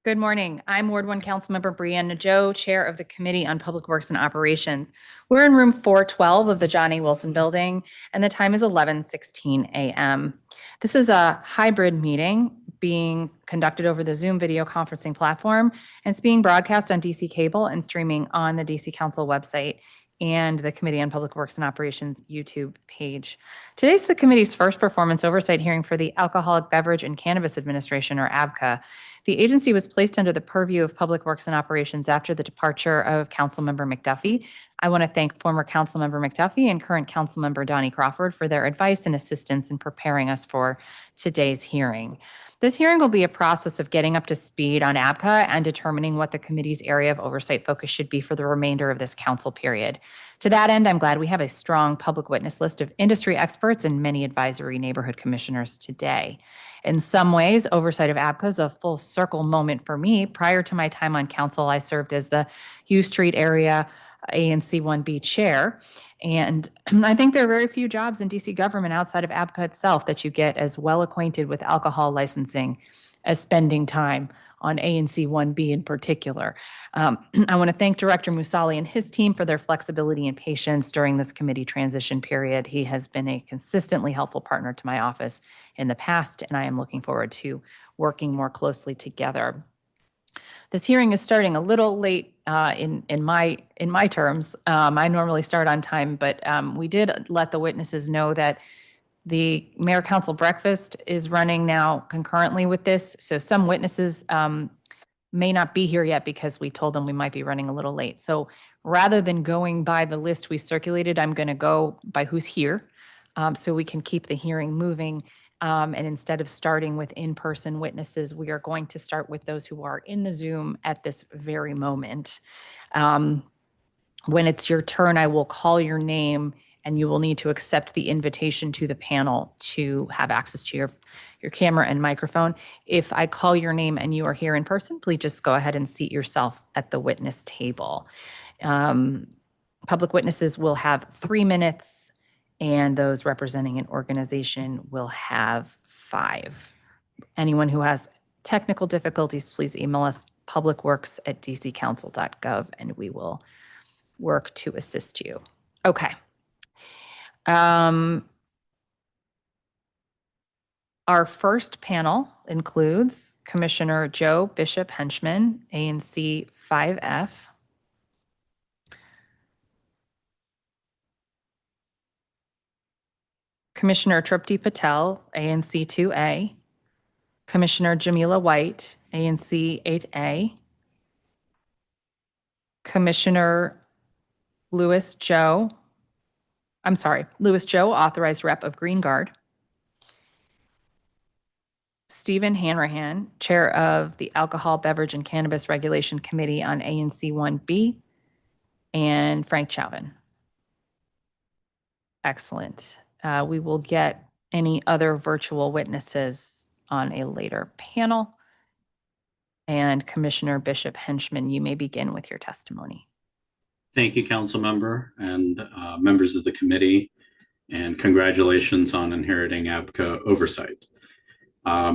Good morning. I'm Ward 1 Councilmember Brianna Joe, Chair of the Committee on Public Works and Operations. We're in room 412 of the John A. Wilson Building, and the time is 11:16 a.m. This is a hybrid meeting being conducted over the Zoom video conferencing platform, and it's being broadcast on DC Cable and streaming on the DC Council website and the Committee on Public Works and Operations YouTube page. Today's the committee's first performance oversight hearing for the Alcoholic Beverage and Cannabis Administration, or ABCA. The agency was placed under the purview of Public Works and Operations after the departure of Councilmember McDuffie. I want to thank former Councilmember McDuffie and current Councilmember Donnie Crawford for their advice and assistance in preparing us for today's hearing. This hearing will be a process of getting up to speed on ABCA and determining what the committee's area of oversight focus should be for the remainder of this council period. To that end, I'm glad we have a strong public witness list of industry experts and many advisory neighborhood commissioners today. In some ways, oversight of ABCA is a full circle moment for me. Prior to my time on council, I served as the U Street area ANC 1B chair. And I think there are very few jobs in DC government outside of ABCA itself that you get as well acquainted with alcohol licensing as spending time on ANC 1B in particular. I want to thank Director Musali and his team for their flexibility and patience during this committee transition period. He has been a consistently helpful partner to my office in the past, and I am looking forward to working more closely together. This hearing is starting a little late in my terms. I normally start on time, but we did let the witnesses know that the mayor council breakfast is running now concurrently with this. So some witnesses may not be here yet because we told them we might be running a little late. So rather than going by the list we circulated, I'm going to go by who's here so we can keep the hearing moving. And instead of starting with in-person witnesses, we are going to start with those who are in the Zoom at this very moment. When it's your turn, I will call your name and you will need to accept the invitation to the panel to have access to your camera and microphone. If I call your name and you are here in person, please just go ahead and seat yourself at the witness table. Public witnesses will have 3 minutes, and those representing an organization will have 5. Anyone who has technical difficulties, please email us publicworks@dccouncil.gov, and we will work to assist you. Okay. Our first panel includes Commissioner Joe Bishop Henchman, ANC 5F. Commissioner Tripti Patel, ANC 2A. Commissioner Jamila White, ANC 8A. Commissioner Louis Joe, authorized rep of Green Guard. Stephen Hanrahan, chair of the Alcohol, Beverage, and Cannabis Regulation Committee on ANC 1B, and Frank Chauvin. Excellent. We will get any other virtual witnesses on a later panel. And Commissioner Bishop Henchman, you may begin with your testimony. Thank you, Council Member and members of the committee, and congratulations on inheriting ABCA oversight. A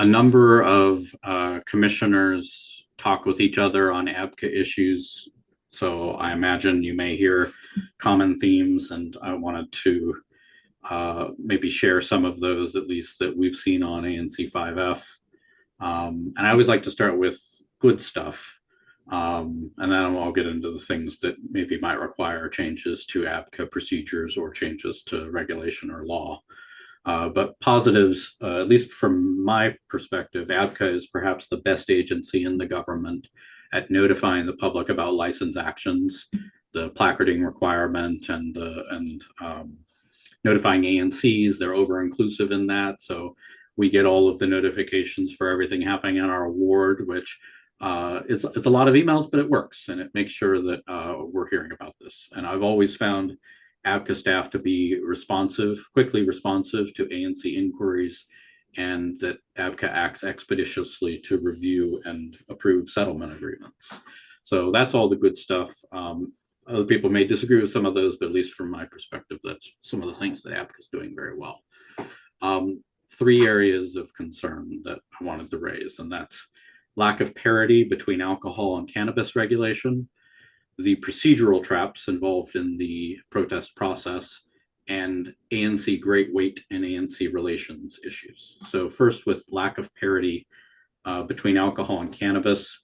number of commissioners talk with each other on ABCA issues, so I imagine you may hear common themes, and I wanted to maybe share some of those, at least that we've seen on ANC 5F. And I always like to start with good stuff. And then I'll get into the things that maybe might require changes to ABCA procedures or changes to regulation or law. But positives, at least from my perspective, ABCA is perhaps the best agency in the government at notifying the public about license actions, the placarding requirement, and notifying ANCs. They're over-inclusive in that, so we get all of the notifications for everything happening in our ward, which it's a lot of emails, but it works, and it makes sure that we're hearing about this. And I've always found ABCA staff to be quickly responsive to ANC inquiries, and that ABCA acts expeditiously to review and approve settlement agreements. So that's all the good stuff. Other people may disagree with some of those, but at least from my perspective, that's some of the things that ABCA is doing very well. 3 areas of concern that I wanted to raise, and that's lack of parity between alcohol and cannabis regulation, the procedural traps involved in the protest process, and ANC great weight and ANC relations issues. So first, with lack of parity between alcohol and cannabis,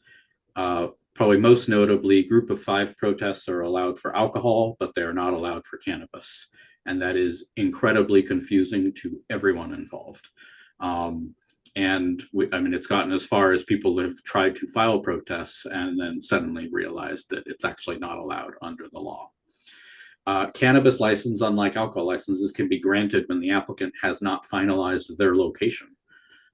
probably most notably, group of 5 protests are allowed for alcohol, but they are not allowed for cannabis. And that is incredibly confusing to everyone involved. I mean, it's gotten as far as people have tried to file protests and then suddenly realized that it's actually not allowed under the law. Cannabis license, unlike alcohol licenses, can be granted when the applicant has not finalized their location.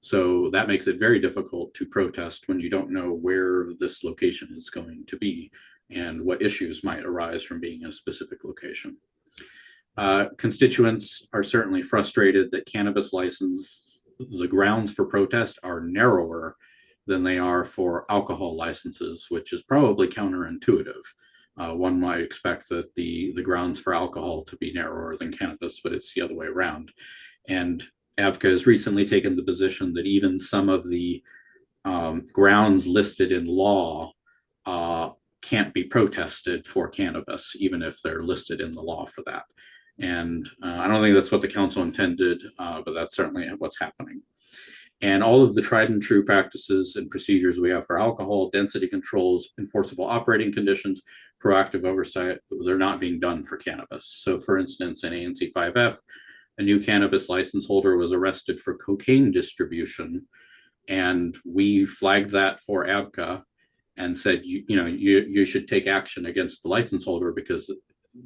So that makes it very difficult to protest when you don't know where this location is going to be and what issues might arise from being in a specific location. Constituents are certainly frustrated that cannabis license, the grounds for protest are narrower than they are for alcohol licenses, which is probably counterintuitive. One might expect that the grounds for alcohol to be narrower than cannabis, but it's the other way around. And ABCA has recently taken the position that even some of the grounds listed in law can't be protested for cannabis, even if they're listed in the law for that. And I don't think that's what the council intended, but that's certainly what's happening. And all of the tried and true practices and procedures we have for alcohol, density controls, enforceable operating conditions, proactive oversight, they're not being done for cannabis. So for instance, in ANC 5F, a new cannabis license holder was arrested for cocaine distribution. And we flagged that for ABCA and said, you should take action against the license holder because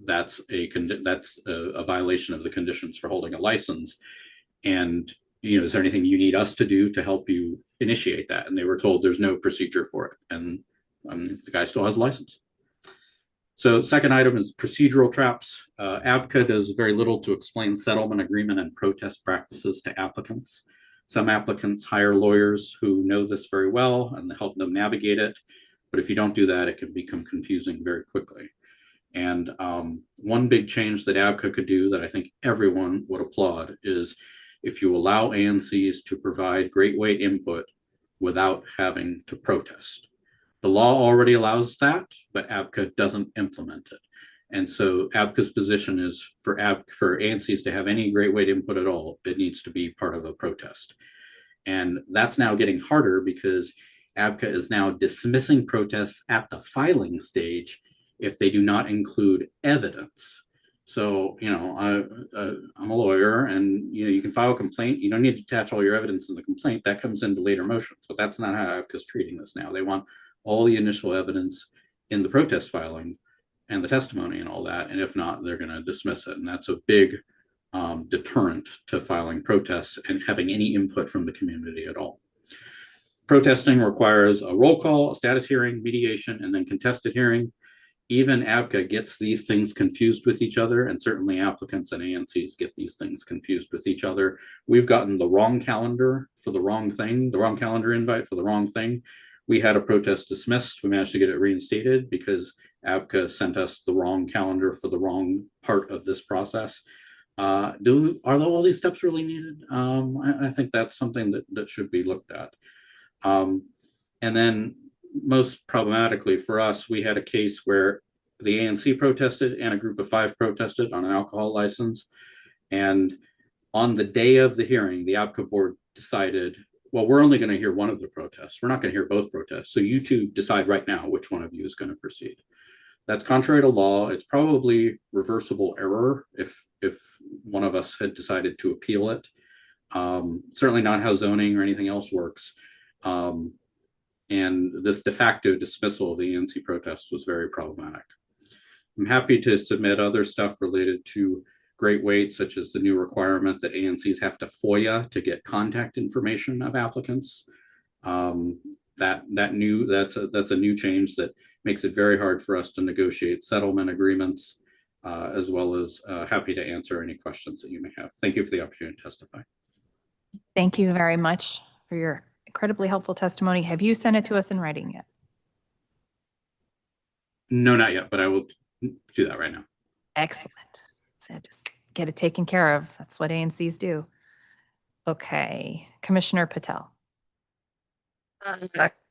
that's a violation of the conditions for holding a license. And is there anything you need us to do to help you initiate that? And they were told there's no procedure for it. And the guy still has a license. So second item is procedural traps. ABCA does very little to explain settlement agreement and protest practices to applicants. Some applicants hire lawyers who know this very well and help them navigate it. But if you don't do that, it can become confusing very quickly. And one big change that ABCA could do that I think everyone would applaud is if you allow ANCs to provide great weight input without having to protest. The law already allows that, but ABCA doesn't implement it. And so ABCA's position is for ANCs to have any great weight input at all, it needs to be part of a protest. And that's now getting harder because ABCA is now dismissing protests at the filing stage if they do not include evidence. So, I'm a lawyer and, you can file a complaint. You don't need to attach all your evidence in the complaint. That comes into later motions, but that's not how ABCA is treating this now. They want all the initial evidence in the protest filing and the testimony and all that. And if not, they're going to dismiss it. And that's a big deterrent to filing protests and having any input from the community at all. Protesting requires a roll call, a status hearing, mediation, and then contested hearing. Even ABCA gets these things confused with each other, and certainly applicants and ANCs get these things confused with each other. We've gotten the wrong calendar for the wrong thing, the wrong calendar invite for the wrong thing. We had a protest dismissed. We managed to get it reinstated because ABCA sent us the wrong calendar for the wrong part of this process. Are all these steps really needed? I think that's something that should be looked at. And then most problematically for us, we had a case where the ANC protested and a group of 5 protested on an alcohol license. And on the day of the hearing, the ABCA board decided, well, we're only going to hear one of the protests. We're not going to hear both protests. So you two decide right now which one of you is going to proceed. That's contrary to law. It's probably reversible error if one of us had decided to appeal it. Certainly not how zoning or anything else works. And this de facto dismissal of the ANC protest was very problematic. I'm happy to submit other stuff related to great weight, such as the new requirement that ANCs have to FOIA to get contact information of applicants. That's a new change that makes it very hard for us to negotiate settlement agreements, as well as happy to answer any questions that you may have. Thank you for the opportunity to testify. Thank you very much for your incredibly helpful testimony. Have you sent it to us in writing yet? No, not yet, but I will do that right now. Excellent. So just get it taken care of. That's what ANCs do. Okay, Commissioner Patel.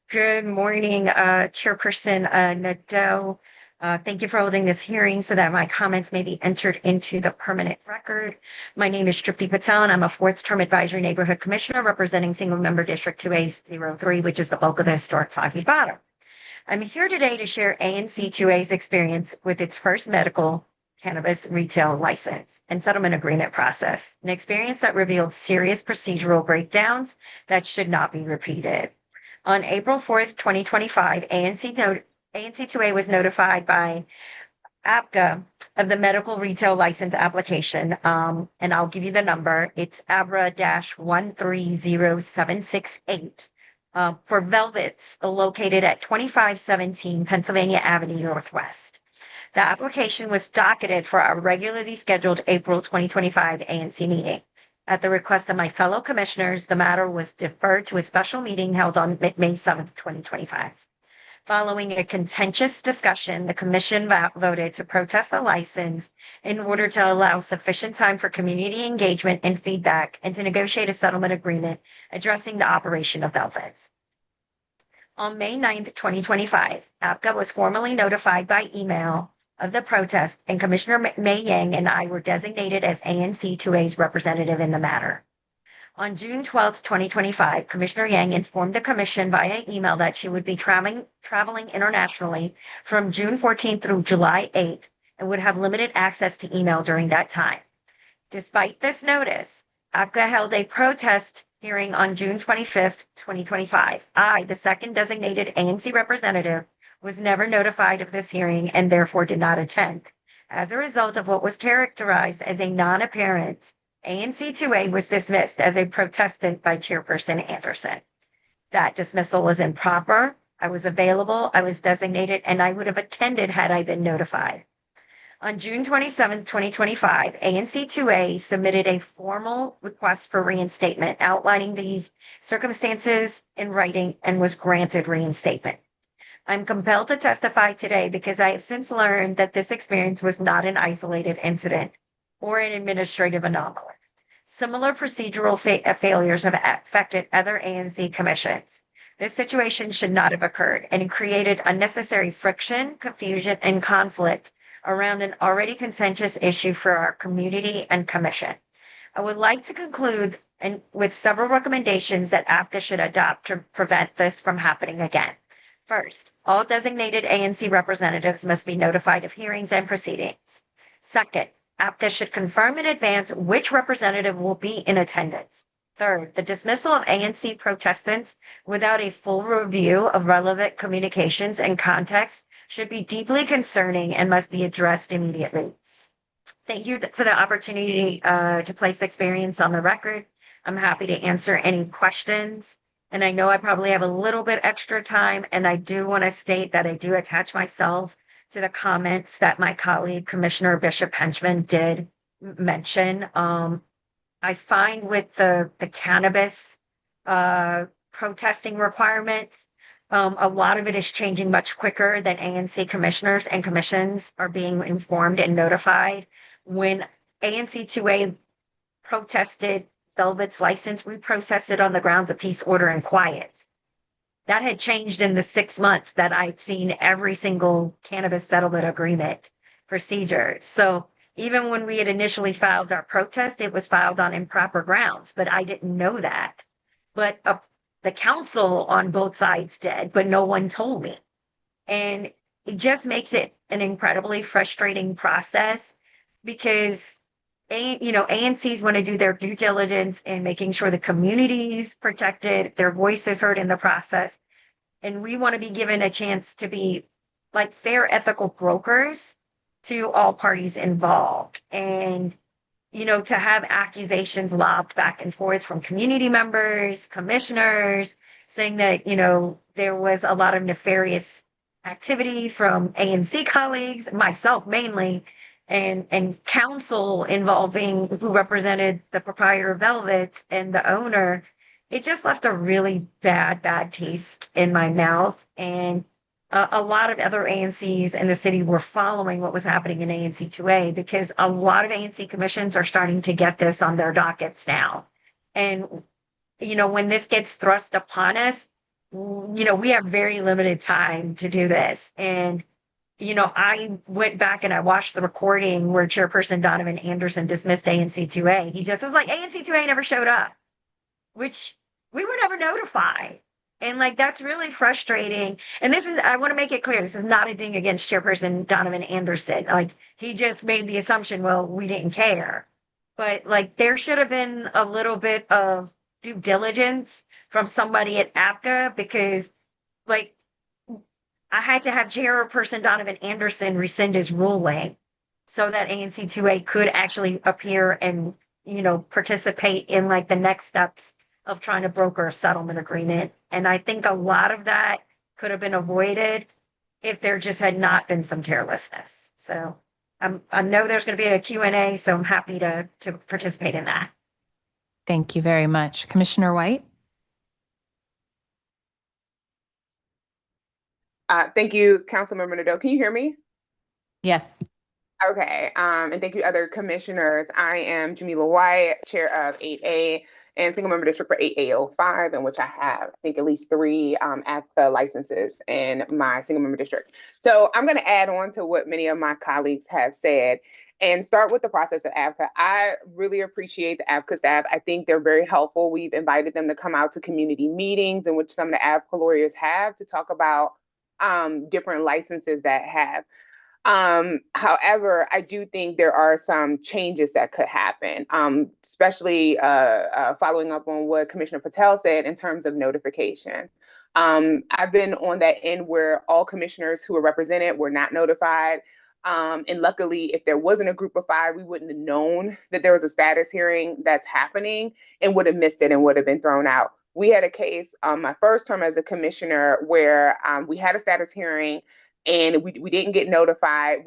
Good morning, Chairperson Nadeau. Thank you for holding this hearing so that my comments may be entered into the permanent record. My name is Tripti Patel, and I'm a fourth-term advisory neighborhood commissioner representing single-member District 2A03, which is the bulk of the historic Foggy Bottom. I'm here today to share ANC 2A's experience with its first medical cannabis retail license and settlement agreement process, an experience that revealed serious procedural breakdowns that should not be repeated. On April 4th, 2025, ANC2A was notified by ABCA of the medical retail license application, and I'll give you the number. It's ABRA-130768 for Velvets located at 2517 Pennsylvania Avenue Northwest. The application was docketed for our regularly scheduled April 2025 ANC meeting. At the request of my fellow commissioners, the matter was deferred to a special meeting held on May 7th, 2025. Following a contentious discussion, the commission voted to protest the license in order to allow sufficient time for community engagement and feedback and to negotiate a settlement agreement addressing the operation of Velvets. On May 9th, 2025, ABCA was formally notified by email of the protest, and Commissioner May Yang and I were designated as ANC 2A's representative in the matter. On June 12th, 2025, Commissioner Yang informed the commission via email that she would be traveling internationally from June 14th through July 8th and would have limited access to email during that time. Despite this notice, ABCA held a protest hearing on June 25th, 2025. I, the second designated ANC representative, was never notified of this hearing and therefore did not attend. As a result of what was characterized as a non-appearance, ANC 2A was dismissed as a protestant by Chairperson Anderson. That dismissal was improper. I was available, I was designated, and I would have attended had I been notified. On June 27th, 2025, ANC 2A submitted a formal request for reinstatement outlining these circumstances in writing and was granted reinstatement. I'm compelled to testify today because I have since learned that this experience was not an isolated incident or an administrative anomaly. Similar procedural failures have affected other ANC commissions. This situation should not have occurred, and it created unnecessary friction, confusion, and conflict around an already contentious issue for our community and commission. I would like to conclude with several recommendations that ABCA should adopt to prevent this from happening again. First, all designated ANC representatives must be notified of hearings and proceedings. Second, ABCA should confirm in advance which representative will be in attendance. Third, the dismissal of ANC protestants without a full review of relevant communications and context should be deeply concerning and must be addressed immediately. Thank you for the opportunity to place experience on the record. I'm happy to answer any questions. And I know I probably have a little bit extra time, and I do want to state that I do attach myself to the comments that my colleague, Commissioner Bishop Henchman, did mention. I find with the cannabis protesting requirements, a lot of it is changing much quicker than ANC commissioners and commissions are being informed and notified. When ANC 2A protested Velvet's license, we protested on the grounds of peace, order, and quiet. That had changed in the 6 months that I've seen every single cannabis settlement agreement procedure. So even when we had initially filed our protest, it was filed on improper grounds, but I didn't know that. But the council on both sides did, but no one told me. And it just makes it an incredibly frustrating process because ANCs want to do their due diligence in making sure the community's protected, their voice is heard in the process. And we want to be given a chance to be like fair, ethical brokers to all parties involved. And, to have accusations lobbed back and forth from community members, commissioners, saying that, there was a lot of nefarious activity from ANC colleagues, myself mainly, and counsel involving who represented the proprietor of Velvet and the owner, it just left a really bad taste in my mouth. And a lot of other ANCs in the city were following what was happening in ANC 2A because a lot of ANC commissions are starting to get this on their dockets now. And, when this gets thrust upon us, we have very limited time to do this. And, I went back and I watched the recording where Chairperson Donovan Anderson dismissed ANC2A. He just was like, ANC2A never showed up, which we were never notified. And like, that's really frustrating. And I want to make it clear, this is not a ding against Chairperson Donovan Anderson. Like, he just made the assumption, well, we didn't care. But like, there should have been a little bit of due diligence from somebody at ABCA, because like, I had to have Chairperson Donovan Anderson rescind his ruling so that ANC2A could actually appear and, participate in like the next steps of trying to broker a settlement agreement. And I think a lot of that could have been avoided if there just had not been some carelessness. So I know there's going to be a Q&A, so I'm happy to participate in that. Thank you very much. Commissioner White? Thank you, Councilmember Nadeau. Can you hear me? Yes. Okay. And thank you, other commissioners. I am Jamila White, chair of 8A and single member district for 8A05, in which I have, I think, at least 3 ABCA licenses in my single member district. So I'm going to add on to what many of my colleagues have said and start with the process of ABCA. I really appreciate the ABCA staff. I think they're very helpful. We've invited them to come out to community meetings in which some of the ABCA lawyers have to talk about different licenses that have. However, I do think there are some changes that could happen, especially following up on what Commissioner Patel said in terms of notification. I've been on that end where all commissioners who were represented were not notified. And luckily, if there wasn't a group of 5, we wouldn't have known that there was a status hearing that's happening and would have missed it and would have been thrown out. We had a case my first term as a commissioner where we had a status hearing and we didn't get notified.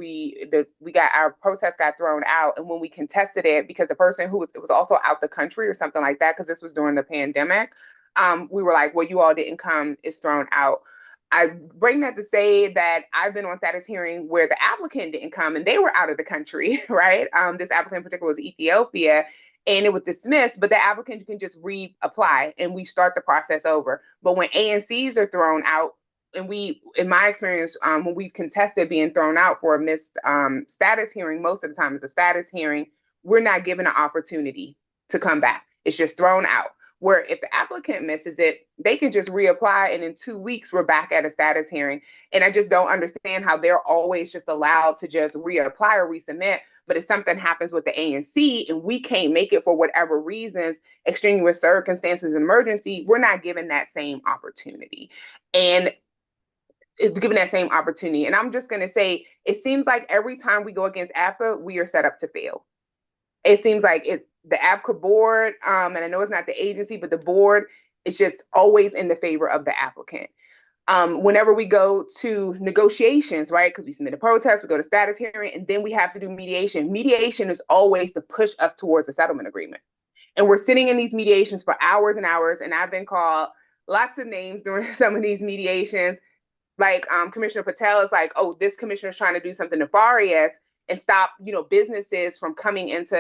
Our protest got thrown out, and when we contested it, because the person it was also out the country or something like that, because this was during the pandemic, we were like, well, you all didn't come, it's thrown out. I bring that to say that I've been on status hearing where the applicant didn't come and they were out of the country, right? This applicant in particular was Ethiopia, and it was dismissed, but the applicant can just reapply and we start the process over. But when ANCs are thrown out, and in my experience, when we've contested being thrown out for a missed status hearing, most of the time it's a status hearing, we're not given an opportunity to come back. It's just thrown out. Where if the applicant misses it, they can just reapply, and in 2 weeks, we're back at a status hearing. And I just don't understand how they're always just allowed to just reapply or resubmit. But if something happens with the ANC and we can't make it for whatever reasons, extenuating circumstances, emergency, we're not given that same opportunity. And it's given that same opportunity. And I'm just going to say, it seems like every time we go against ABCA, we are set up to fail. It seems like the ABCA board, and I know it's not the agency, but the board is just always in the favor of the applicant. Whenever we go to negotiations, right, because we submit a protest, we go to status hearing, and then we have to do mediation. Mediation is always to push us towards a settlement agreement. And we're sitting in these mediations for hours and hours, and I've been called lots of names during some of these mediations. Like Commissioner Patel is like, oh, this commissioner is trying to do something nefarious and stop, businesses from coming into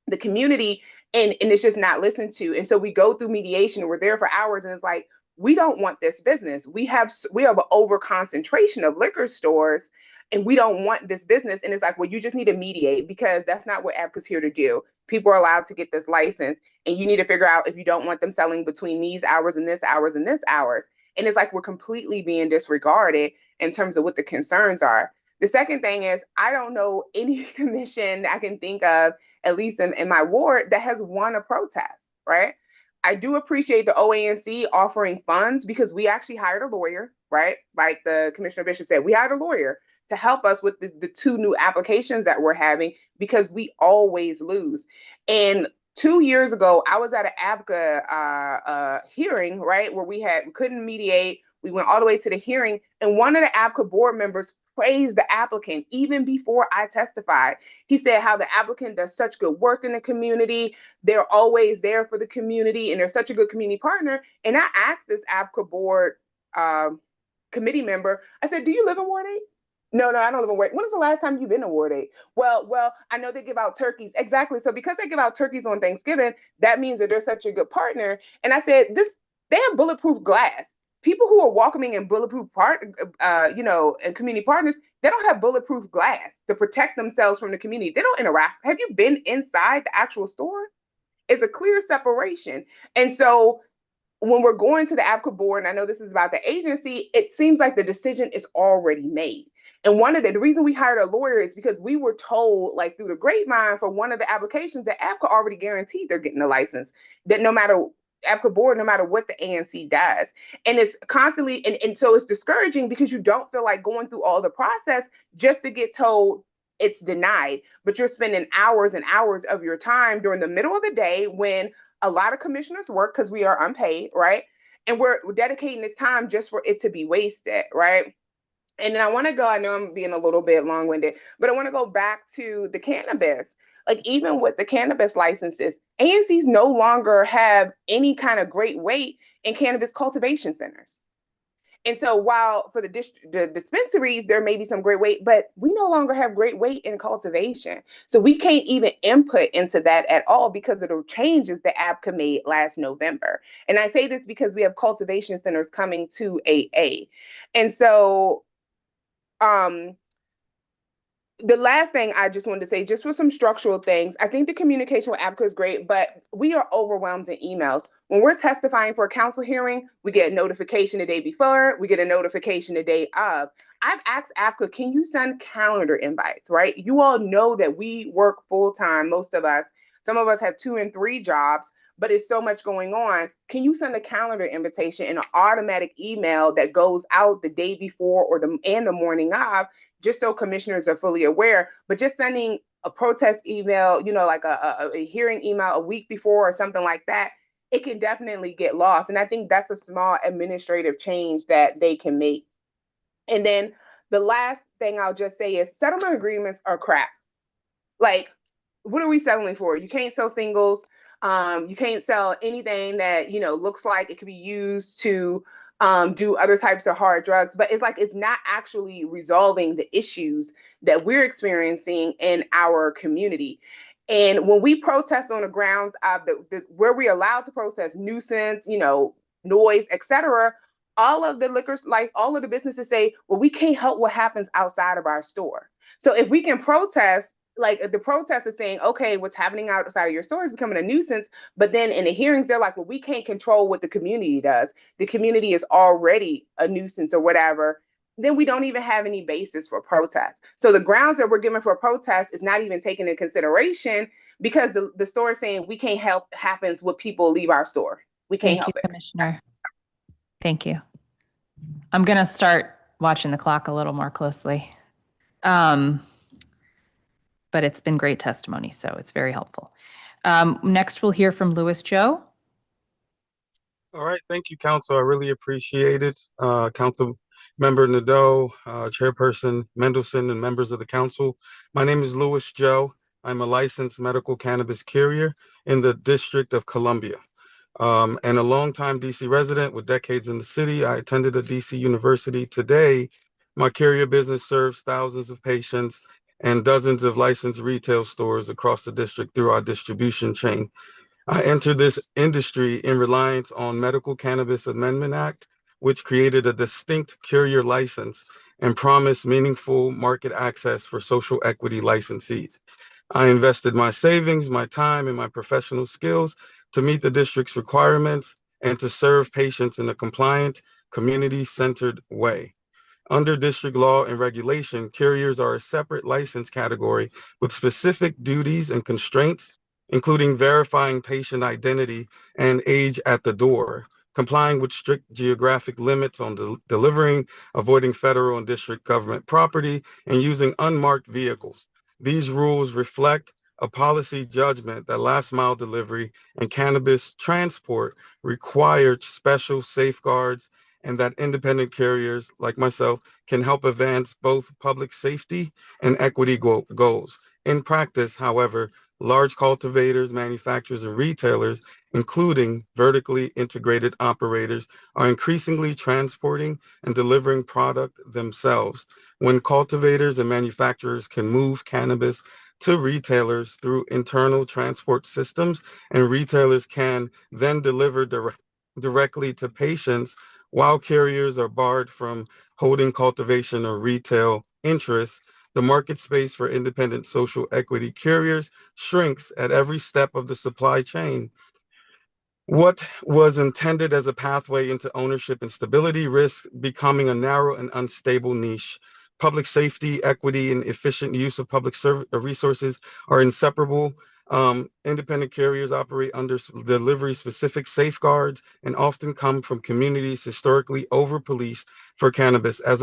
the community, and it's just not listened to. And so we go through mediation and we're there for hours, and it's like, we don't want this business. We have an over concentration of liquor stores, and we don't want this business. And it's like, well, you just need to mediate, because that's not what ABCA's here to do. People are allowed to get this license, and you need to figure out if you don't want them selling between these hours and this hours and this hours. And it's like we're completely being disregarded in terms of what the concerns are. The second thing is, I don't know any commission that I can think of, at least in my ward, that has won a protest, right? I do appreciate the OANC offering funds, because we actually hired a lawyer, right? Like the Commissioner Bishop said, we hired a lawyer to help us with the 2 new applications that we're having, because we always lose. And 2 years ago, I was at an ABCA hearing, right, where we couldn't mediate. We went all the way to the hearing, and one of the ABCA board members praised the applicant even before I testified. He said how the applicant does such good work in the community. They're always there for the community, and they're such a good community partner. And I asked this ABCA board committee member, I said, do you live in Ward 8? No, I don't live in Ward 8. When is the last time you've been to Ward 8? Well, I know they give out turkeys. Exactly. So because they give out turkeys on Thanksgiving, that means that they're such a good partner. And I said, They have bulletproof glass. People who are welcoming in bulletproof and community partners, they don't have bulletproof glass to protect themselves from the community. They don't interact. Have you been inside the actual store? It's a clear separation. And so when we're going to the ABCA board, and I know this is about the agency, it seems like the decision is already made. And one of the reason we hired a lawyer is because we were told, like through the grapevine, for one of the applications that ABCA already guaranteed they're getting a license. That no matter ABCA board, no matter what the ANC does, and it's constantly, and so it's discouraging because you don't feel like going through all the process just to get told it's denied, but you're spending hours and hours of your time during the middle of the day when a lot of commissioners work because we are unpaid, right? And we're dedicating this time just for it to be wasted, right? And then I want to go, I know I'm being a little bit long winded, but I want to go back to the cannabis. Like, even with the cannabis licenses, ANCs no longer have any kind of great weight in cannabis cultivation centers. And so while for the dispensaries, there may be some great weight, but we no longer have great weight in cultivation. So we can't even input into that at all because of the changes that ABCA made last November. And I say this because we have cultivation centers coming to AA. And so the last thing I just wanted to say, just for some structural things, I think the communication with ABCA is great, but we are overwhelmed in emails. When we're testifying for a council hearing, we get a notification the day before, we get a notification the day of. I've asked ABCA, can you send calendar invites, right? You all know that we work full time, most of us. Some of us have 2 and 3 jobs, but it's so much going on. Can you send a calendar invitation in an automatic email that goes out the day before or the morning of, just so commissioners are fully aware? But just sending a protest email, like a hearing email a week before or something like that, it can definitely get lost. And I think that's a small administrative change that they can make. And then the last thing I'll just say is settlement agreements are crap. Like, what are we settling for? You can't sell singles. You can't sell anything that, looks like it could be used to do other types of hard drugs, but it's like it's not actually resolving the issues that we're experiencing in our community. And when we protest on the grounds of where we're allowed to protest, nuisance, noise, etc., all of the liquors, like all of the businesses say, well, we can't help what happens outside of our store. So if we can protest, like the protest is saying, okay, what's happening outside of your store is becoming a nuisance. But then in the hearings, they're like, well, we can't control what the community does. The community is already a nuisance or whatever. Then we don't even have any basis for protest. So the grounds that we're given for protest is not even taken into consideration because the store is saying we can't help happens when people leave our store. We can't help it. Commissioner. Thank you. I'm going to start watching the clock a little more closely. But it's been great testimony, so it's very helpful. Next, we'll hear from Louis Joe. All right, thank you, Council. I really appreciate it. Council Member Nadeau, Chairperson Mendelson, and members of the Council. My name is Louis Joe. I'm a licensed medical cannabis carrier in the District of Columbia. And a longtime DC resident with decades in the city. I attended a DC university. Today, my carrier business serves thousands of patients and dozens of licensed retail stores across the district through our distribution chain. I entered this industry in reliance on Medical Cannabis Amendment Act, which created a distinct carrier license and promised meaningful market access for social equity licensees. I invested my savings, my time, and my professional skills to meet the district's requirements and to serve patients in a compliant, community-centered way. Under district law and regulation, carriers are a separate license category with specific duties and constraints, including verifying patient identity and age at the door, complying with strict geographic limits on delivering, avoiding federal and district government property, and using unmarked vehicles. These rules reflect a policy judgment that last mile delivery and cannabis transport required special safeguards, and that independent carriers like myself can help advance both public safety and equity goals. In practice, however, large cultivators, manufacturers, and retailers, including vertically integrated operators, are increasingly transporting and delivering product themselves. When cultivators and manufacturers can move cannabis to retailers through internal transport systems, and retailers can then deliver directly to patients, while carriers are barred from holding cultivation or retail interests. The market space for independent social equity carriers shrinks at every step of the supply chain. What was intended as a pathway into ownership and stability risks becoming a narrow and unstable niche. Public safety, equity, and efficient use of public resources are inseparable. Independent carriers operate under delivery specific safeguards and often come from communities historically over-policed for cannabis. As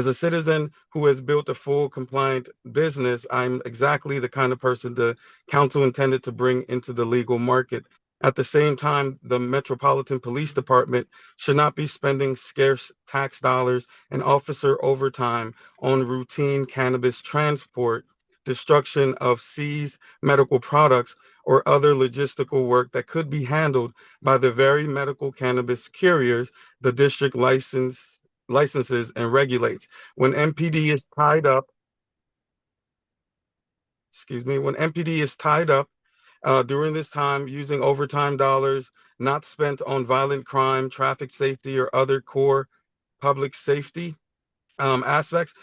a citizen who has built a full compliant business, I'm exactly the kind of person the council intended to bring into the legal market. At the same time, the Metropolitan Police Department should not be spending scarce tax dollars and officer overtime on routine cannabis transport, destruction of seized medical products, or other logistical work that could be handled by the very medical cannabis carriers the district licenses and regulates. When MPD is tied up, when MPD is tied up during this time using overtime dollars not spent on violent crime, traffic safety, or other core public safety aspects,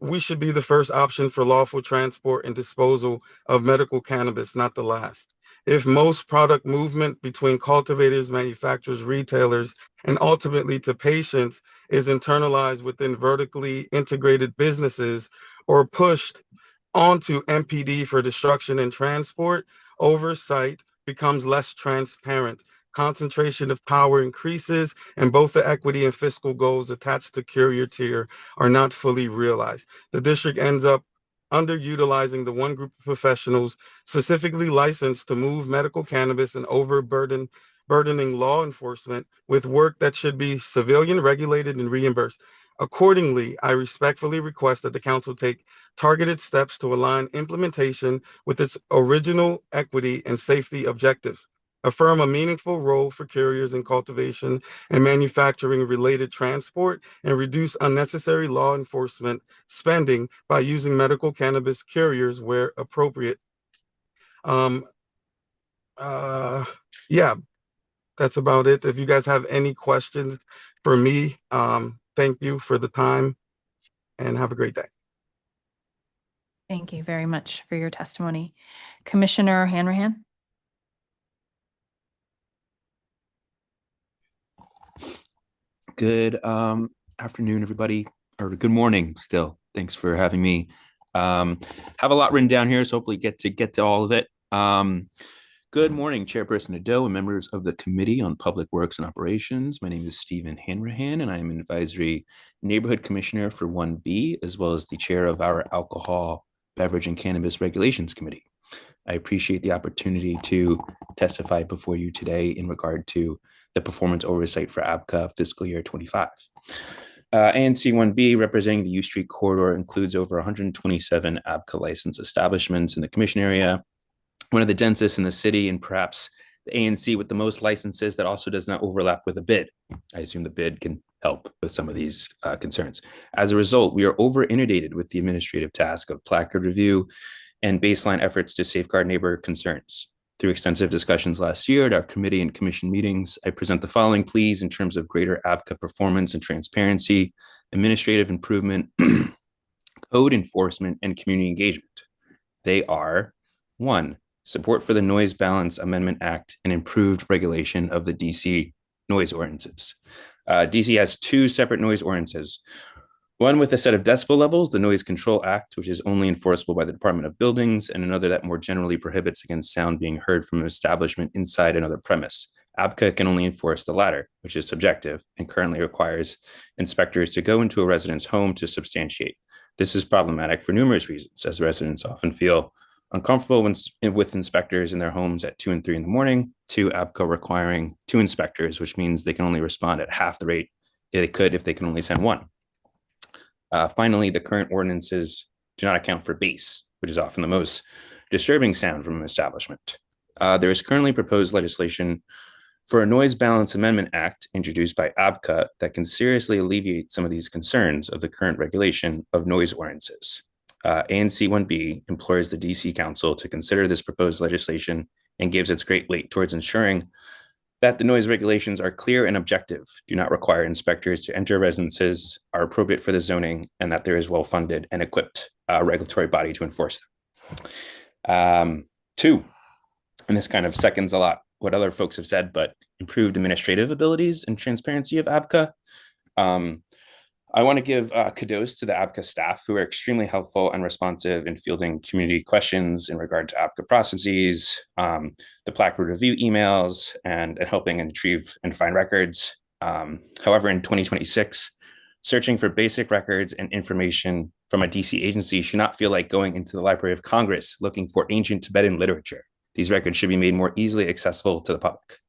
we should be the first option for lawful transport and disposal of medical cannabis, not the last. If most product movement between cultivators, manufacturers, retailers, and ultimately to patients is internalized within vertically integrated businesses or pushed onto MPD for destruction and transport, oversight becomes less transparent. Concentration of power increases, and both the equity and fiscal goals attached to carrier tier are not fully realized. The district ends up underutilizing the one group of professionals specifically licensed to move medical cannabis and burdening law enforcement with work that should be civilian regulated and reimbursed. Accordingly, I respectfully request that the council take targeted steps to align implementation with its original equity and safety objectives. Affirm a meaningful role for carriers in cultivation and manufacturing related transport, and reduce unnecessary law enforcement spending by using medical cannabis carriers where appropriate. Um, yeah, that's about it. If you guys have any questions for me, thank you for the time and have a great day. Thank you very much for your testimony. Commissioner Hanrahan? Good afternoon, everybody, or good morning still. Thanks for having me. Have a lot written down here, so hopefully get to all of it. Good morning, Chairperson Nadeau and members of the Committee on Public Works and Operations. My name is Stephen Hanrahan, and I am an advisory neighborhood commissioner for 1B, as well as the chair of our Alcohol, Beverage, and Cannabis Regulations Committee. I appreciate the opportunity to testify before you today in regard to the performance oversight for ABCA fiscal year 25. ANC 1B, representing the U Street corridor, includes over 127 ABCA licensed establishments in the commission area, one of the densest in the city, and perhaps the ANC with the most licenses that also does not overlap with a bid. I assume the bid can help with some of these concerns. As a result, we are over inundated with the administrative task of placard review and baseline efforts to safeguard neighbor concerns. Through extensive discussions last year at our committee and commission meetings, I present the following pleas in terms of greater ABCA performance and transparency, administrative improvement, code enforcement, and community engagement. They are: 1, support for the Noise Balance Amendment Act and improved regulation of the DC noise ordinances. DC has 2 separate noise ordinances. One with a set of decibel levels, the Noise Control Act, which is only enforceable by the Department of Buildings, and another that more generally prohibits against sound being heard from an establishment inside another premise. ABCA can only enforce the latter, which is subjective, and currently requires inspectors to go into a resident's home to substantiate. This is problematic for numerous reasons, as residents often feel uncomfortable with inspectors in their homes at 2 and 3 in the morning, 2, ABCA requiring 2 inspectors, which means they can only respond at half the rate they could if they can only send 1. Finally, the current ordinances do not account for bass, which is often the most disturbing sound from an establishment. There is currently proposed legislation for a Noise Balance Amendment Act introduced by ABCA that can seriously alleviate some of these concerns of the current regulation of noise ordinances. ANC 1B implores the DC Council to consider this proposed legislation and gives its great weight towards ensuring that the noise regulations are clear and objective, do not require inspectors to enter residences, are appropriate for the zoning, and that there is well-funded and equipped regulatory body to enforce them. Two, and this kind of seconds a lot what other folks have said, but improved administrative abilities and transparency of ABCA. I want to give kudos to the ABCA staff who are extremely helpful and responsive in fielding community questions in regard to ABCA processes, the placard review emails, and helping retrieve and find records. However, in 2026, searching for basic records and information from a DC agency should not feel like going into the Library of Congress looking for ancient Tibetan literature. These records should be made more easily accessible to the public.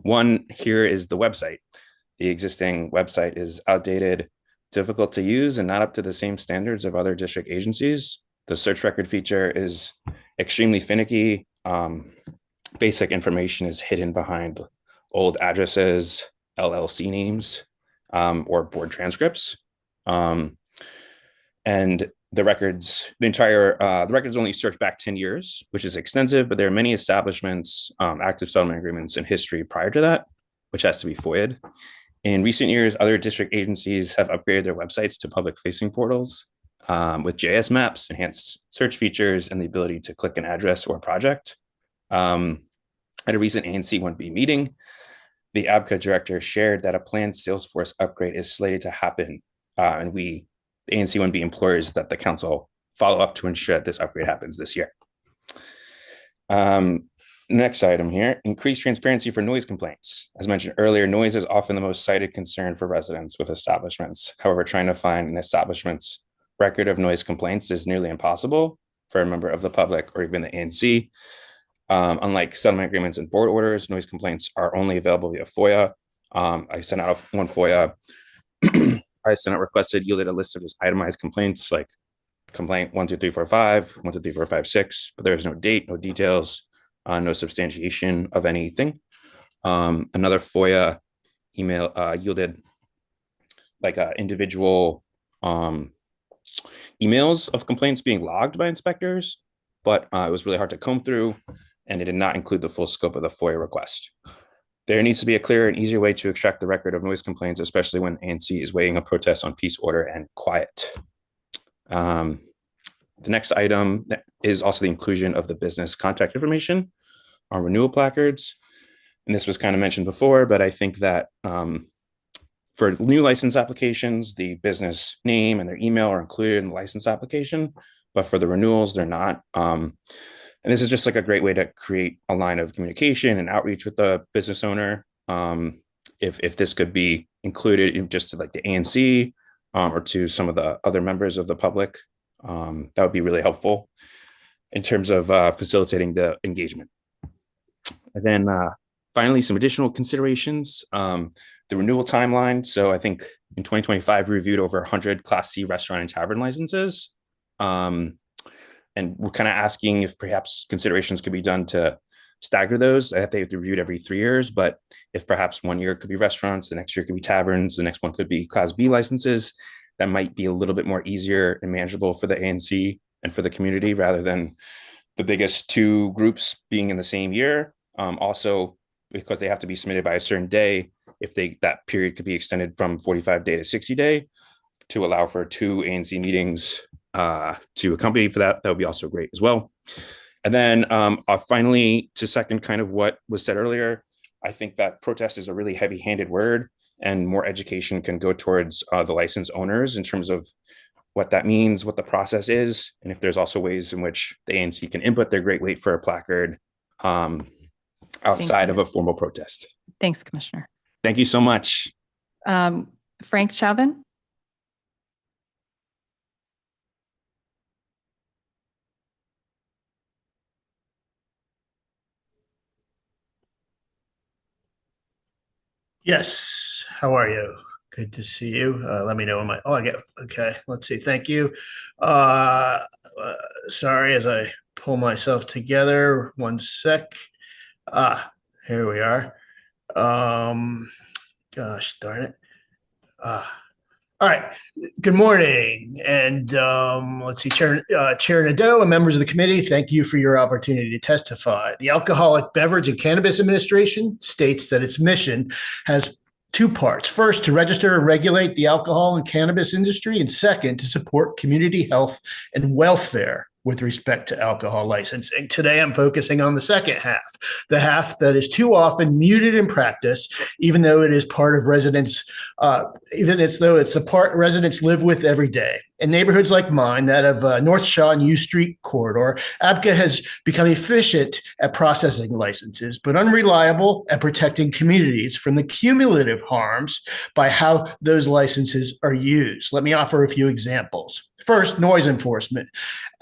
One here is the website. The existing website is outdated, difficult to use, and not up to the same standards of other district agencies. The search record feature is extremely finicky. Basic information is hidden behind old addresses, LLC names, or board transcripts. And the records only search back 10 years, which is extensive, but there are many establishments, active settlement agreements, and history prior to that, which has to be FOIA'd. In recent years, other district agencies have upgraded their websites to public-facing portals with JS maps, enhanced search features, and the ability to click an address or project. At a recent ANC 1B meeting, the ABCA director shared that a planned Salesforce upgrade is slated to happen, and the ANC 1B implores that the council follow up to ensure that this upgrade happens this year. Next item here, increased transparency for noise complaints. As mentioned earlier, noise is often the most cited concern for residents with establishments. However, trying to find an establishment's record of noise complaints is nearly impossible for a member of the public or even the ANC. Unlike settlement agreements and board orders, noise complaints are only available via FOIA. I sent out one FOIA. I sent out requested, yielded a list of just itemized complaints like complaint 12345, 1234556, but there is no date, no details, no substantiation of anything. Another FOIA email yielded like individual emails of complaints being logged by inspectors, but it was really hard to comb through, and it did not include the full scope of the FOIA request. There needs to be a clearer and easier way to extract the record of noise complaints, especially when ANC is weighing a protest on peace, order, and quiet. The next item is also the inclusion of the business contact information on renewal placards. And this was kind of mentioned before, but I think that for new license applications, the business name and their email are included in the license application, but for the renewals, they're not. And this is just like a great way to create a line of communication and outreach with the business owner. If this could be included in just to like the ANC or to some of the other members of the public, that would be really helpful in terms of facilitating the engagement. And then finally, some additional considerations, the renewal timeline. So I think in 2025, we reviewed over 100 Class C restaurant and tavern licenses. And we're kind of asking if perhaps considerations could be done to stagger those. I think they have to be reviewed every 3 years, but if perhaps 1 year could be restaurants, the next year could be taverns, the next one could be Class B licenses, that might be a little bit more easier and manageable for the ANC and for the community rather than the biggest two groups being in the same year. Also, because they have to be submitted by a certain day, if that period could be extended from 45 day to 60 day to allow for 2 ANC meetings to accompany for that would be also great as well. And then finally, to second kind of what was said earlier, I think that protest is a really heavy-handed word, and more education can go towards the license owners in terms of what that means, what the process is, and if there's also ways in which the ANC can input their great weight for a placard outside of a formal protest. Thanks, Commissioner. Thank you so much. Frank Chauvin? Yes, how are you? Good to see you. Let me know when I get, okay, let's see, thank you. Sorry, as I pull myself together, 1 sec. Here we are. Gosh darn it. All right. Good morning. And let's see, Chair Nadeau and members of the committee, thank you for your opportunity to testify. The Alcoholic Beverage and Cannabis Administration states that its mission has two parts. First, to register and regulate the alcohol and cannabis industry, and second, to support community health and welfare with respect to alcohol licensing. Today, I'm focusing on the second half, the half that is too often muted in practice, even though it is part of residents, though it's a part residents live with every day. In neighborhoods like mine, that of North Shaw and U Street corridor, ABCA has become efficient at processing licenses, but unreliable at protecting communities from the cumulative harms by how those licenses are used. Let me offer a few examples. First, noise enforcement.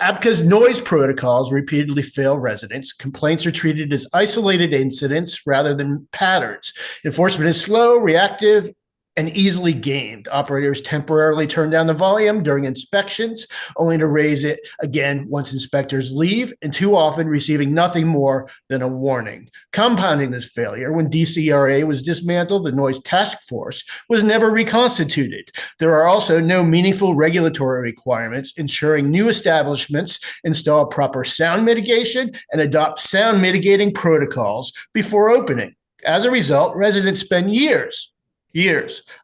ABCA's noise protocols repeatedly fail residents. Complaints are treated as isolated incidents rather than patterns. Enforcement is slow, reactive, and easily gamed. Operators temporarily turn down the volume during inspections, only to raise it again once inspectors leave, and too often receiving nothing more than a warning. Compounding this failure, when DCRA was dismantled, the Noise Task Force was never reconstituted. There are also no meaningful regulatory requirements ensuring new establishments install proper sound mitigation and adopt sound mitigating protocols before opening. As a result, residents spend years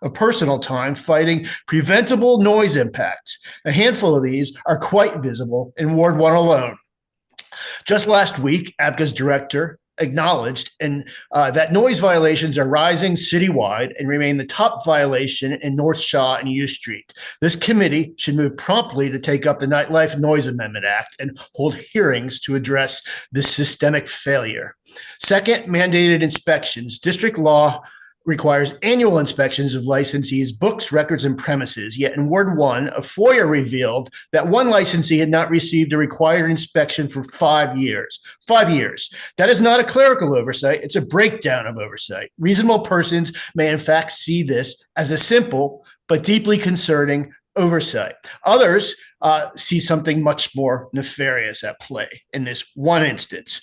of personal time fighting preventable noise impacts. A handful of these are quite visible in Ward 1 alone. Just last week, ABCA's director acknowledged that noise violations are rising citywide and remain the top violation in North Shaw and U Street. This committee should move promptly to take up the Nightlife Noise Amendment Act and hold hearings to address this systemic failure. Second, mandated inspections. District law requires annual inspections of licensees' books, records, and premises. Yet in Ward 1, a FOIA revealed that one licensee had not received a required inspection for 5 years. 5 years. That is not a clerical oversight. It's a breakdown of oversight. Reasonable persons may in fact see this as a simple but deeply concerning oversight. Others see something much more nefarious at play in this one instance.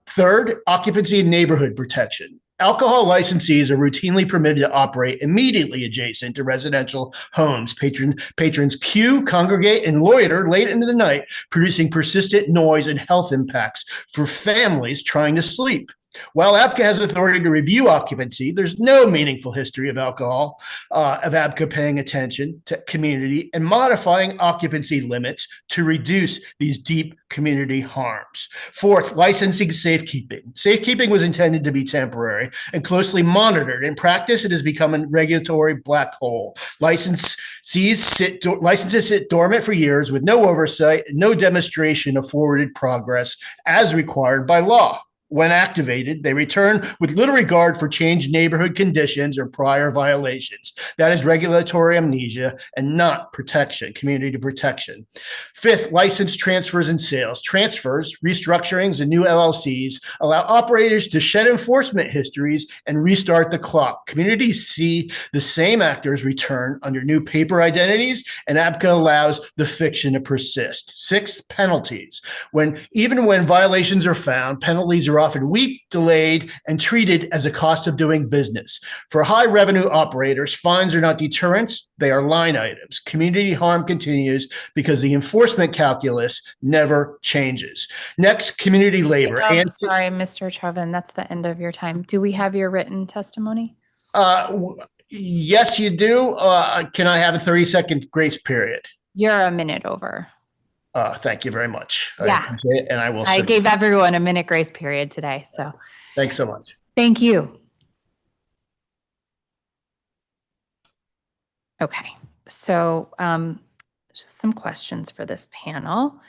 Third, occupancy and neighborhood protection. Alcohol licensees are routinely permitted to operate immediately adjacent to residential homes. Patrons queue, congregate, and loiter late into the night, producing persistent noise and health impacts for families trying to sleep. While ABCA has authority to review occupancy, there's no meaningful history of ABCA paying attention to community and modifying occupancy limits to reduce these deep community harms. Fourth, licensing safekeeping. Safekeeping was intended to be temporary and closely monitored. In practice, it has become a regulatory black hole. Licenses sit dormant for years with no oversight and no demonstration of forwarded progress as required by law. When activated, they return with little regard for changed neighborhood conditions or prior violations. That is regulatory amnesia and not protection, community protection. Fifth, license transfers and sales. Transfers, restructurings, and new LLCs allow operators to shed enforcement histories and restart the clock. Communities see the same actors return under new paper identities, and ABCA allows the fiction to persist. Sixth, penalties. Even when violations are found, penalties are often weak, delayed, and treated as a cost of doing business. For high revenue operators, fines are not deterrents, they are line items. Community harm continues because the enforcement calculus never changes. Next, community labor. Sorry, Mr. Trevin, that's the end of your time. Do we have your written testimony? Yes, you do. Can I have a 30-second grace period? You're a minute over. Thank you very much. Yeah. I appreciate it, and I gave everyone a minute grace period today, so. Thanks so much. Thank you. Okay, so just some questions for this panel.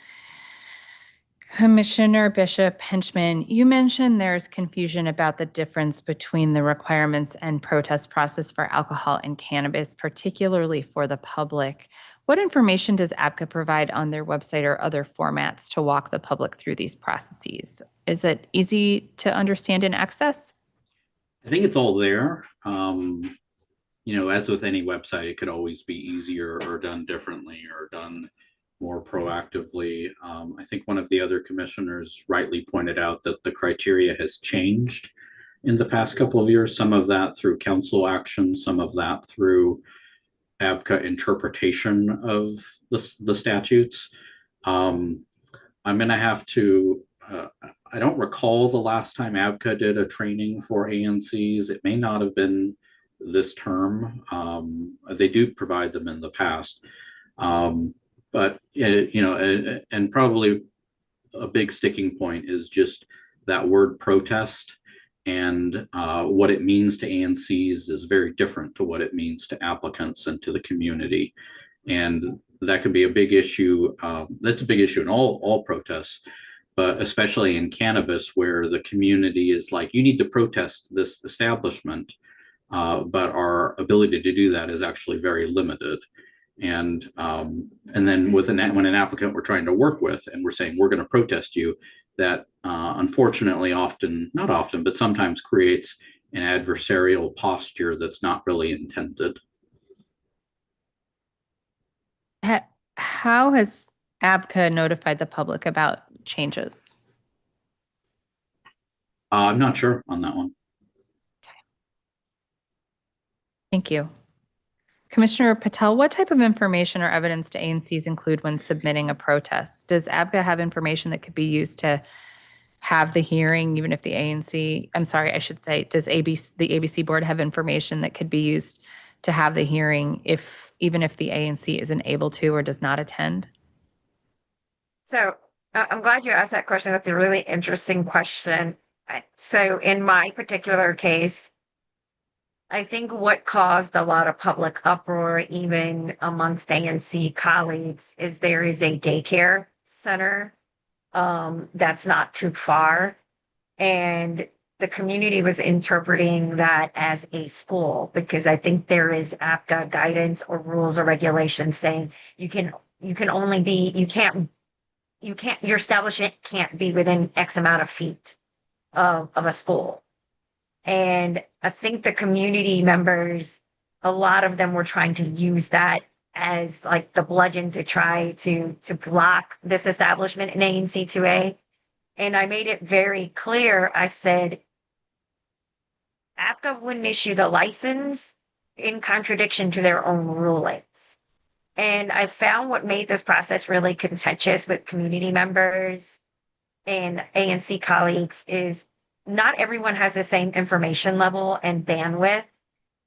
Commissioner Bishop Henchman, you mentioned there's confusion about the difference between the requirements and protest process for alcohol and cannabis, particularly for the public. What information does ABCA provide on their website or other formats to walk the public through these processes? Is it easy to understand and access? I think it's all there. As with any website, it could always be easier or done differently or done more proactively. I think one of the other commissioners rightly pointed out that the criteria has changed in the past couple of years, some of that through council action, some of that through ABCA interpretation of the statutes. I'm going to have to, I don't recall the last time ABCA did a training for ANCs. It may not have been this term. They do provide them in the past. But, and probably a big sticking point is just that word protest, and what it means to ANCs is very different to what it means to applicants and to the community. And that could be a big issue. That's a big issue in all protests, but especially in cannabis, where the community is like, you need to protest this establishment, but our ability to do that is actually very limited. And then when an applicant we're trying to work with and we're saying we're going to protest you, that unfortunately not often, but sometimes creates an adversarial posture that's not really intended. How has ABCA notified the public about changes? I'm not sure on that one. Okay. Thank you. Commissioner Patel, what type of information or evidence do ANCs include when submitting a protest? Does ABCA have information that could be used to have the hearing, even if the ANC, I'm sorry, I should say, does the ABC board have information that could be used to have the hearing even if the ANC isn't able to or does not attend? So I'm glad you asked that question. That's a really interesting question. So in my particular case, I think what caused a lot of public uproar, even amongst ANC colleagues, is there is a daycare center that's not too far. And the community was interpreting that as a school, because I think there is APCA guidance or rules or regulations saying you can only be, your establishment can't be within X amount of feet of a school. And I think the community members, a lot of them were trying to use that as like the bludgeon to try to block this establishment in ANC 2A. And I made it very clear. I said, APCA wouldn't issue the license in contradiction to their own rulings. And I found what made this process really contentious with community members and ANC colleagues is not everyone has the same information level and bandwidth.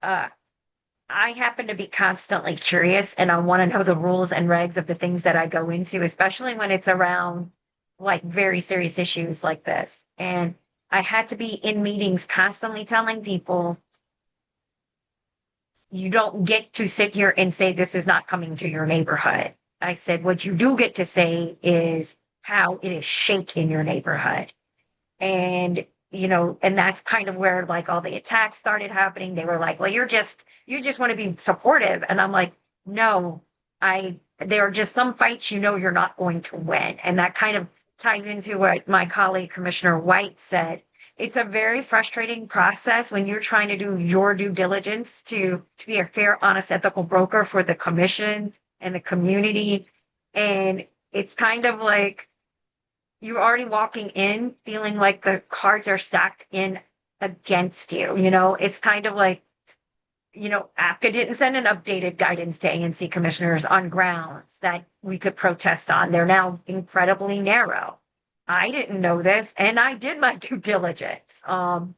I happen to be constantly curious and I want to know the rules and regs of the things that I go into, especially when it's around like very serious issues like this. And I had to be in meetings constantly telling people, you don't get to sit here and say this is not coming to your neighborhood. I said, what you do get to say is how it is shaped in your neighborhood. And and that's kind of where like all the attacks started happening. They were like, well, you just want to be supportive. And I'm like, no, there are just some fights, you're not going to win. And that kind of ties into what my colleague, Commissioner White, said. It's a very frustrating process when you're trying to do your due diligence to be a fair, honest, ethical broker for the commission and the community. And it's kind of like, you're already walking in feeling like the cards are stacked in against you. It's kind of like, APCA didn't send an updated guidance to ANC commissioners on grounds that we could protest on. They're now incredibly narrow. I didn't know this, and I did my due diligence. And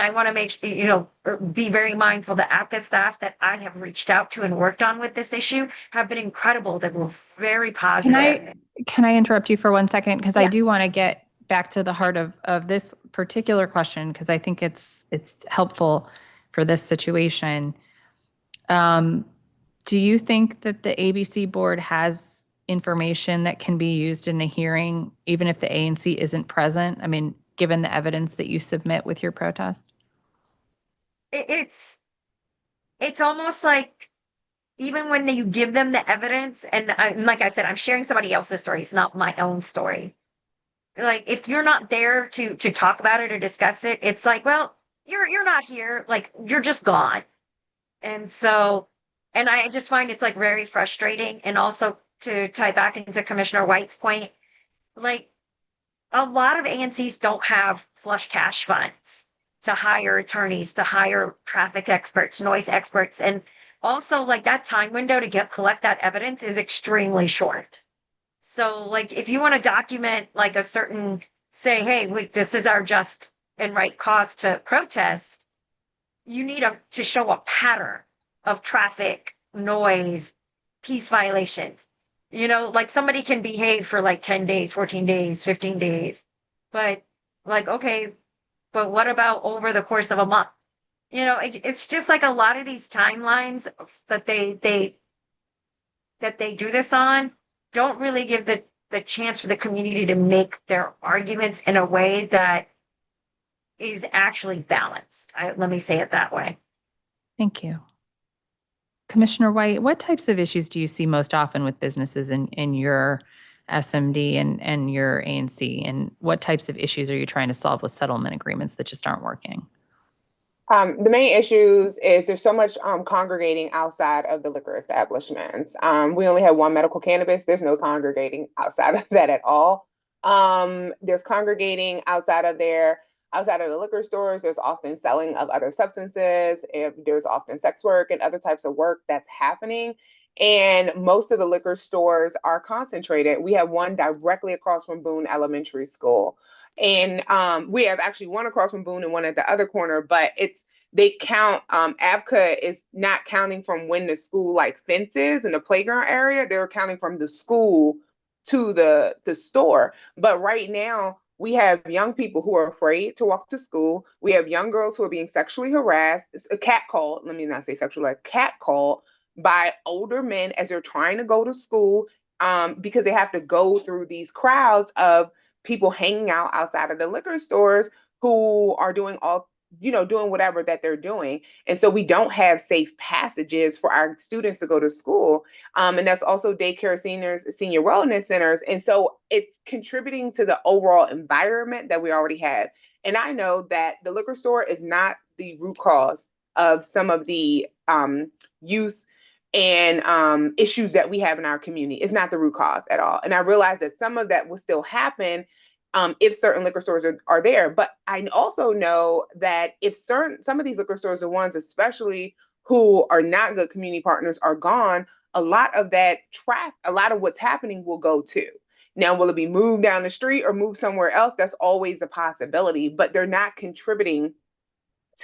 I want to make sure, be very mindful. The APCA staff that I have reached out to and worked on with this issue have been incredible. They were very positive. Can I interrupt you for 1 second? Because I Yes. do want to get back to the heart of this particular question, because I think it's helpful for this situation. Do you think that the ABC board has information that can be used in a hearing, even if the ANC isn't present? I mean, given the evidence that you submit with your protest? It's almost like, even when you give them the evidence, and like I said, I'm sharing somebody else's story. It's not my own story. Like, if you're not there to talk about it or discuss it, it's like, well, you're not here. Like, you're just gone. And so, and I just find it's like very frustrating. And also to tie back into Commissioner White's point, like a lot of ANCs don't have flush cash funds to hire attorneys, to hire traffic experts, noise experts. And also like that time window to collect that evidence is extremely short. So like if you want to document like a certain, say, hey, this is our just and right cause to protest, you need to show a pattern of traffic, noise, peace violations. Like somebody can behave for like 10 days, 14 days, 15 days. But like, okay, but what about over the course of a month? It's just like a lot of these timelines that they do this on don't really give the chance for the community to make their arguments in a way that is actually balanced. Let me say it that way. Thank you. Commissioner White, what types of issues do you see most often with businesses in your SMD and your ANC? And what types of issues are you trying to solve with settlement agreements that just aren't working? The main issues is there's so much congregating outside of the liquor establishments. We only have one medical cannabis. There's no congregating outside of that at all. There's congregating outside of the liquor stores. There's often selling of other substances. There's often sex work and other types of work that's happening. And most of the liquor stores are concentrated. We have one directly across from Boone Elementary School. And we have actually one across from Boone and one at the other corner, but they count, ABCA is not counting from when the school like fences in the playground area. They're counting from the school to the store. But right now we have young people who are afraid to walk to school. We have young girls who are being sexually harassed. It's a catcall. Let me not say sexual, like catcall by older men as they're trying to go to school, because they have to go through these crowds of people hanging out outside of the liquor stores who are doing whatever that they're doing. And so we don't have safe passages for our students to go to school. And that's also daycare, senior wellness centers. And so it's contributing to the overall environment that we already have. And I know that the liquor store is not the root cause of some of the use and issues that we have in our community. It's not the root cause at all. And I realize that some of that will still happen if certain liquor stores are there. But I also know that if some of these liquor stores, the ones especially who are not good community partners, are gone, a lot of that traffic, a lot of what's happening will go too. Now, will it be moved down the street or moved somewhere else? That's always a possibility, but they're not contributing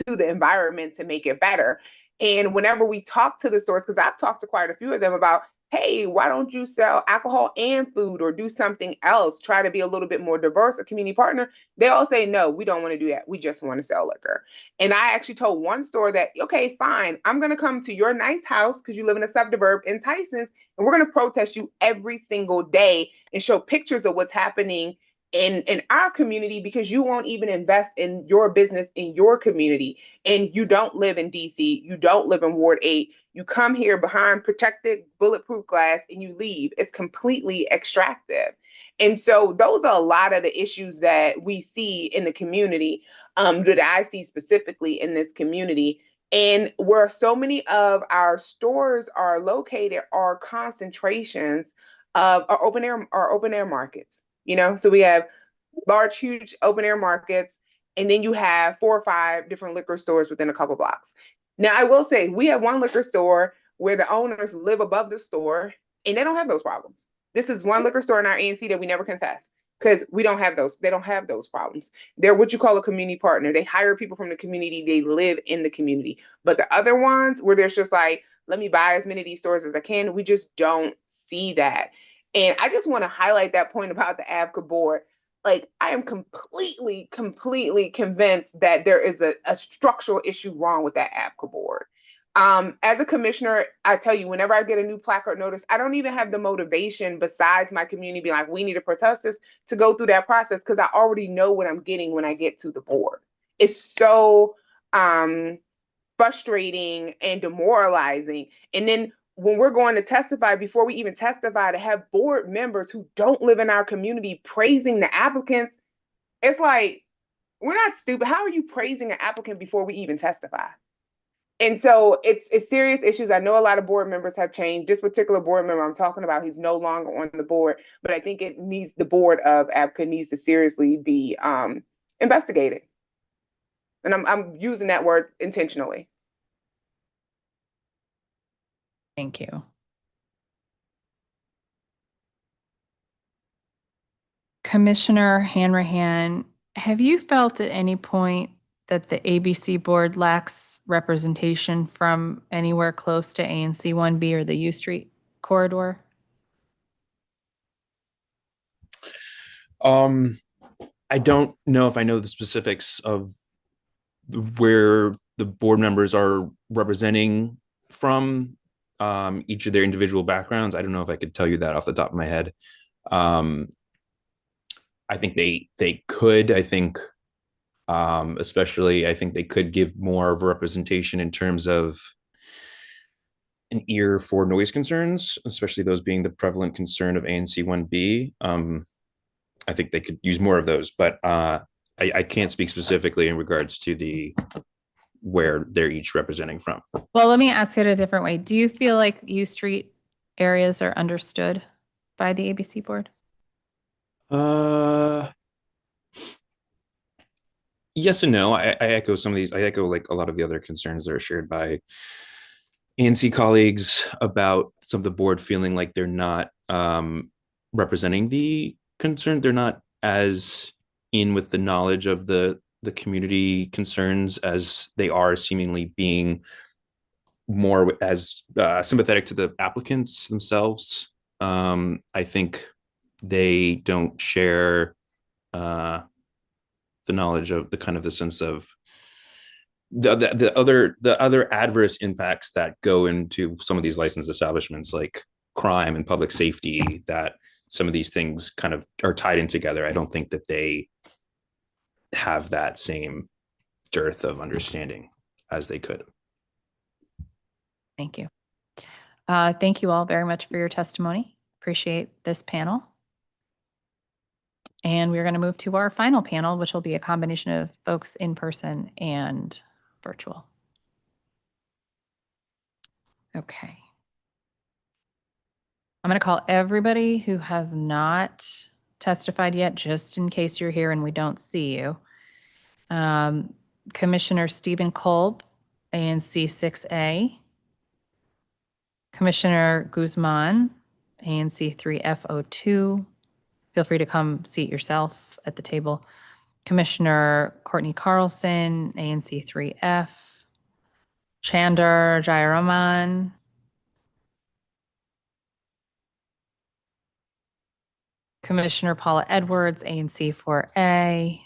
to the environment to make it better. And whenever we talk to the stores, because I've talked to quite a few of them about, hey, why don't you sell alcohol and food or do something else? Try to be a little bit more diverse, a community partner. They all say, no, we don't want to do that. We just want to sell liquor. And I actually told one store that, okay, fine, I'm going to come to your nice house because you live in a suburb in Tysons, and we're going to protest you every single day and show pictures of what's happening in our community, because you won't even invest in your business in your community. And you don't live in DC, you don't live in Ward 8. You come here behind protected bulletproof glass and you leave. It's completely extractive. And so those are a lot of the issues that we see in the community, that I see specifically in this community. And where so many of our stores are located are concentrations of our open air markets. So we have large, huge open air markets, and then you have 4 or 5 different liquor stores within a couple blocks. Now, I will say we have one liquor store where the owners live above the store, and they don't have those problems. This is one liquor store in our ANC that we never contest because we don't have those. They don't have those problems. They're what you call a community partner. They hire people from the community. They live in the community. But the other ones where there's just like, let me buy as many of these stores as I can, we just don't see that. And I just want to highlight that point about the ABCA board. Like, I am completely convinced that there is a structural issue wrong with that ABCA board. As a commissioner, I tell you, whenever I get a new placard notice, I don't even have the motivation besides my community being like, we need to protest this, to go through that process, because I already know what I'm getting when I get to the board. It's so frustrating and demoralizing. And then when we're going to testify, before we even testify, to have board members who don't live in our community praising the applicants, it's like, we're not stupid. How are you praising an applicant before we even testify? And so it's serious issues. I know a lot of board members have changed. This particular board member I'm talking about, he's no longer on the board, but I think the board of ABCA needs to seriously be investigated. And I'm using that word intentionally. Thank you. Commissioner Hanrahan, have you felt at any point that the ABC board lacks representation from anywhere close to ANC 1B or the U Street corridor? I don't know if I know the specifics of where the board members are representing from, each of their individual backgrounds. I don't know if I could tell you that off the top of my head. I think they could. I think, especially, I think they could give more of a representation in terms of an ear for noise concerns, especially those being the prevalent concern of ANC 1B. I think they could use more of those, but I can't speak specifically in regards to where they're each representing from. Well, let me ask it a different way. Do you feel like U Street areas are understood by the ABC board? Yes and no. I echo some of these. I echo like a lot of the other concerns that are shared by ANC colleagues about some of the board feeling like they're not representing the concern. They're not as in with the knowledge of the community concerns as they are seemingly being more as sympathetic to the applicants themselves. I think they don't share the knowledge of the kind of the sense of the other adverse impacts that go into some of these licensed establishments, like crime and public safety, that some of these things kind of are tied in together. I don't think that they have that same dearth of understanding as they could. Thank you. Thank you all very much for your testimony. Appreciate this panel. And we're going to move to our final panel, which will be a combination of folks in person and virtual. Okay. I'm going to call everybody who has not testified yet, just in case you're here and we don't see you. Commissioner Stephen Kolb, ANC 6A. Commissioner Guzman, ANC 3F02. Feel free to come seat yourself at the table. Commissioner Courtney Carlson, ANC 3F. Chandar Jayaraman. Commissioner Paula Edwards, ANC 4A.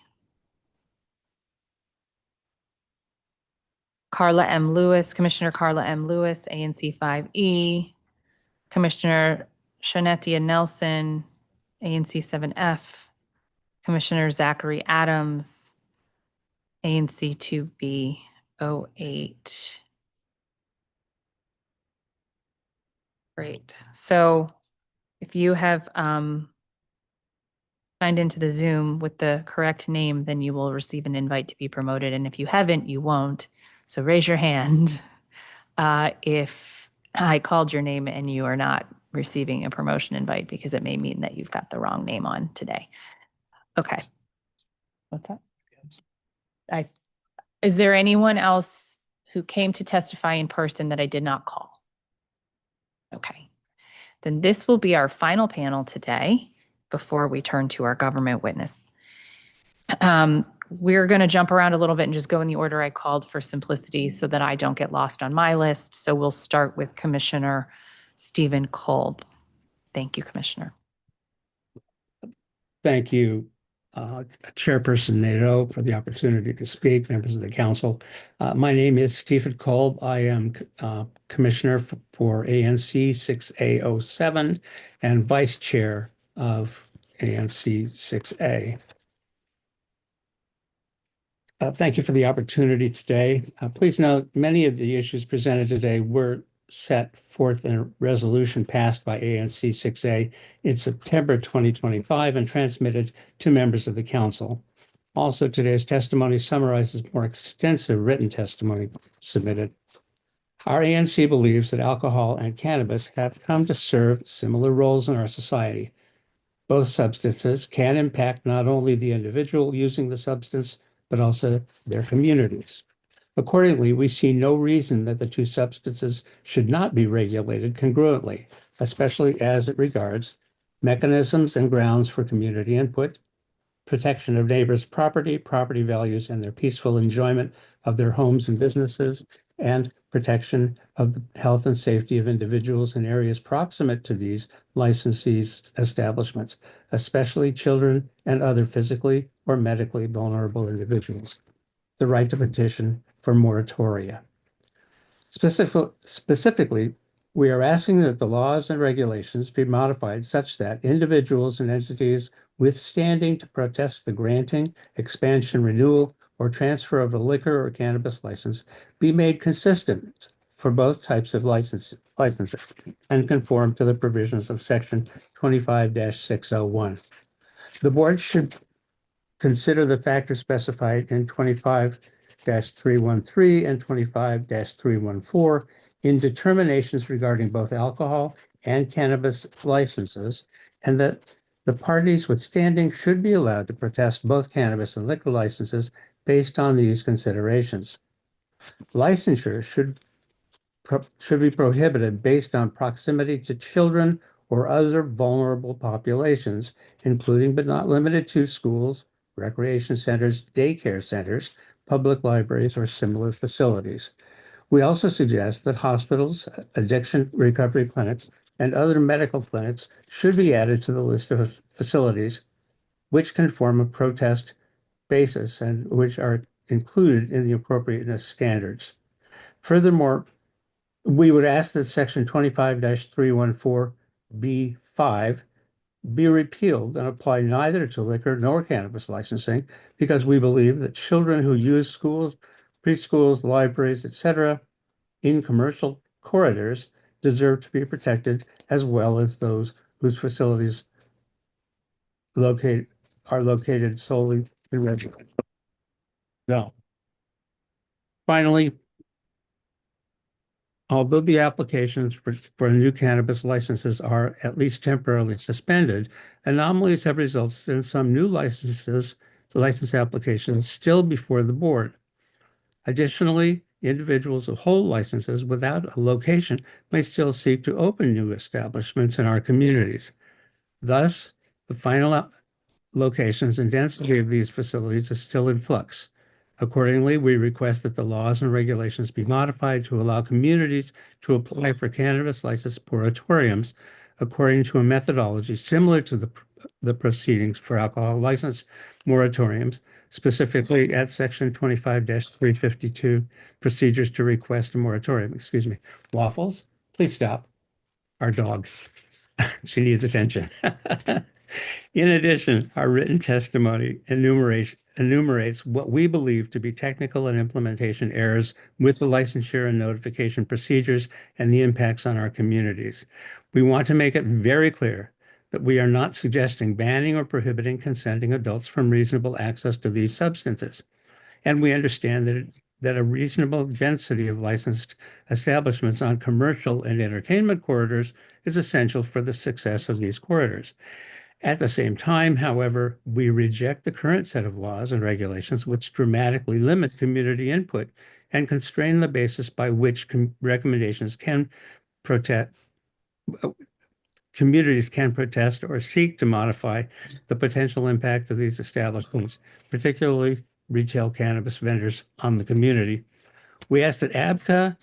Carla M. Lewis, Commissioner Carla M. Lewis, ANC 5E. Commissioner Shanetia Nelson, ANC 7F. Commissioner Zachary Adams, ANC 2B08. Great. So if you have signed into the Zoom with the correct name, then you will receive an invite to be promoted. And if you haven't, you won't. So raise your hand if I called your name and you are not receiving a promotion invite, because it may mean that you've got the wrong name on today. Okay. What's that? Is there anyone else who came to testify in person that I did not call? Okay. Then this will be our final panel today before we turn to our government witness. We're going to jump around a little bit and just go in the order I called for simplicity so that I don't get lost on my list. So we'll start with Commissioner Stephen Kolb. Thank you, Commissioner. Thank you, Chairperson Nadeau, for the opportunity to speak, members of the council. My name is Stephen Kolb. I am Commissioner for ANC 6A07 and Vice Chair of ANC 6A. Thank you for the opportunity today. Please note, many of the issues presented today were set forth in a resolution passed by ANC 6A in September 2025 and transmitted to members of the council. Also, today's testimony summarizes more extensive written testimony submitted. Our ANC believes that alcohol and cannabis have come to serve similar roles in our society. Both substances can impact not only the individual using the substance, but also their communities. Accordingly, we see no reason that the two substances should not be regulated congruently, especially as it regards mechanisms and grounds for community input, protection of neighbors' property, property values, and their peaceful enjoyment of their homes and businesses, and protection of the health and safety of individuals in areas proximate to these licensees' establishments, especially children and other physically or medically vulnerable individuals. The right to petition for moratoria. Specifically, we are asking that the laws and regulations be modified such that individuals and entities withstanding to protest the granting, expansion, renewal, or transfer of a liquor or cannabis license be made consistent for both types of licenses and conform to the provisions of Section 25-601. The board should consider the factors specified in 25-313 and 25-314 in determinations regarding both alcohol and cannabis licenses, and that the parties withstanding should be allowed to protest both cannabis and liquor licenses based on these considerations. Licensure should be prohibited based on proximity to children or other vulnerable populations, including but not limited to schools, recreation centers, daycare centers, public libraries, or similar facilities. We also suggest that hospitals, addiction recovery clinics, and other medical clinics should be added to the list of facilities which can form a protest basis and which are included in the appropriateness standards. Furthermore, we would ask that Section 25-314B5 be repealed and apply neither to liquor nor cannabis licensing, because we believe that children who use schools, preschools, libraries, etc., in commercial corridors deserve to be protected, as well as those whose facilities are located solely in residential. No. Finally, although the applications for new cannabis licenses are at least temporarily suspended, anomalies have resulted in some new license applications still before the board. Additionally, individuals who hold licenses without a location may still seek to open new establishments in our communities. Thus, the final locations and density of these facilities is still in flux. Accordingly, we request that the laws and regulations be modified to allow communities to apply for cannabis license moratoriums according to a methodology similar to the proceedings for alcohol license moratoriums, specifically at Section 25-352, procedures to request a moratorium. Excuse me. Waffles, please stop. Our dog. She needs attention. In addition, our written testimony enumerates what we believe to be technical and implementation errors with the licensure and notification procedures and the impacts on our communities. We want to make it very clear that we are not suggesting banning or prohibiting consenting adults from reasonable access to these substances. And we understand that a reasonable density of licensed establishments on commercial and entertainment corridors is essential for the success of these corridors. At the same time, however, we reject the current set of laws and regulations which dramatically limit community input and constrain the basis by which communities can protest or seek to modify the potential impact of these establishments, particularly retail cannabis vendors, on the community. We ask that ABCA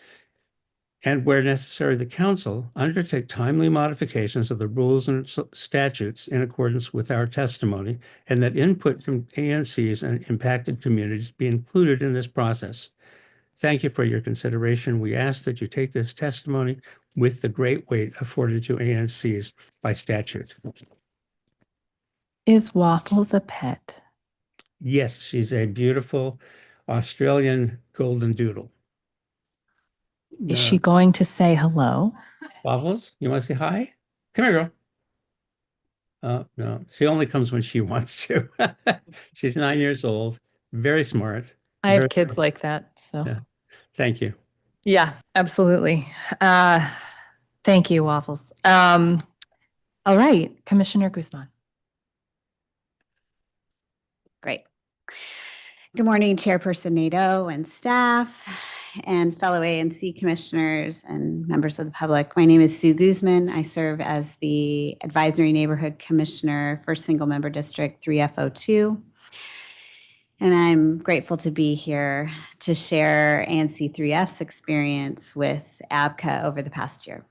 and, where necessary, the council undertake timely modifications of the rules and statutes in accordance with our testimony, and that input from ANCs and impacted communities be included in this process. Thank you for your consideration. We ask that you take this testimony with the great weight afforded to ANCs by statute. Is Waffles a pet? Yes, she's a beautiful Australian golden doodle. Is she going to say hello? Waffles, you want to say hi? Come here, girl. No, she only comes when she wants to. She's 9 years old, very smart. I have Very kids like that, so. Yeah. Thank you. Yeah, absolutely. Thank you, Waffles. All right, Commissioner Guzman. Great. Good morning, Chairperson Nadeau and staff and fellow ANC commissioners and members of the public. My name is Sue Guzman. I serve as the Advisory Neighborhood Commissioner for Single Member District 3F02. And I'm grateful to be here to share ANC 3F's experience with ABCA over the past year.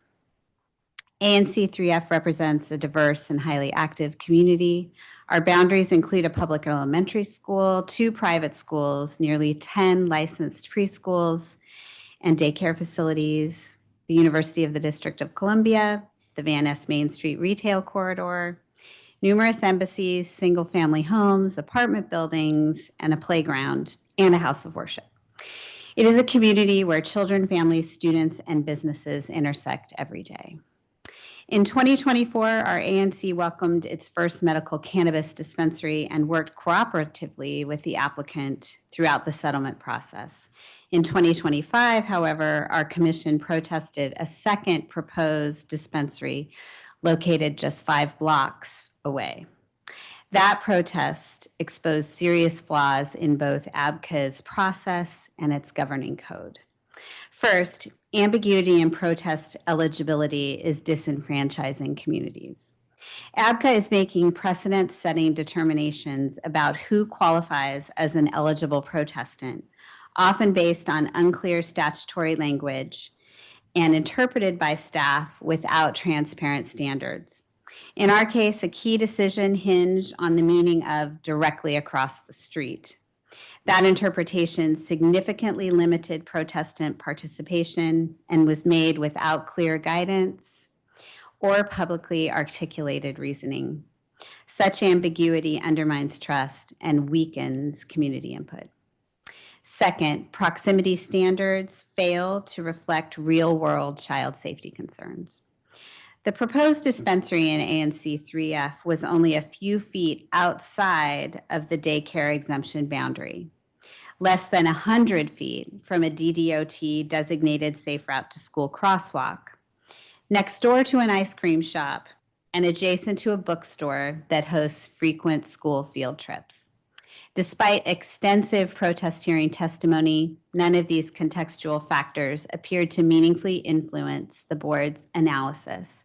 ANC 3F represents a diverse and highly active community. Our boundaries include a public elementary school, 2 private schools, nearly 10 licensed preschools and daycare facilities, the University of the District of Columbia, the Van Ness Main Street retail corridor, numerous embassies, single-family homes, apartment buildings, and a playground and a house of worship. It is a community where children, families, students, and businesses intersect every day. In 2024, our ANC welcomed its first medical cannabis dispensary and worked cooperatively with the applicant throughout the settlement process. In 2025, however, our commission protested a second proposed dispensary located just 5 blocks away. That protest exposed serious flaws in both ABCA's process and its governing code. First, ambiguity in protest eligibility is disenfranchising communities. ABCA is making precedent-setting determinations about who qualifies as an eligible protestant, often based on unclear statutory language and interpreted by staff without transparent standards. In our case, a key decision hinged on the meaning of directly across the street. That interpretation significantly limited protestant participation and was made without clear guidance or publicly articulated reasoning. Such ambiguity undermines trust and weakens community input. Second, proximity standards fail to reflect real-world child safety concerns. The proposed dispensary in ANC 3F was only a few feet outside of the daycare exemption boundary, less than 100 feet from a DDOT designated safe route to school crosswalk, next door to an ice cream shop, and adjacent to a bookstore that hosts frequent school field trips. Despite extensive protest hearing testimony, none of these contextual factors appeared to meaningfully influence the board's analysis,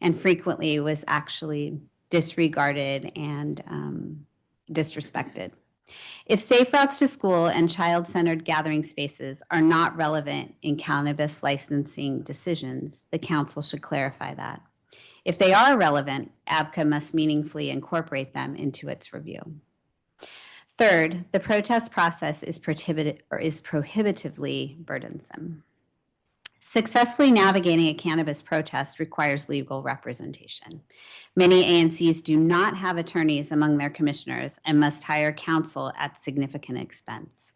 and frequently was actually disregarded and disrespected. If safe routes to school and child-centered gathering spaces are not relevant in cannabis licensing decisions, the council should clarify that. If they are relevant, ABCA must meaningfully incorporate them into its review. Third, the protest process is prohibitively burdensome. Successfully navigating a cannabis protest requires legal representation. Many ANCs do not have attorneys among their commissioners and must hire counsel at significant expense.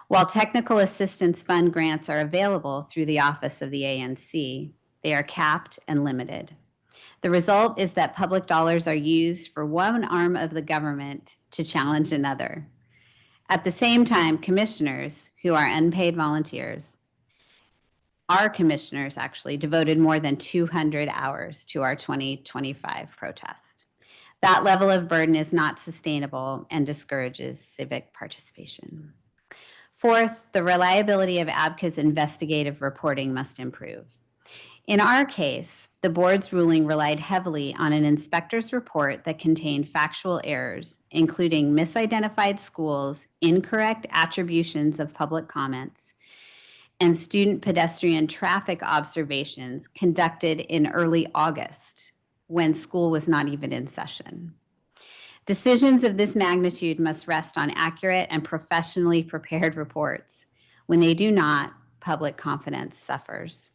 While technical assistance fund grants are available through the office of the ANC, they are capped and limited. The result is that public dollars are used for one arm of the government to challenge another. At the same time, commissioners, who are unpaid volunteers, our commissioners actually devoted more than 200 hours to our 2025 protest. That level of burden is not sustainable and discourages civic participation. Fourth, the reliability of ABCA's investigative reporting must improve. In our case, the board's ruling relied heavily on an inspector's report that contained factual errors, including misidentified schools, incorrect attributions of public comments, and student pedestrian traffic observations conducted in early August when school was not even in session. Decisions of this magnitude must rest on accurate and professionally prepared reports. When they do not, public confidence suffers.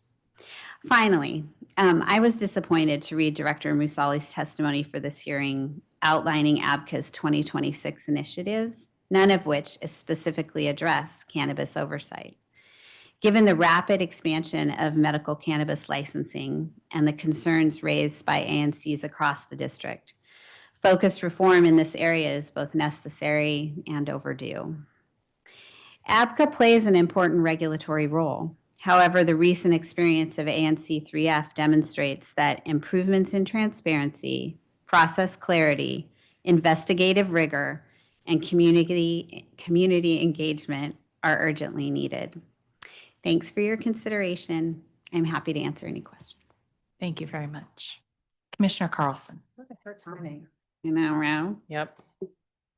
Finally, I was disappointed to read Director Musali's testimony for this hearing outlining ABCA's 2026 initiatives, none of which specifically address cannabis oversight. Given the rapid expansion of medical cannabis licensing and the concerns raised by ANCs across the district, focused reform in this area is both necessary and overdue. ABCA plays an important regulatory role. However, the recent experience of ANC 3F demonstrates that improvements in transparency, process clarity, investigative rigor, and community engagement are urgently needed. Thanks for your consideration. I'm happy to answer any questions. Thank you very much. Commissioner Carlson. Look at her timing. You know, Ro? Yep.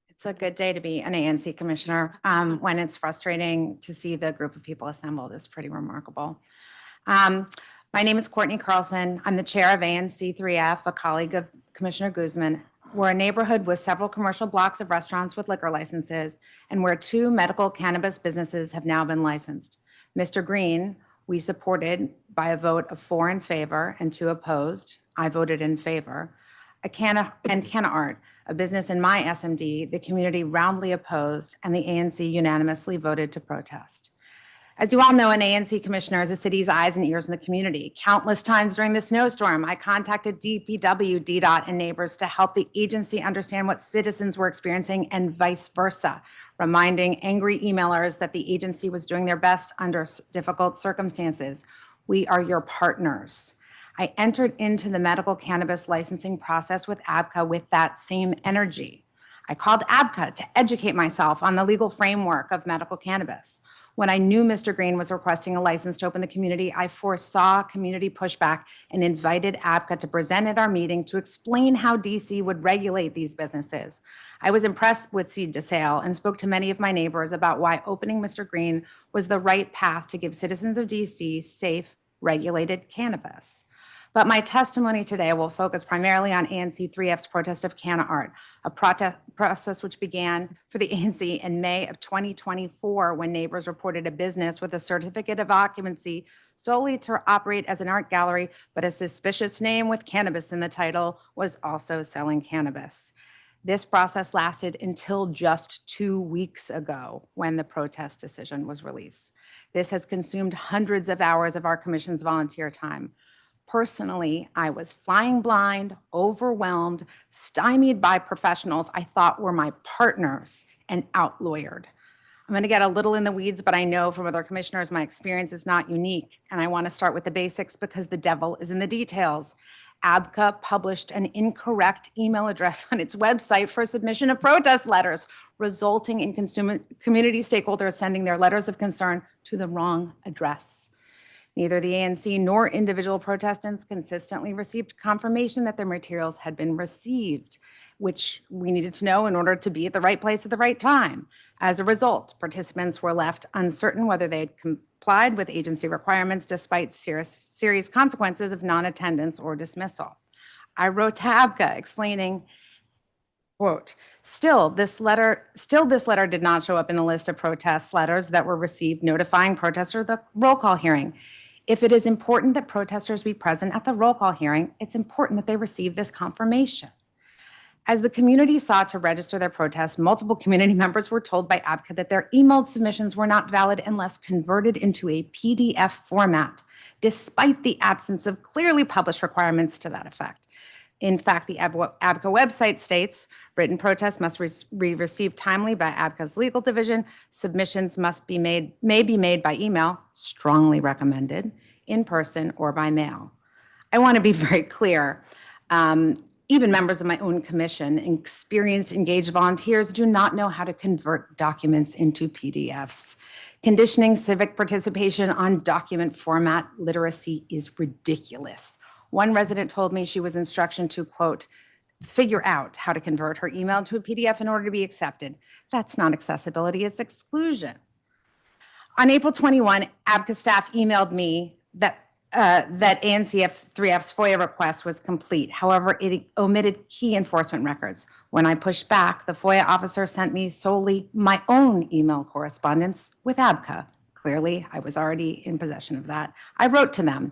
It's a good day to be an ANC commissioner when it's frustrating to see the group of people assembled. It's pretty remarkable. My name is Courtney Carlson. I'm the chair of ANC 3F, a colleague of Commissioner Guzman. We're a neighborhood with several commercial blocks of restaurants with liquor licenses and where 2 medical cannabis businesses have now been licensed. Mr. Green, we supported by a vote of 4 in favor and 2 opposed. I voted in favor. Canna Art, a business in my SMD, the community roundly opposed, and the ANC unanimously voted to protest. As you all know, an ANC commissioner is the city's eyes and ears in the community. Countless times during the snowstorm, I contacted DPW, DDOT, and neighbors to help the agency understand what citizens were experiencing and vice versa, reminding angry emailers that the agency was doing their best under difficult circumstances. We are your partners. I entered into the medical cannabis licensing process with ABCA with that same energy. I called ABCA to educate myself on the legal framework of medical cannabis. When I knew Mr. Green was requesting a license to open the community, I foresaw community pushback and invited ABCA to present at our meeting to explain how DC would regulate these businesses. I was impressed with seed to sale and spoke to many of my neighbors about why opening Mr. Green was the right path to give citizens of DC safe, regulated cannabis. But my testimony today will focus primarily on ANC 3F's protest of Canna Art, a process which began for the ANC in May of 2024 when neighbors reported a business with a certificate of occupancy solely to operate as an art gallery, but a suspicious name with cannabis in the title was also selling cannabis. This process lasted until just 2 weeks ago when the protest decision was released. This has consumed hundreds of hours of our commission's volunteer time. Personally, I was flying blind, overwhelmed, stymied by professionals I thought were my partners, and out-lawyered. I'm going to get a little in the weeds, but I know from other commissioners my experience is not unique, and I want to start with the basics because the devil is in the details. ABCA published an incorrect email address on its website for submission of protest letters, resulting in community stakeholders sending their letters of concern to the wrong address. Neither the ANC nor individual protestants consistently received confirmation that their materials had been received, which we needed to know in order to be at the right place at the right time. As a result, participants were left uncertain whether they had complied with agency requirements despite serious consequences of non-attendance or dismissal. I wrote to ABCA explaining, quote, still this letter did not show up in the list of protest letters that were received notifying protesters of the roll call hearing. If it is important that protesters be present at the roll call hearing, it's important that they receive this confirmation. As the community sought to register their protests, multiple community members were told by ABCA that their emailed submissions were not valid unless converted into a PDF format, despite the absence of clearly published requirements to that effect. In fact, the ABCA website states written protests must be received timely by ABCA's legal division. Submissions may be made by email, strongly recommended, in person, or by mail. I want to be very clear. Even members of my own commission, experienced, engaged volunteers do not know how to convert documents into PDFs. Conditioning civic participation on document format literacy is ridiculous. One resident told me she was instructed to, quote, figure out how to convert her email to a PDF in order to be accepted. That's not accessibility, it's exclusion. On April 21, ABCA staff emailed me that ANC 3F's FOIA request was complete. However, it omitted key enforcement records. When I pushed back, the FOIA officer sent me solely my own email correspondence with ABCA. Clearly, I was already in possession of that. I wrote to them,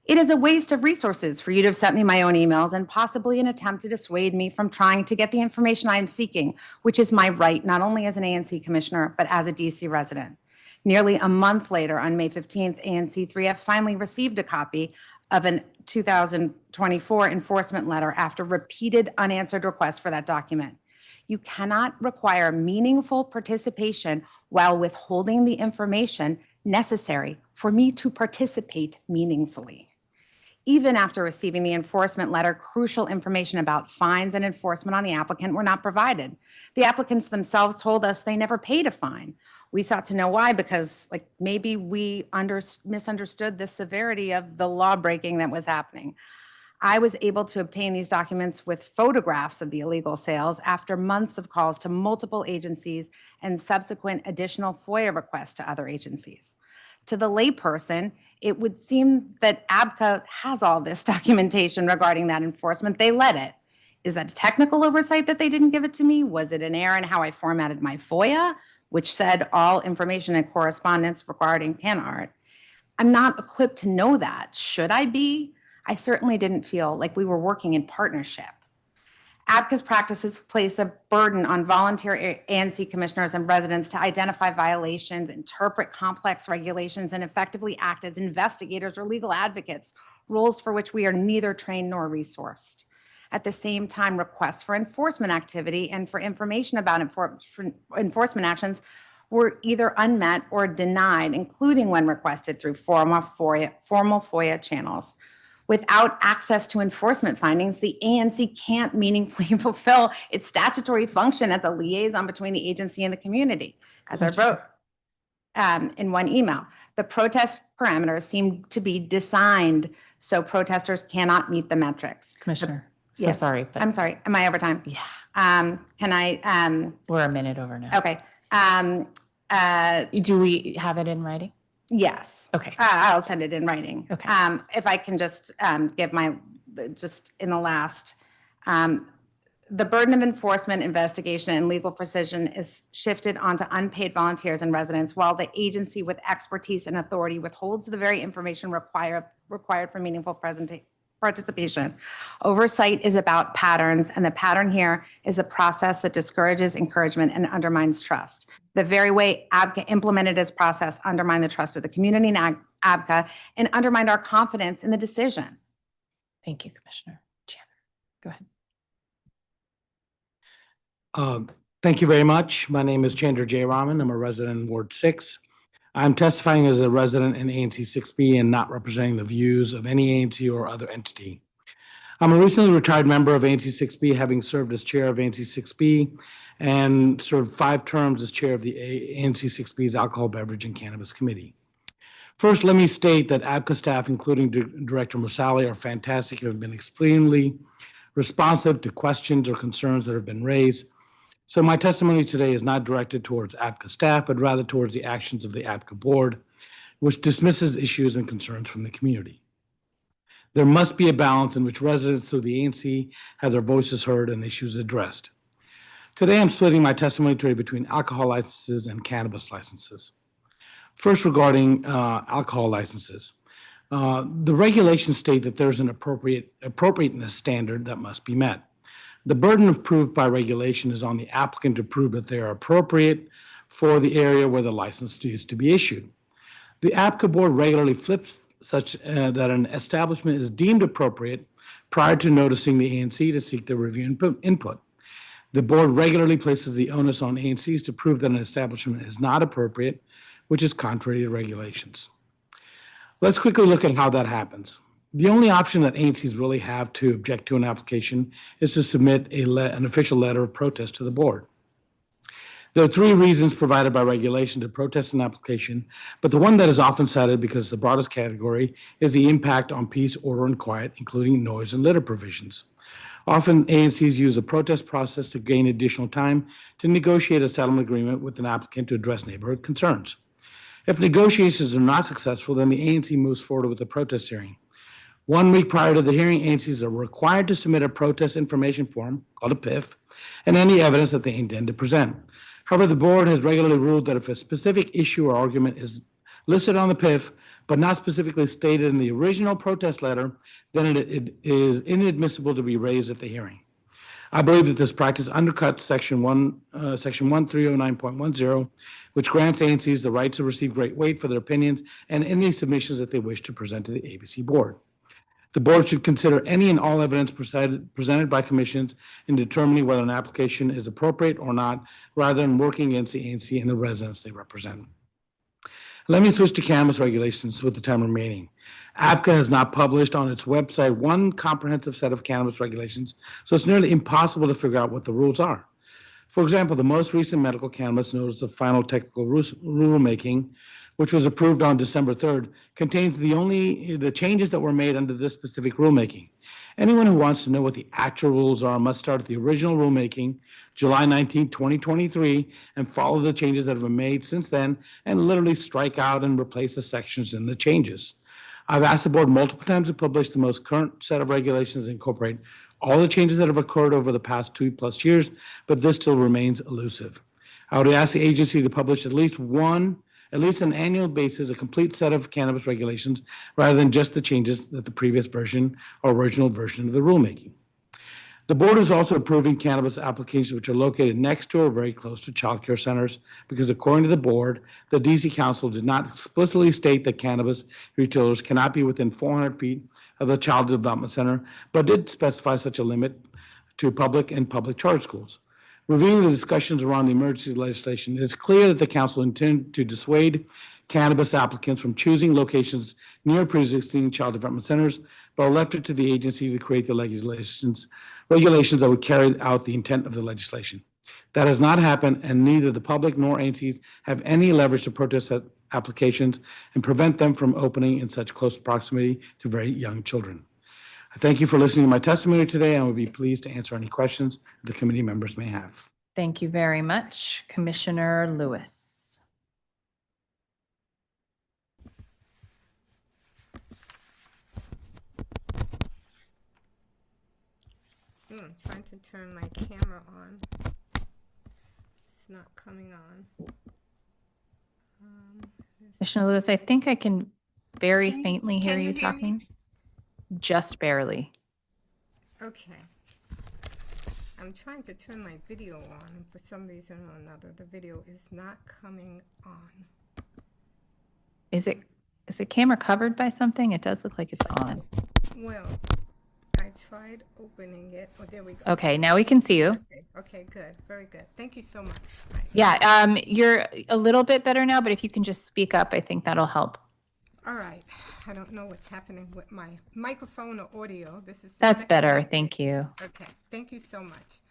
it is a waste of resources for you to have sent me my own emails and possibly an attempt to dissuade me from trying to get the information I am seeking, which is my right not only as an ANC commissioner, but as a DC resident. Nearly a month later, on May 15th, ANC 3F finally received a copy of a 2024 enforcement letter after repeated unanswered requests for that document. You cannot require meaningful participation while withholding the information necessary for me to participate meaningfully. Even after receiving the enforcement letter, crucial information about fines and enforcement on the applicant were not provided. The applicants themselves told us they never paid a fine. We sought to know why, because maybe we misunderstood the severity of the law breaking that was happening. I was able to obtain these documents with photographs of the illegal sales after months of calls to multiple agencies and subsequent additional FOIA requests to other agencies. To the layperson, it would seem that ABCA has all this documentation regarding that enforcement. They let it. Is that a technical oversight that they didn't give it to me? Was it an error in how I formatted my FOIA, which said all information and correspondence regarding can art? I'm not equipped to know that. Should I be? I certainly didn't feel like we were working in partnership. ABCA's practices place a burden on volunteer ANC commissioners and residents to identify violations, interpret complex regulations, and effectively act as investigators or legal advocates, roles for which we are neither trained nor resourced. At the same time, requests for enforcement activity and for information about enforcement actions were either unmet or denied, including when requested through formal FOIA channels. Without access to enforcement findings, the ANC can't meaningfully fulfill its statutory function as a liaison between the agency and the community. As I wrote in one email, the protest parameters seem to be designed so protesters cannot meet the metrics. Commissioner, so Yes. sorry, but I'm sorry, am I over time? yeah, Can I, we're a minute over now. okay. Do we have it in writing? Yes. Okay. I'll send it in writing. Okay. If I can just give just in the last, the burden of enforcement, investigation, and legal precision is shifted onto unpaid volunteers and residents, while the agency with expertise and authority withholds the very information required for meaningful participation. Oversight is about patterns, and the pattern here is a process that discourages encouragement and undermines trust. The very way ABCA implemented this process undermined the trust of the community in ABCA and undermined our confidence in the decision. Thank you, Commissioner Chandler. Go ahead. Thank you very much. My name is Chandra J. Raman. I'm a resident in Ward 6. I'm testifying as a resident in ANC 6B and not representing the views of any ANC or other entity. I'm a recently retired member of ANC 6B, having served as chair of ANC 6B and served 5 terms as chair of the ANC 6B's Alcohol, Beverage, and Cannabis Committee. First, let me state that ABCA staff, including Director Musali, are fantastic and have been extremely responsive to questions or concerns that have been raised. So my testimony today is not directed towards ABCA staff, but rather towards the actions of the ABCA board, which dismisses issues and concerns from the community. There must be a balance in which residents through the ANC have their voices heard and issues addressed. Today, I'm splitting my testimony today between alcohol licenses and cannabis licenses. First, regarding alcohol licenses. The regulations state that there's an appropriateness standard that must be met. The burden of proof by regulation is on the applicant to prove that they are appropriate for the area where the license is to be issued. The ABCA board regularly flips such that an establishment is deemed appropriate prior to noticing the ANC to seek their review input. The board regularly places the onus on ANCs to prove that an establishment is not appropriate, which is contrary to regulations. Let's quickly look at how that happens. The only option that ANCs really have to object to an application is to submit an official letter of protest to the board. There are 3 reasons provided by regulation to protest an application, but the one that is often cited because it's the broadest category is the impact on peace, order, and quiet, including noise and litter provisions. Often, ANCs use a protest process to gain additional time to negotiate a settlement agreement with an applicant to address neighborhood concerns. If negotiations are not successful, then the ANC moves forward with a protest hearing. 1 week prior to the hearing, ANCs are required to submit a protest information form, called a PIF, and any evidence that they intend to present. However, the board has regularly ruled that if a specific issue or argument is listed on the PIF, but not specifically stated in the original protest letter, then it is inadmissible to be raised at the hearing. I believe that this practice undercuts Section 1309.10, which grants ANCs the right to receive great weight for their opinions and any submissions that they wish to present to the ABC board. The board should consider any and all evidence presented by commissions in determining whether an application is appropriate or not, rather than working against the ANC and the residents they represent. Let me switch to cannabis regulations with the time remaining. ABCA has not published on its website one comprehensive set of cannabis regulations, so it's nearly impossible to figure out what the rules are. For example, the most recent medical cannabis notice of final technical rulemaking, which was approved on December 3rd, contains the changes that were made under this specific rulemaking. Anyone who wants to know what the actual rules are must start at the original rulemaking, July 19, 2023, and follow the changes that have been made since then, and literally strike out and replace the sections in the changes. I've asked the board multiple times to publish the most current set of regulations and incorporate all the changes that have occurred over the past 2+ years, but this still remains elusive. I would ask the agency to publish at least an annual basis, a complete set of cannabis regulations, rather than just the changes that the previous version or original version of the rulemaking. The board is also approving cannabis applications which are located next to or very close to childcare centers because, according to the board, the DC Council did not explicitly state that cannabis retailers cannot be within 400 feet of the Child Development Center, but did specify such a limit to public and public charter schools. Reviewing the discussions around the emergency legislation, it is clear that the council intended to dissuade cannabis applicants from choosing locations near pre-existing child development centers, but left it to the agency to create the regulations that would carry out the intent of the legislation. That has not happened, and neither the public nor agencies have any leverage to protest applications and prevent them from opening in such close proximity to very young children. I thank you for listening to my testimony today, and I would be pleased to answer any questions the committee members may have. Thank you very much. Commissioner Lewis. Trying to turn my camera on. It's not coming on. Commissioner Lewis, I think I can very Can you- faintly hear can you you hear me? talking. Just barely. Okay. I'm trying to turn my video on, and for some reason or another, the video is not coming on. Is the camera covered by something? It does look like it's on. Well, I tried opening it. Oh, there we go. Okay, now we can see you. Okay, good. Very good. Thank you so much. Right. Yeah, you're a little bit better now, but if you can just speak up, I think that'll help. All right. I don't know what's happening with my microphone or audio. This is the That's second better. time. Thank you. Okay, thank you so much.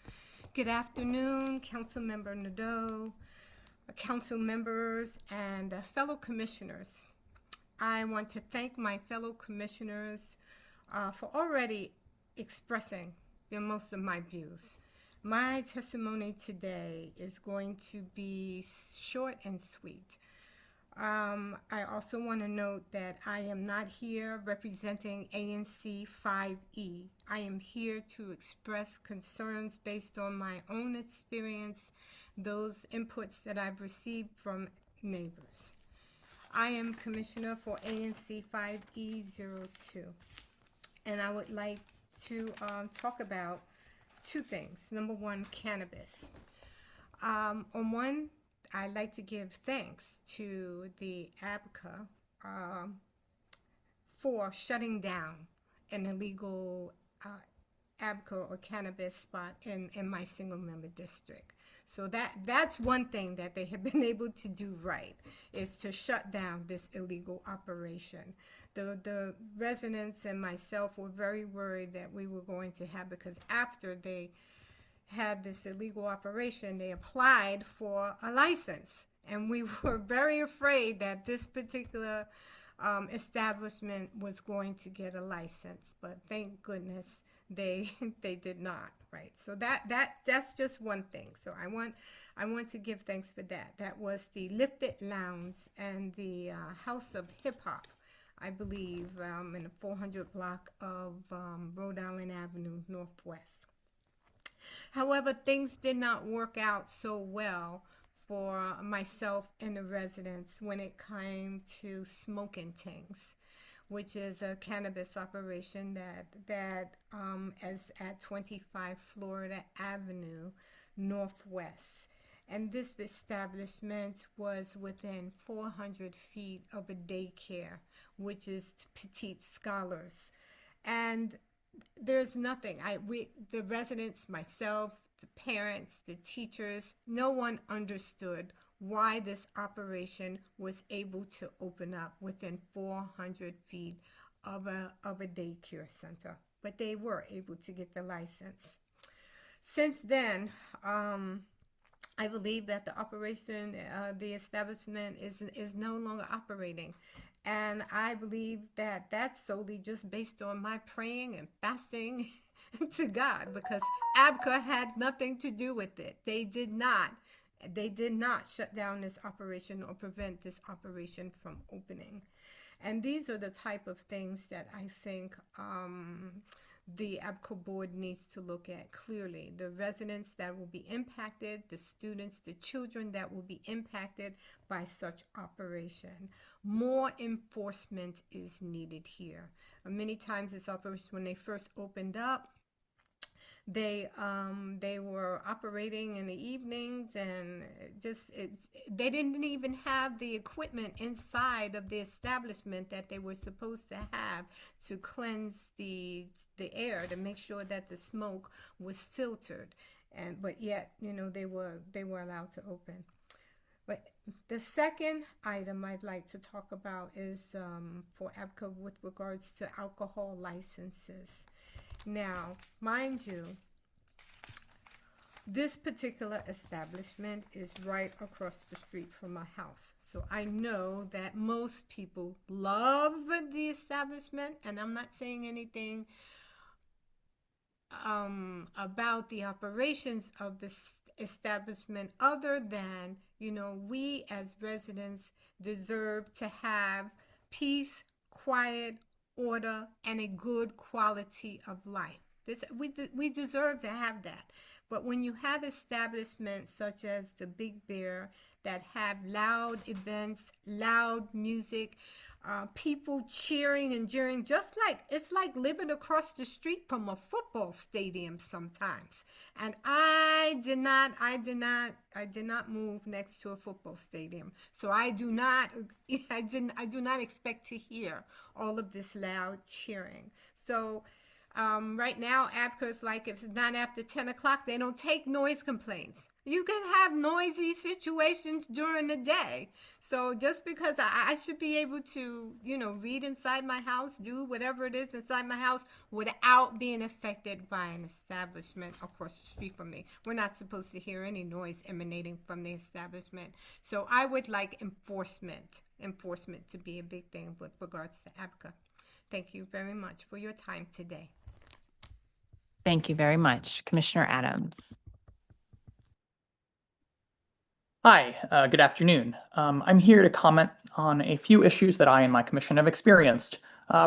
Good afternoon, Councilmember Nadeau, council members, and fellow commissioners. I want to thank my fellow commissioners for already expressing most of my views. My testimony today is going to be short and sweet. I also want to note that I am not here representing ANC 5E. I am here to express concerns based on my own experience, those inputs that I've received from neighbors. I am Commissioner for ANC 5E02, and I would like to talk about two things. Number one, cannabis. On one, I'd like to give thanks to the ABCA for shutting down an illegal ABCA or cannabis spot in my single member district. So that's one thing that they have been able to do right, is to shut down this illegal operation. The residents and myself were very worried that we were going to have, because after they had this illegal operation, they applied for a license. And we were very afraid that this particular establishment was going to get a license, but thank goodness they did not, right? So that's just one thing. So I want to give thanks for that. That was the Lifted Lounge and the House of Hip Hop, I believe, in the 400 block of Rhode Island Avenue Northwest. However, things did not work out so well for myself and the residents when it came to Smoking Things, which is a cannabis operation that is at 25 Florida Avenue Northwest. And this establishment was within 400 feet of a daycare, which is Petite Scholars. And there's nothing. The residents, myself, the parents, the teachers, no one understood why this operation was able to open up within 400 feet of a daycare center, but they were able to get the license. Since then, I believe that the operation, the establishment is no longer operating. And I believe that that's solely just based on my praying and fasting to God, because ABCA had nothing to do with it. They did not shut down this operation or prevent this operation from opening. And these are the type of things that I think the ABCA board needs to look at clearly. The residents that will be impacted, the students, the children that will be impacted by such operation. More enforcement is needed here. Many times this operation, when they first opened up, they were operating in the evenings, and they didn't even have the equipment inside of the establishment that they were supposed to have to cleanse the air, to make sure that the smoke was filtered. But yet, they were allowed to open. But the second item I'd like to talk about is for ABCA with regards to alcohol licenses. Now, mind you, this particular establishment is right across the street from my house. So I know that most people love the establishment, and I'm not saying anything about the operations of this establishment other than, we as residents deserve to have peace, quiet, order, and a good quality of life. We deserve to have that. But when you have establishments such as the Big Bear that have loud events, loud music, people cheering and jeering, it's like living across the street from a football stadium sometimes. And I did not move next to a football stadium, so I do not expect to hear all of this loud cheering. So right now, ABCA is like, if it's not after 10 o'clock, they don't take noise complaints. You can have noisy situations during the day. So just because I should be able to, read inside my house, do whatever it is inside my house without being affected by an establishment across the street from me. We're not supposed to hear any noise emanating from the establishment. So I would like enforcement to be a big thing with regards to ABCA. Thank you very much for your time today. Thank you very much. Commissioner Adams. Hi, good afternoon. I'm here to comment on a few issues that I and my commission have experienced.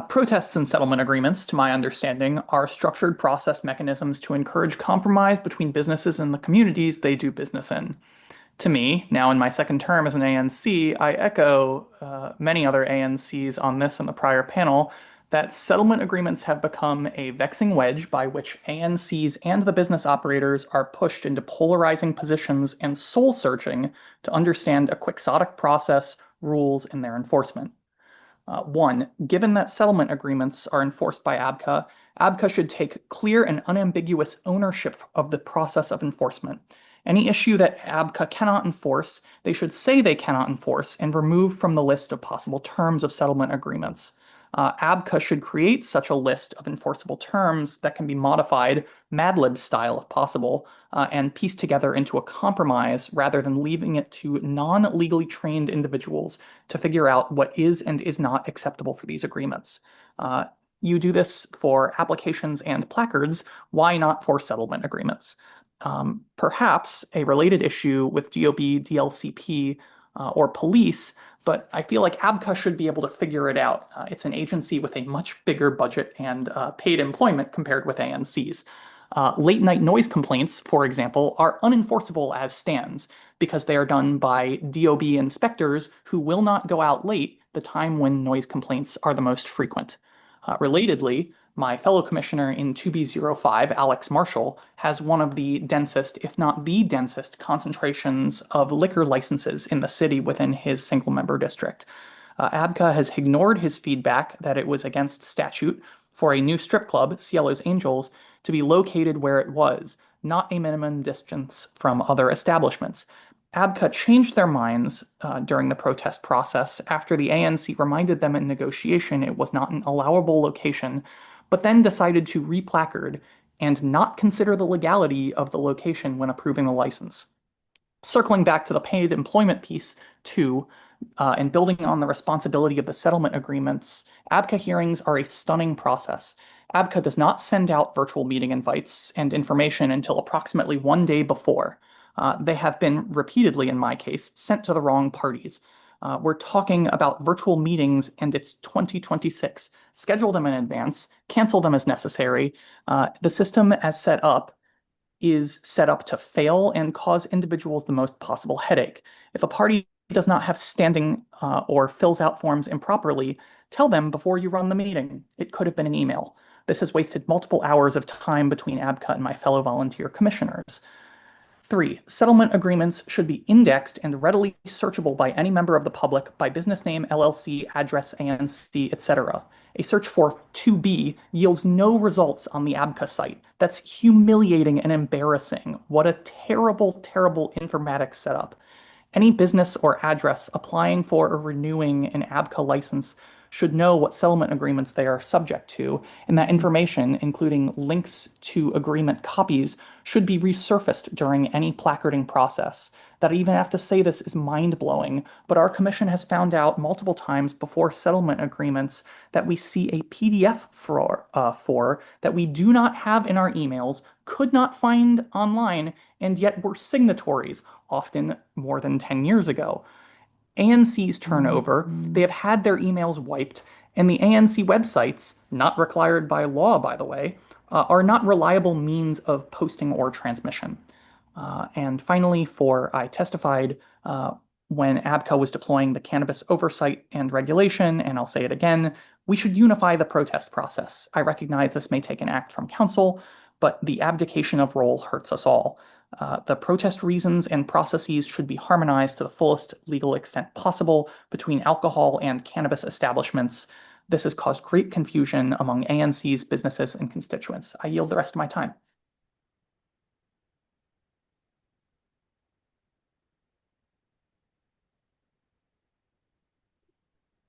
Protests and settlement agreements, to my understanding, are structured process mechanisms to encourage compromise between businesses and the communities they do business in. To me, now in my second term as an ANC, I echo many other ANCs on this and the prior panel that settlement agreements have become a vexing wedge by which ANCs and the business operators are pushed into polarizing positions and soul-searching to understand a quixotic process, rules, and their enforcement. One, given that settlement agreements are enforced by ABCA, ABCA should take clear and unambiguous ownership of the process of enforcement. Any issue that ABCA cannot enforce, they should say they cannot enforce and remove from the list of possible terms of settlement agreements. ABCA should create such a list of enforceable terms that can be modified, Mad Lib style if possible, and pieced together into a compromise rather than leaving it to non-legally trained individuals to figure out what is and is not acceptable for these agreements. You do this for applications and placards, why not for settlement agreements? Perhaps a related issue with DOB, DLCP, or police, but I feel like ABCA should be able to figure it out. It's an agency with a much bigger budget and paid employment compared with ANCs. Late night noise complaints, for example, are unenforceable as stands because they are done by DOB inspectors who will not go out late, the time when noise complaints are the most frequent. Relatedly, my fellow commissioner in 2B05, Alex Marshall, has one of the densest, if not the densest, concentrations of liquor licenses in the city within his single-member district. ABCA has ignored his feedback that it was against statute for a new strip club, Cielo's Angels, to be located where it was, not a minimum distance from other establishments. ABCA changed their minds during the protest process after the ANC reminded them in negotiation it was not an allowable location, but then decided to replacard and not consider the legality of the location when approving the license. Circling back to the paid employment piece, too, and building on the responsibility of the settlement agreements, ABCA hearings are a stunning process. ABCA does not send out virtual meeting invites and information until approximately 1 day before. They have been repeatedly, in my case, sent to the wrong parties. We're talking about virtual meetings and it's 2026. Schedule them in advance, cancel them as necessary. The system as set up is set up to fail and cause individuals the most possible headache. If a party does not have standing or fills out forms improperly, tell them before you run the meeting. It could have been an email. This has wasted multiple hours of time between ABCA and my fellow volunteer commissioners. 3. Settlement agreements should be indexed and readily searchable by any member of the public by business name, LLC, address, ANC, etc. A search for 2B yields no results on the ABCA site. That's humiliating and embarrassing. What a terrible, terrible informatics setup. Any business or address applying for or renewing an ABCA license should know what settlement agreements they are subject to, and that information, including links to agreement copies, should be resurfaced during any placarding process. That I even have to say this is mind-blowing, but our commission has found out multiple times before settlement agreements that we see a PDF for that we do not have in our emails, could not find online, and yet were signatories, often more than 10 years ago. ANC's turnover, they have had their emails wiped, and the ANC websites, not required by law, by the way, are not reliable means of posting or transmission. And finally, I testified when ABCA was deploying the cannabis oversight and regulation, and I'll say it again, we should unify the protest process. I recognize this may take an act from council, but the abdication of role hurts us all. The protest reasons and processes should be harmonized to the fullest legal extent possible between alcohol and cannabis establishments. This has caused great confusion among ANC's businesses and constituents. I yield the rest of my time.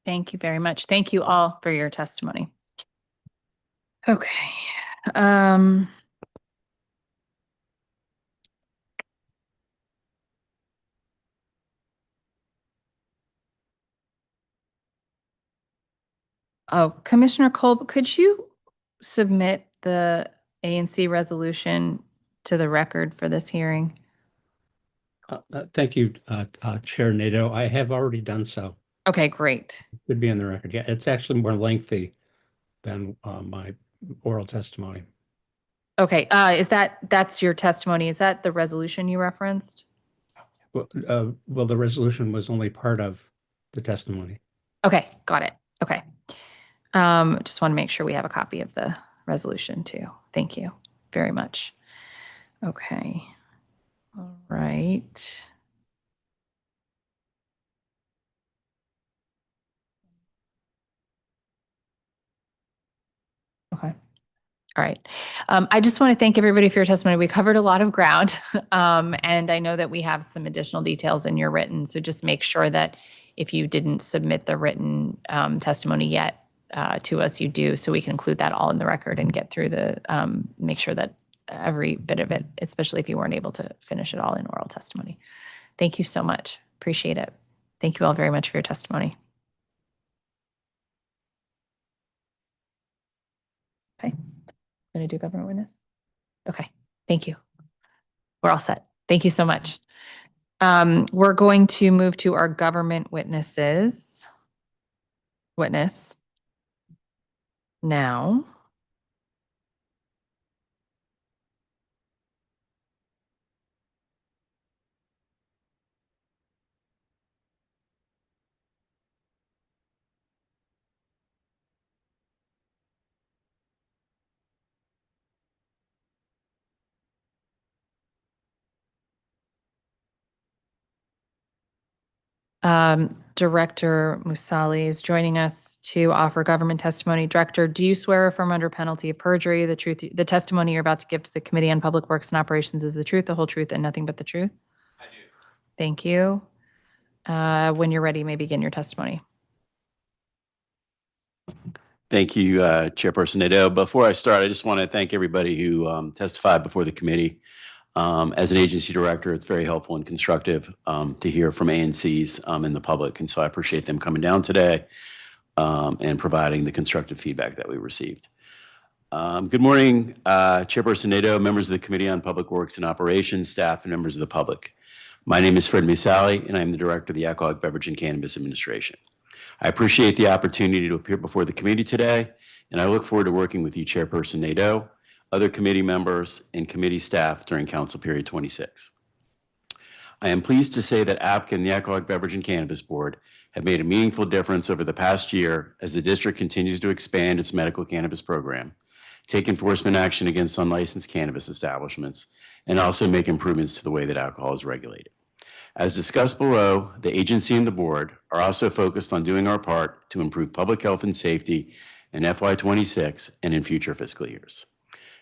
Thank you very much. Thank you all for your testimony. Okay. Oh, Commissioner Kolb, could you submit the ANC resolution to the record for this hearing? Thank you, Chair Nato. I have already done so. Okay, great. It could be in the record. Yeah, it's actually more lengthy than my oral testimony. Okay, that's your testimony? Is that the resolution you referenced? Well, the resolution was only part of the testimony. Okay, got it. Okay. Just want to make sure we have a copy of the resolution too. Thank you very much. Okay. All right. Okay. All right. I just want to thank everybody for your testimony. We covered a lot of ground, and I know that we have some additional details in your written. So just make sure that if you didn't submit the written testimony yet to us, you do, so we can include that all in the record and get through make sure that every bit of it, especially if you weren't able to finish it all in oral testimony. Thank you so much. Appreciate it. Thank you all very much for your testimony. Okay. Going to do government witness? Okay. Thank you. We're all set. Thank you so much. We're going to move to our government witness now. Director Musali is joining us to offer government testimony. Director, do you swear or affirm under penalty of perjury the testimony you're about to give to the Committee on Public Works and Operations is the truth, the whole truth, and nothing but the truth? I do. Thank you. When you're ready, you may begin your testimony. Thank you, Chairperson Nadeau. Before I start, I just want to thank everybody who testified before the committee. As an agency director, it's very helpful and constructive to hear from ANCs and the public. And so I appreciate them coming down today and providing the constructive feedback that we received. Good morning, Chairperson Nadeau, members of the Committee on Public Works and Operations, staff, and members of the public. My name is Fred Musali, and I'm the Director of the Alcoholic Beverage and Cannabis Administration. I appreciate the opportunity to appear before the committee today, and I look forward to working with you, Chairperson Nadeau, other committee members, and committee staff during Council Period 26. I am pleased to say that ABCA and the Alcoholic Beverage and Cannabis Board have made a meaningful difference over the past year as the district continues to expand its medical cannabis program, take enforcement action against unlicensed cannabis establishments, and also make improvements to the way that alcohol is regulated. As discussed below, the agency and the board are also focused on doing our part to improve public health and safety in FY26 and in future fiscal years.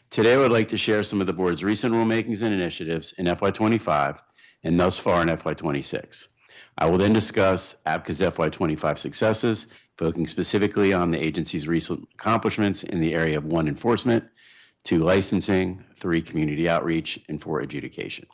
Today, I would like to share some of the board's recent rulemakings and initiatives in FY25 and thus far in FY26. I will then discuss ABCA's FY25 successes, focusing specifically on the agency's recent accomplishments in the area of 1, enforcement, 2, licensing, 3, community outreach, and 4, adjudication.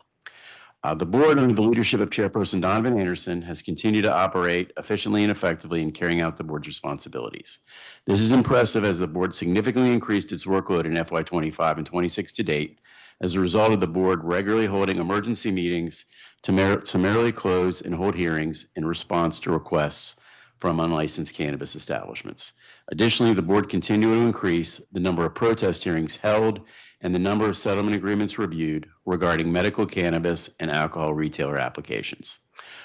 The board, under the leadership of Chairperson Donovan Anderson, has continued to operate efficiently and effectively in carrying out the board's responsibilities. This is impressive as the board significantly increased its workload in FY25 and 26 to date as a result of the board regularly holding emergency meetings to summarily close and hold hearings in response to requests from unlicensed cannabis establishments. Additionally, the board continued to increase the number of protest hearings held and the number of settlement agreements reviewed regarding medical cannabis and alcohol retailer applications.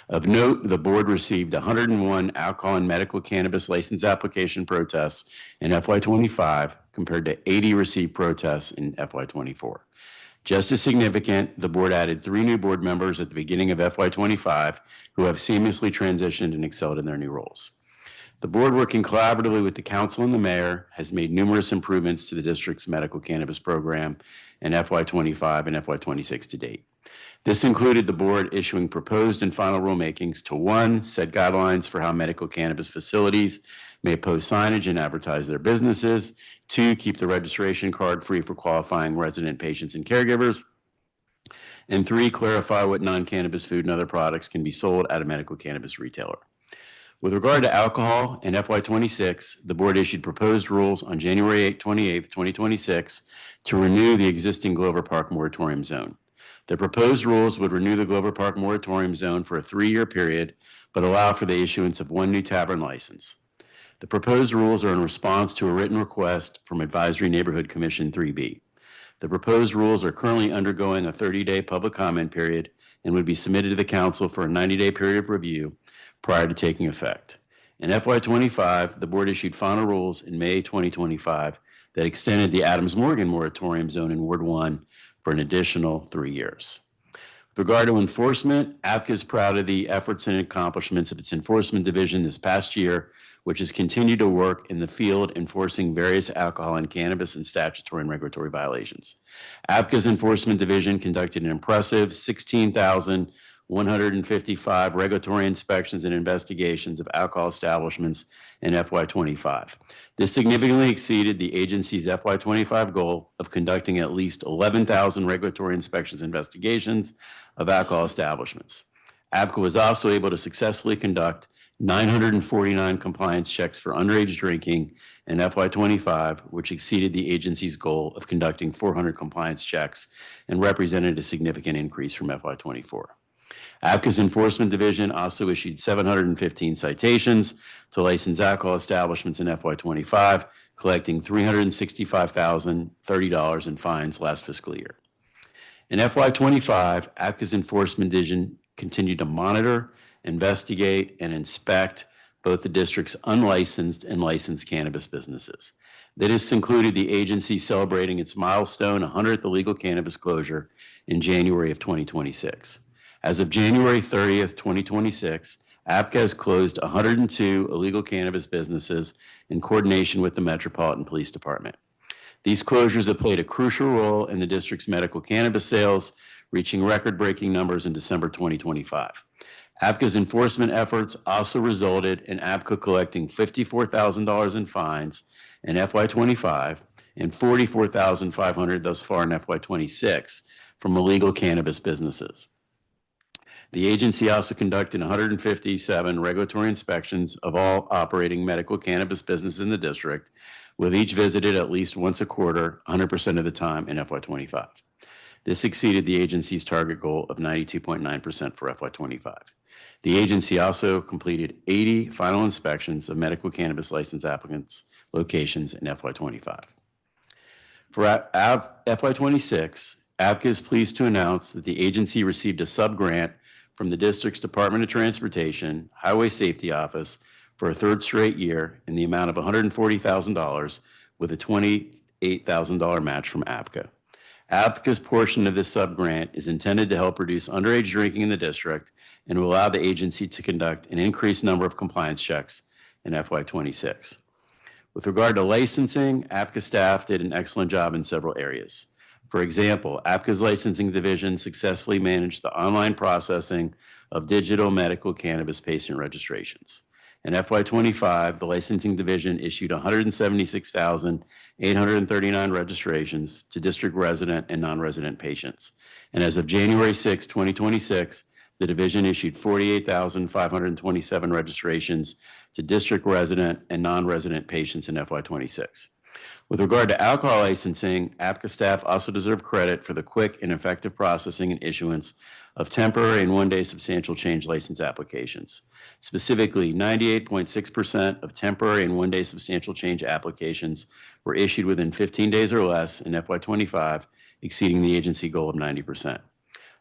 Of note, the board received 101 alcohol and medical cannabis license application protests in FY25 compared to 80 received protests in FY24. Just as significant, the board added 3 new board members at the beginning of FY25 who have seamlessly transitioned and excelled in their new roles. The board, working collaboratively with the council and the mayor, has made numerous improvements to the district's medical cannabis program in FY25 and FY26 to date. This included the board issuing proposed and final rulemakings to 1, set guidelines for how medical cannabis facilities may post signage and advertise their businesses, 2, keep the registration card free for qualifying resident patients and caregivers, and 3, clarify what non-cannabis food and other products can be sold at a medical cannabis retailer. With regard to alcohol in FY26, the board issued proposed rules on January 28, 2026 to renew the existing Glover Park moratorium zone. The proposed rules would renew the Glover Park moratorium zone for a 3-year period, but allow for the issuance of 1 new tavern license. The proposed rules are in response to a written request from Advisory Neighborhood Commission 3B. The proposed rules are currently undergoing a 30-day public comment period and would be submitted to the council for a 90-day period of review prior to taking effect. In FY25, the board issued final rules in May 2025 that extended the Adams Morgan moratorium zone in Ward 1 for an additional 3 years. With regard to enforcement, ABCA is proud of the efforts and accomplishments of its enforcement division this past year, which has continued to work in the field enforcing various alcohol and cannabis and statutory and regulatory violations. ABCA's enforcement division conducted an impressive 16,155 regulatory inspections and investigations of alcohol establishments in FY25. This significantly exceeded the agency's FY25 goal of conducting at least 11,000 regulatory inspections and investigations of alcohol establishments. ABCA was also able to successfully conduct 949 compliance checks for underage drinking in FY25, which exceeded the agency's goal of conducting 400 compliance checks and represented a significant increase from FY24. ABCA's enforcement division also issued 715 citations to licensed alcohol establishments in FY25, collecting $365,030 in fines last fiscal year. In FY25, ABCA's enforcement division continued to monitor, investigate, and inspect both the district's unlicensed and licensed cannabis businesses. This included the agency celebrating its milestone 100th illegal cannabis closure in January of 2026. As of January 30th, 2026, ABCA has closed 102 illegal cannabis businesses in coordination with the Metropolitan Police Department. These closures have played a crucial role in the district's medical cannabis sales, reaching record-breaking numbers in December 2025. ABCA's enforcement efforts also resulted in ABCA collecting $54,000 in fines in FY25 and $44,500 thus far in FY26 from illegal cannabis businesses. The agency also conducted 157 regulatory inspections of all operating medical cannabis businesses in the district, with each visited at least once a quarter, 100% of the time in FY25. This exceeded the agency's target goal of 92.9% for FY25. The agency also completed 80 final inspections of medical cannabis license applicants' locations in FY25. For FY26, ABCA is pleased to announce that the agency received a sub-grant from the district's Department of Transportation Highway Safety Office for a third straight year in the amount of $140,000 with a $28,000 match from ABCA. ABCA's portion of this sub-grant is intended to help reduce underage drinking in the district and will allow the agency to conduct an increased number of compliance checks in FY26. With regard to licensing, ABCA staff did an excellent job in several areas. For example, ABCA's licensing division successfully managed the online processing of digital medical cannabis patient registrations. In FY25, the licensing division issued 176,839 registrations to district resident and non-resident patients. And as of January 6, 2026, the division issued 48,527 registrations to district resident and non-resident patients in FY26. With regard to alcohol licensing, ABCA staff also deserve credit for the quick and effective processing and issuance of temporary and one-day substantial change license applications. Specifically, 98.6% of temporary and one-day substantial change applications were issued within 15 days or less in FY25, exceeding the agency goal of 90%.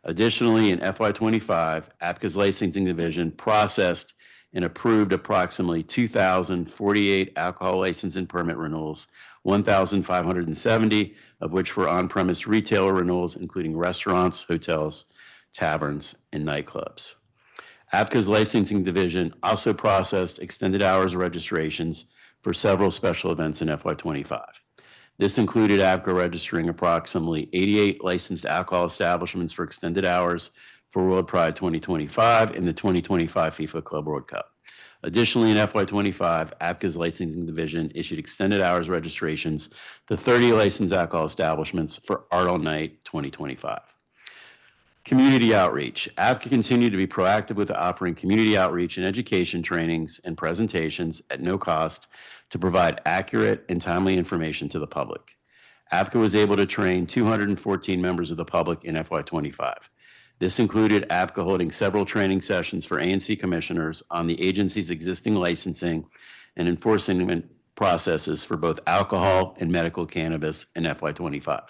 Additionally, in FY25, ABCA's licensing division processed and approved approximately 2,048 alcohol license and permit renewals, 1,570 of which were on-premise retailer renewals, including restaurants, hotels, taverns, and nightclubs. ABCA's licensing division also processed extended hours registrations for several special events in FY25. This included ABCA registering approximately 88 licensed alcohol establishments for extended hours for World Pride 2025 and the 2025 FIFA Club World Cup. Additionally, in FY25, ABCA's licensing division issued extended hours registrations to 30 licensed alcohol establishments for Art All Night 2025. Community outreach. ABCA continued to be proactive with offering community outreach and education trainings and presentations at no cost to provide accurate and timely information to the public. ABCA was able to train 214 members of the public in FY25. This included ABCA holding several training sessions for ANC commissioners on the agency's existing licensing and enforcement processes for both alcohol and medical cannabis in FY25.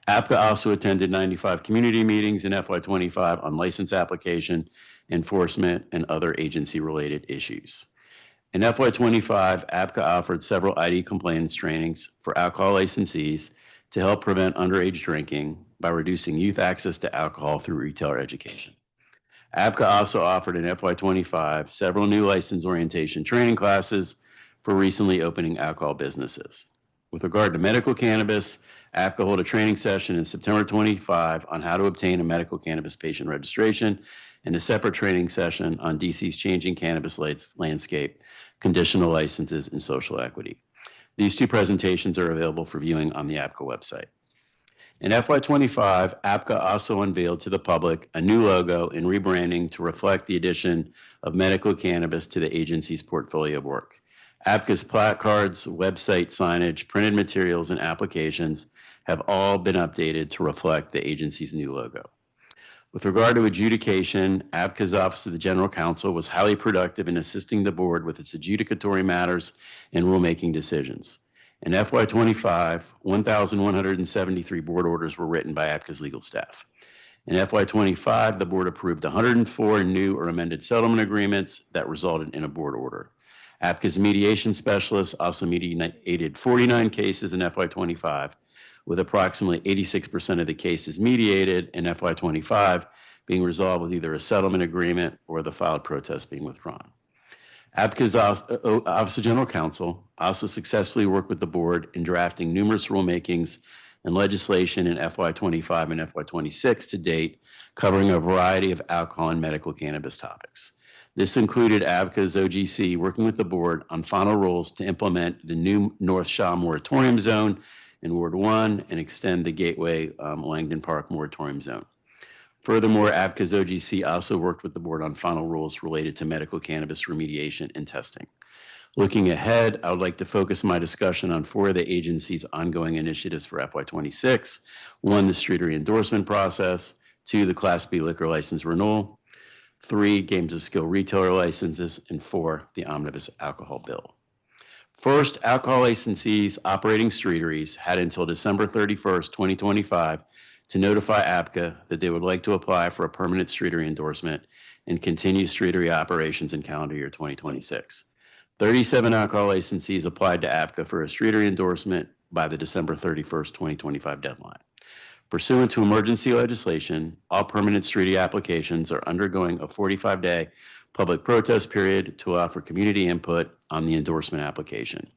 ABCA also attended 95 community meetings in FY25 on license application, enforcement, and other agency-related issues. In FY25, ABCA offered several ID compliance trainings for alcohol licensees to help prevent underage drinking by reducing youth access to alcohol through retailer education. ABCA also offered in FY25 several new license orientation training classes for recently opening alcohol businesses. With regard to medical cannabis, ABCA held a training session in September 25 on how to obtain a medical cannabis patient registration and a separate training session on DC's changing cannabis landscape, conditional licenses, and social equity. These two presentations are available for viewing on the ABCA website. In FY25, ABCA also unveiled to the public a new logo and rebranding to reflect the addition of medical cannabis to the agency's portfolio of work. ABCA's placards, website signage, printed materials, and applications have all been updated to reflect the agency's new logo. With regard to adjudication, ABCA's Office of the General Counsel was highly productive in assisting the board with its adjudicatory matters and rulemaking decisions. In FY25, 1,173 board orders were written by ABCA's legal staff. In FY25, the board approved 104 new or amended settlement agreements that resulted in a board order. ABCA's mediation specialists also mediated 49 cases in FY25, with approximately 86% of the cases mediated in FY25 being resolved with either a settlement agreement or the filed protest being withdrawn. ABCA's Office of General Counsel also successfully worked with the board in drafting numerous rulemakings and legislation in FY25 and FY26 to date, covering a variety of alcohol and medical cannabis topics. This included ABCA's OGC working with the board on final rules to implement the new North Shaw moratorium zone in Ward 1 and extend the Gateway Langdon Park moratorium zone. Furthermore, ABCA's OGC also worked with the board on final rules related to medical cannabis remediation and testing. Looking ahead, I would like to focus my discussion on 4 of the agency's ongoing initiatives for FY26. 1, the streetery endorsement process. 2, the Class B liquor license renewal. 3, games of skill retailer licenses. And 4, the omnibus alcohol bill. First, alcohol licensees operating streeteries had until December 31st, 2025 to notify ABCA that they would like to apply for a permanent streetery endorsement and continue streetery operations in calendar year 2026. 37 alcohol licensees applied to ABCA for a streetery endorsement by the December 31st, 2025 deadline. Pursuant to emergency legislation, all permanent streetery applications are undergoing a 45-day public protest period to allow for community input on the endorsement application.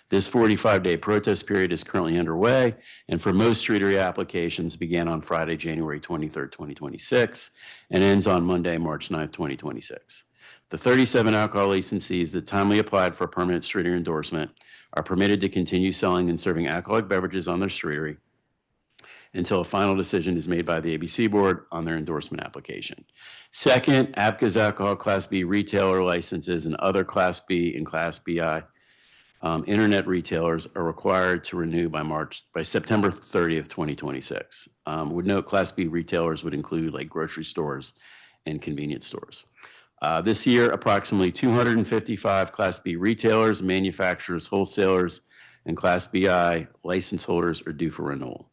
This 45-day protest period is currently underway, and for most streetery applications began on Friday, January 23rd, 2026, and ends on Monday, March 9th, 2026. The 37 alcohol licensees that timely applied for a permanent streetery endorsement are permitted to continue selling and serving alcoholic beverages on their streetery until a final decision is made by the ABC board on their endorsement application. Second, ABCA's alcohol Class B retailer licenses and other Class B and Class BI internet retailers are required to renew by September 30th, 2026. Would note Class B retailers would include like grocery stores and convenience stores. This year, approximately 255 Class B retailers, manufacturers, wholesalers, and Class BI license holders are due for renewal.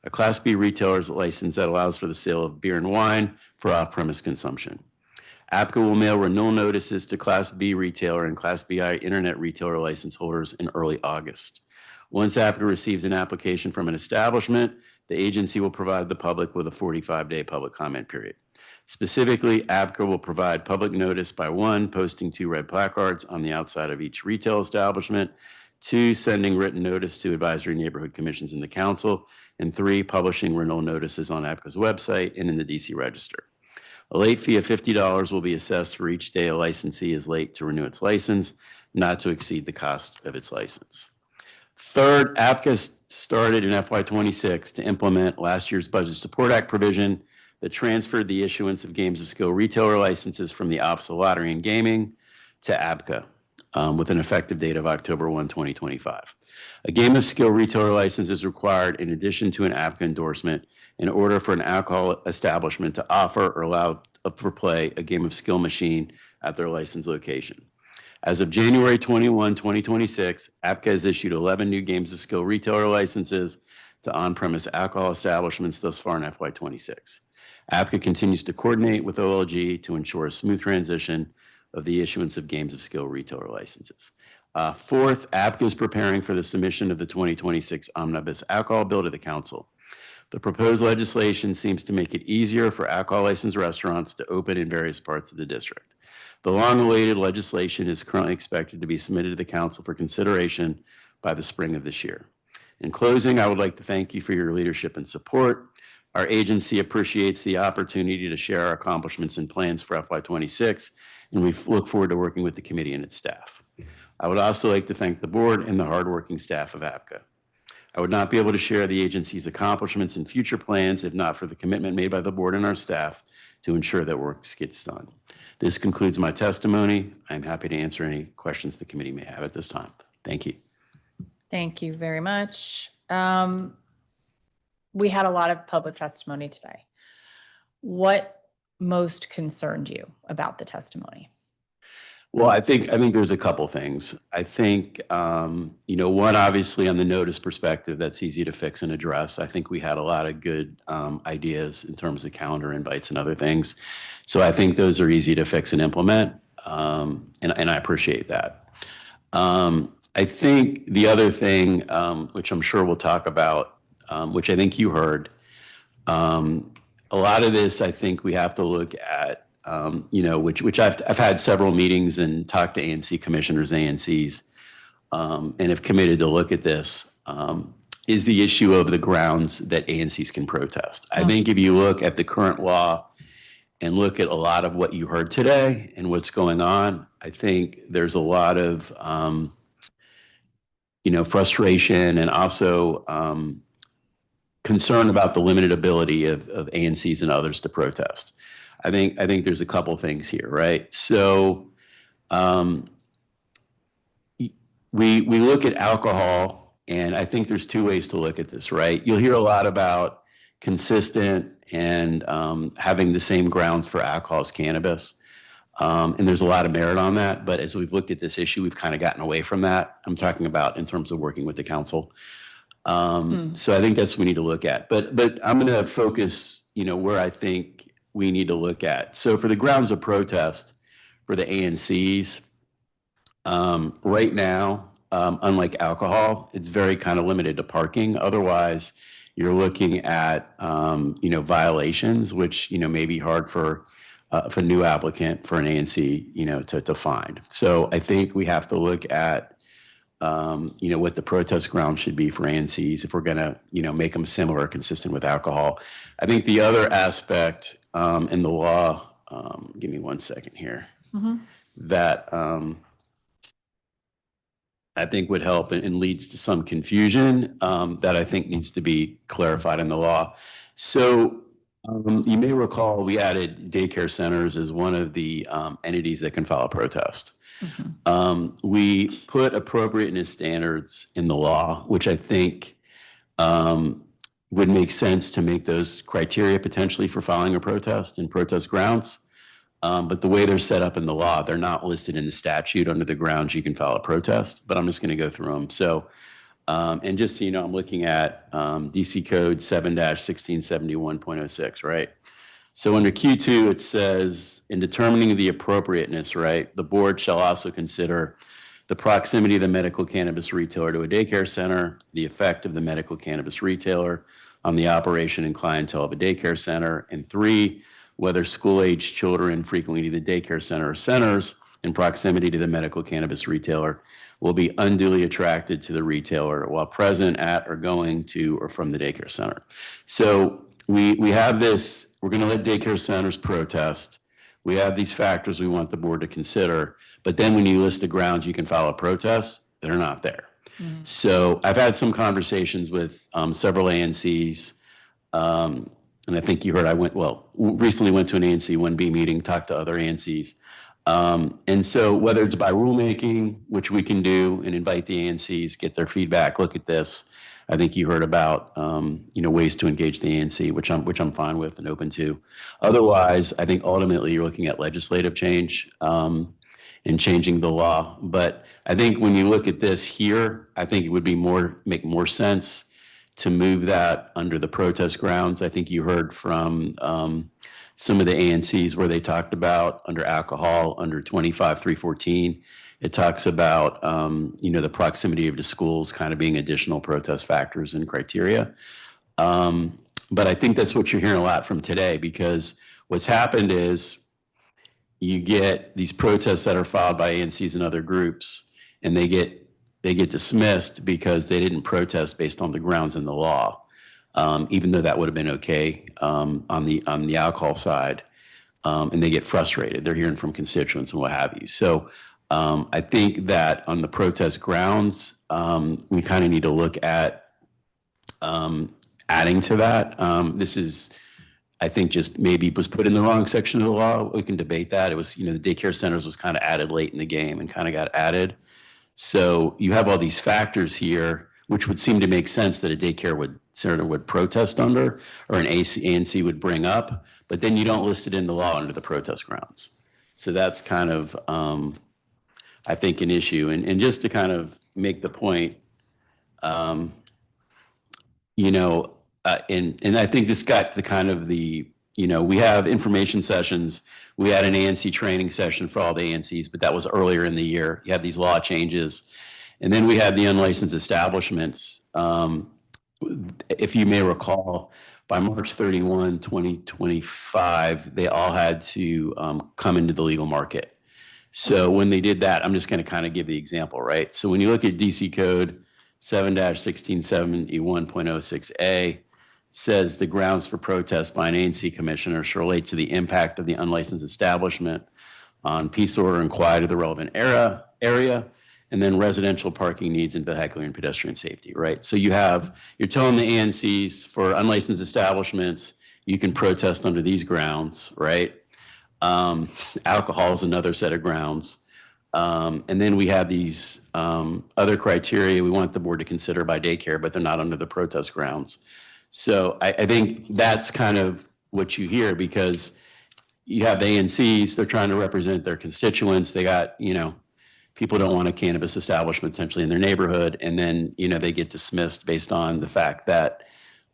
A Class B retailer's license that allows for the sale of beer and wine for off-premise consumption. ABCA will mail renewal notices to Class B retailer and Class BI internet retailer license holders in early August. Once ABCA receives an application from an establishment, the agency will provide the public with a 45-day public comment period. Specifically, ABCA will provide public notice by 1, posting 2 red placards on the outside of each retail establishment, 2, sending written notice to advisory neighborhood commissions in the council, and 3, publishing renewal notices on ABCA's website and in the DC Register. A late fee of $50 will be assessed for each day a licensee is late to renew its license, not to exceed the cost of its license. Third, ABCA started in FY26 to implement last year's Budget Support Act provision that transferred the issuance of games of skill retailer licenses from the Office of Lottery and Gaming to ABCA with an effective date of October 1, 2025. A game of skill retailer license is required in addition to an ABCA endorsement in order for an alcohol establishment to offer or allow for play a game of skill machine at their licensed location. As of January 21, 2026, ABCA has issued 11 new games of skill retailer licenses to on-premise alcohol establishments thus far in FY26. ABCA continues to coordinate with OLG to ensure a smooth transition of the issuance of games of skill retailer licenses. Fourth, ABCA is preparing for the submission of the 2026 Omnibus Alcohol Bill to the Council. The proposed legislation seems to make it easier for alcohol licensed restaurants to open in various parts of the district. The long-awaited legislation is currently expected to be submitted to the Council for consideration by the spring of this year. In closing, I would like to thank you for your leadership and support. Our agency appreciates the opportunity to share our accomplishments and plans for FY26, and we look forward to working with the committee and its staff. I would also like to thank the board and the hardworking staff of ABCA. I would not be able to share the agency's accomplishments and future plans if not for the commitment made by the board and our staff to ensure that work gets done. This concludes my testimony. I'm happy to answer any questions the committee may have at this time. Thank you. Thank you very much. We had a lot of public testimony today. What most concerned you about the testimony? Well, I think there's a couple things. I think, one, obviously on the notice perspective, that's easy to fix and address. I think we had a lot of good ideas in terms of calendar invites and other things. So I think those are easy to fix and implement, and I appreciate that. I think the other thing, which I'm sure we'll talk about, which I think you heard, a lot of this, I think we have to look at which I've had several meetings and talked to ANC commissioners, ANCs, and have committed to look at this, is the issue of the grounds that ANCs can protest. I think if you look at the current law and look at a lot of what you heard today and what's going on, I think there's a lot of, frustration and also concern about the limited ability of ANCs and others to protest. I think there's a couple things here, right? So we look at alcohol, and I think there's two ways to look at this, right? You'll hear a lot about consistent and having the same grounds for alcohol as cannabis. And there's a lot of merit on that. But as we've looked at this issue, we've kind of gotten away from that. I'm talking about in terms of working with the council. So I think that's what we need to look at. But I'm going to focus, where I think we need to look at. So for the grounds of protest for the ANCs, right now, unlike alcohol, it's very kind of limited to parking. Otherwise, you're looking at, violations, which, may be hard for a new applicant for an ANC, to find. So I think we have to look at, what the protest ground should be for ANCs if we're going to, make them similar or consistent with alcohol. I think the other aspect in the law, give me 1 second here, that I think would help and leads to some confusion that I think needs to be clarified in the law. So you may recall we added daycare centers as one of the entities that can file a protest. We put appropriateness standards in the law, which I think would make sense to make those criteria potentially for filing a protest and protest grounds. But the way they're set up in the law, they're not listed in the statute under the grounds you can file a protest, but I'm just going to go through them. So, and just so you know, I'm looking at DC Code 7-1671.06, right? So under Q2, it says, in determining the appropriateness, right, the board shall also consider the proximity of the medical cannabis retailer to a daycare center, the effect of the medical cannabis retailer on the operation and clientele of a daycare center, and 3, whether school-aged children frequenting the daycare center or centers in proximity to the medical cannabis retailer will be unduly attracted to the retailer while present at or going to or from the daycare center. So we have this, we're going to let daycare centers protest. We have these factors we want the board to consider, but then when you list the grounds you can file a protest, they're not there. So I've had some conversations with several ANCs, and I think you heard recently went to an ANC 1B meeting, talked to other ANCs. And so whether it's by rulemaking, which we can do and invite the ANCs, get their feedback, look at this. I think you heard about, ways to engage the ANC, which I'm fine with and open to. Otherwise, I think ultimately you're looking at legislative change and changing the law. But I think when you look at this here, I think it would make more sense to move that under the protest grounds. I think you heard from some of the ANCs where they talked about under alcohol, under 25-314, it talks about, the proximity of the schools kind of being additional protest factors and criteria. But I think that's what you're hearing a lot from today, because what's happened is you get these protests that are filed by ANCs and other groups, and they get dismissed because they didn't protest based on the grounds in the law, even though that would have been okay on the alcohol side, and they get frustrated. They're hearing from constituents and what have you. So I think that on the protest grounds, we kind of need to look at adding to that. This is, I think, just maybe was put in the wrong section of the law. We can debate that. It was, the daycare centers was kind of added late in the game and kind of got added. So you have all these factors here, which would seem to make sense that a daycare center would protest under, or an ANC would bring up, but then you don't list it in the law under the protest grounds. So that's kind of, I think, an issue. And just to kind of make the point, and I think this got to kind of we have information sessions. We had an ANC training session for all the ANCs, but that was earlier in the year. You have these law changes. And then we had the unlicensed establishments. If you may recall, by March 31, 2025, they all had to come into the legal market. So when they did that, I'm just going to kind of give the example, right? So when you look at DC Code 7-1671.06A, says the grounds for protest by an ANC commissioner shall relate to the impact of the unlicensed establishment on peace, order, and quiet of the relevant area, and then residential parking needs and vehicular and pedestrian safety, right? So you're telling the ANCs for unlicensed establishments, you can protest under these grounds, right? Alcohol is another set of grounds. And then we have these other criteria we want the board to consider by daycare, but they're not under the protest grounds. So I think that's kind of what you hear, because you have the ANCs, they're trying to represent their constituents. They got, people don't want a cannabis establishment potentially in their neighborhood. And then, they get dismissed based on the fact that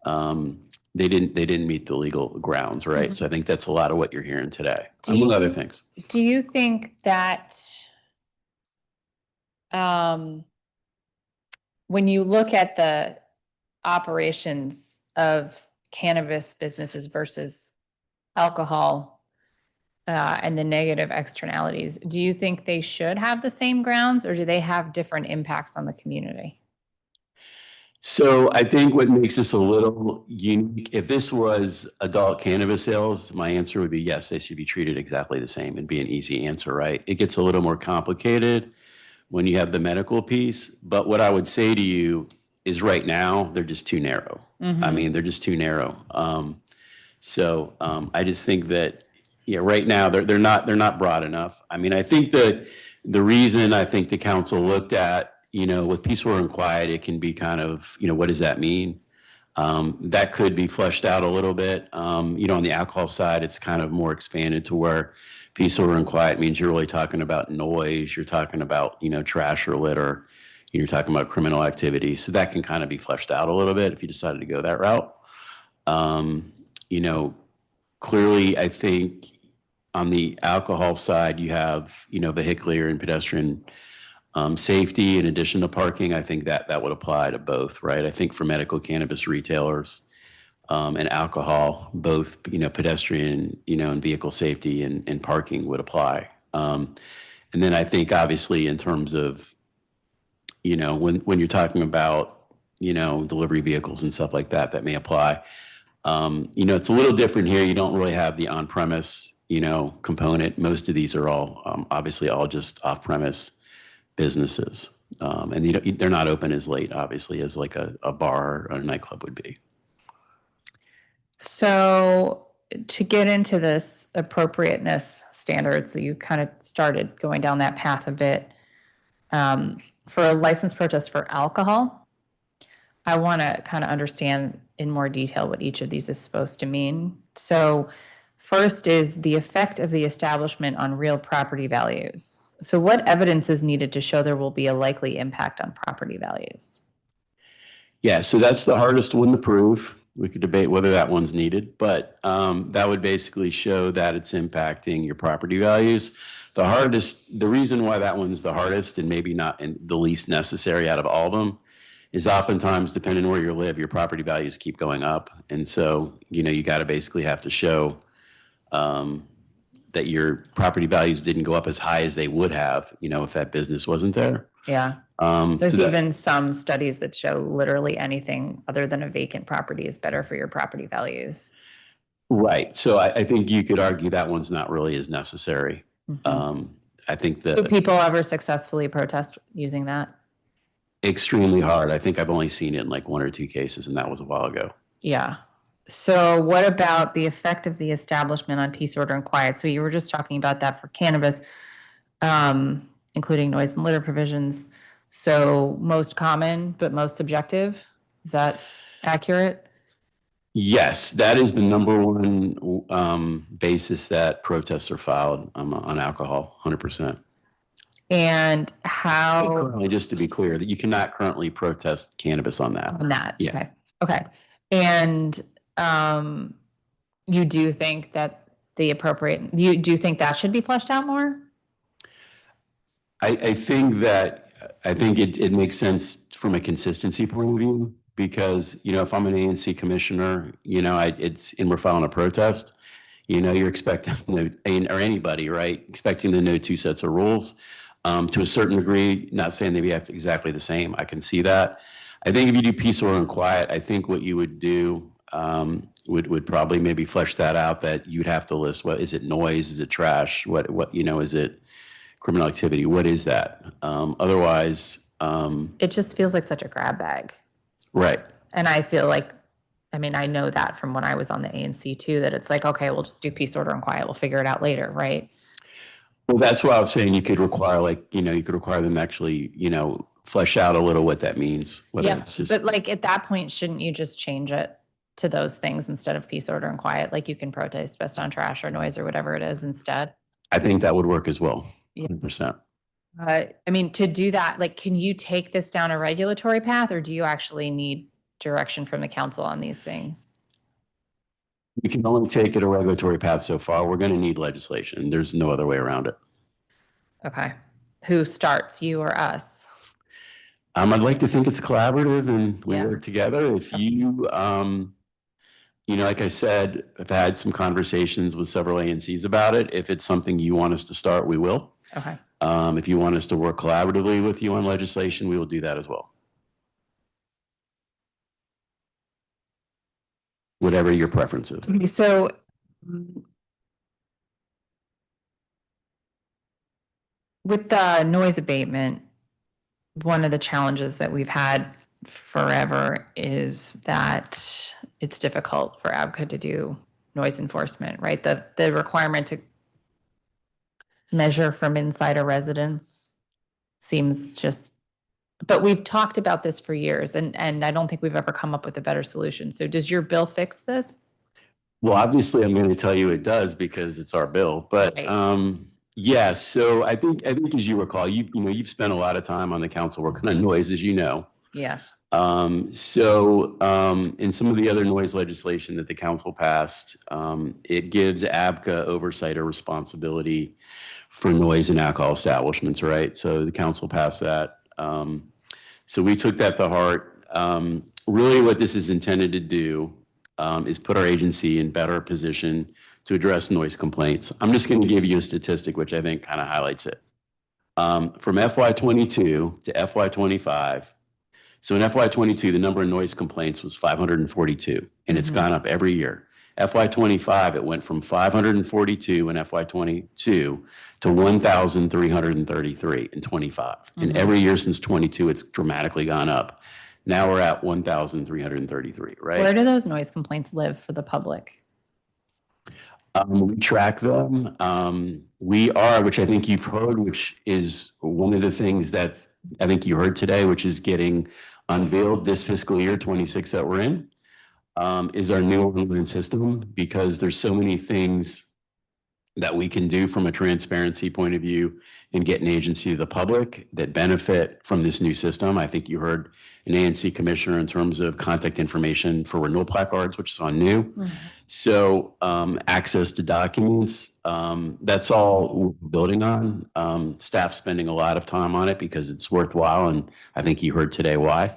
they didn't meet the legal grounds, right? Mm-hmm. So I think that's a lot of what you're hearing today, among other things. Do you think that when you look at the operations of cannabis businesses versus alcohol and the negative externalities, do you think they should have the same grounds, or do they have different impacts on the community? So I think what makes this a little unique, if this was adult cannabis sales, my answer would be yes, they should be treated exactly the same and be an easy answer, right? It gets a little more complicated when you have the medical piece. But what I would say to you is right now, they're just too narrow. I mean, they're just too narrow. I just think that, right now they're not broad enough. I mean, I think that the reason I think the council looked at, with peace, order, and quiet, it can be kind of, what does that mean? That could be fleshed out a little bit. On the alcohol side, it's kind of more expanded to where peace, order, and quiet means you're really talking about noise. You're talking about, trash or litter. You're talking about criminal activity. So that can kind of be fleshed out a little bit if you decided to go that route. Clearly, I think on the alcohol side, you have, vehicular and pedestrian safety in addition to parking. I think that would apply to both, right? I think for medical cannabis retailers and alcohol, both, pedestrian, and vehicle safety and parking would apply. And then I think obviously in terms of, when you're talking about, delivery vehicles and stuff like that, that may apply. It's a little different here. You don't really have the on-premise, component. Most of these are all, obviously all just off-premise businesses. And they're not open as late, obviously, as like a bar or a nightclub would be. So to get into this appropriateness standard, so you kind of started going down that path a bit. For a licensed protest for alcohol, I want to kind of understand in more detail what each of these is supposed to mean. So first is the effect of the establishment on real property values. So what evidence is needed to show there will be a likely impact on property values? Yeah, so that's the hardest one to prove. We could debate whether that one's needed, but that would basically show that it's impacting your property values. The reason why that one's the hardest and maybe not the least necessary out of all of them is oftentimes, depending on where you live, your property values keep going up. And so, you got to basically have to show that your property values didn't go up as high as they would have, if that business wasn't there. Yeah. There's even some studies that show literally anything other than a vacant property is better for your property values. Right. So I think you could argue that one's not really as necessary. I think that. Do people ever successfully protest using that? Extremely hard. I think I've only seen it in like one or two cases, and that was a while ago. Yeah. So what about the effect of the establishment on peace, order, and quiet? So you were just talking about that for cannabis, including noise and litter provisions. So most common, but most subjective. Is that accurate? Yes, that is the number one basis that protests are filed on alcohol, 100%. And how? Currently, just to be clear, that you cannot currently protest cannabis on that. On that, Yeah. Okay. And you do think that you do think that should be fleshed out more? I think it makes sense from a consistency point of view. because, if I'm an ANC commissioner, and we're filing a protest, you're expecting, or anybody, right? Expecting to know two sets of rules. To a certain degree, not saying they be exactly the same. I can see that. I think if you do peace, order, and quiet, I think what you would do would probably maybe flesh that out, that you'd have to list, what is it, noise, is it trash, what is it criminal activity, what is that? Otherwise, It just feels like such a grab bag. right. And I feel like, I mean, I know that from when I was on the ANC too, that it's like, okay, we'll just do peace, order, and quiet. We'll figure it out later, right? Well, that's why I was saying you could require, them to actually, flesh out a little what that means. Whether Yeah, it's just, but like at that point, shouldn't you just change it to those things instead of peace, order, and quiet? Like you can protest based on trash or noise or whatever it is instead. I think that would work as well. Yeah. 100%. I mean, to do that, like, can you take this down a regulatory path, or do you actually need direction from the council on these things? We can only take it a regulatory path so far. We're going to need legislation. There's no other way around it. Okay. Who starts, you or us? I'd like to think it's collaborative and we Yeah. work together. If you, like I said, I've had some conversations with several ANCs about it. If it's something you want us to start, we will. Okay. If you want us to work collaboratively with you on legislation, we will do that as well. Whatever your preference is. Okay, so with the noise abatement, one of the challenges that we've had forever is that it's difficult for ABCA to do noise enforcement, right? The requirement to measure from inside a residence seems just, but we've talked about this for years, and I don't think we've ever come up with a better solution. So does your bill fix this? Well, obviously, I'm going to tell you it does because it's our bill. But Right. yeah, so I think as you recall, you've spent a lot of time on the council working on noise, as you know. Yes. In some of the other noise legislation that the council passed, it gives ABCA oversight or responsibility for noise in alcohol establishments, right? So the council passed that. So we took that to heart. Really what this is intended to do is put our agency in better position to address noise complaints. I'm just going to give you a statistic which I think kind of highlights it. From FY22 to FY25, so in FY22, the number of noise complaints was 542, and it's gone up every year. FY25, it went from 542 in FY22 to 1,333 in 25. And every year since 22, it's dramatically gone up. Now we're at 1,333, right? Where do those noise complaints live for the public? We track them. We are, which I think you've heard, which is one of the things that I think you heard today, which is getting unveiled this fiscal year 26 that we're in, is our new online system, because there's so many things that we can do from a transparency point of view and get an agency to the public that benefit from this new system. I think you heard an ANC commissioner in terms of contact information for renewal placards, which is on new. So access to documents, that's all we're building on. Staff spending a lot of time on it because it's worthwhile, and I think you heard today why.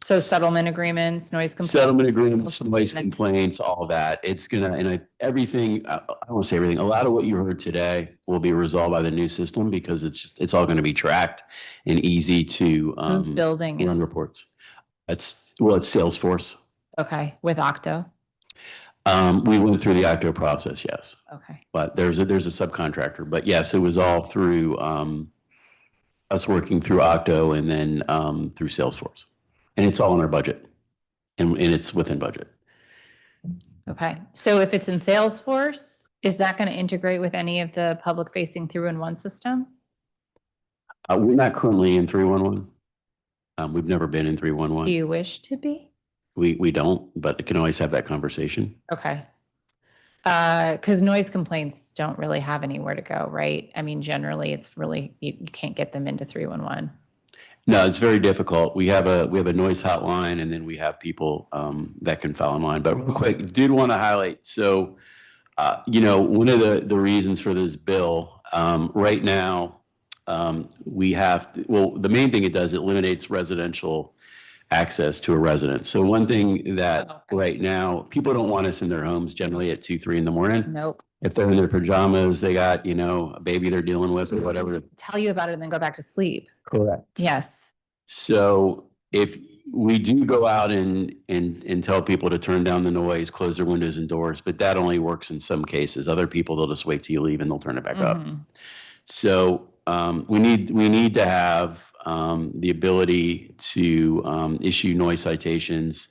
So settlement agreements, noise complaints. Settlement agreements, noise complaints, all that. It's gonna, everything, I don't want to say everything, a lot of what you heard today will be resolved by the new system because it's all going to be tracked and easy to Who's building it? run reports. It's Salesforce. Okay, with Octo? We went through the Octo process, yes. Okay. But there's a subcontractor. But yes, it was all through us working through Octo and then through Salesforce. And it's all in our budget, and it's within budget. Okay, so if it's in Salesforce, is that going to integrate with any of the public-facing 311 system? We're not currently in 311. We've never been in 311. Do you wish to be? We don't, but can always have that conversation. Okay. Because noise complaints don't really have anywhere to go, right? I mean, generally, it's really, you can't get them into 311. No, it's very difficult. We have a noise hotline, and then we have people that can file online. But real quick, did want to highlight. So, one of the reasons for this bill right now, we have. Well, the main thing it does, it eliminates residential access to a residence. So one thing that right now, people don't want us in their homes generally at 2, 3 in the morning. Nope. If they're in their pajamas, they got, you know, a baby they're dealing with or whatever. Tell you about it and then go back to sleep. Correct. Yes. So if we do go out and tell people to turn down the noise, close their windows and doors, but that only works in some cases. Other people, they'll just wait till you leave and they'll turn it back up. So we need to have the ability to issue noise citations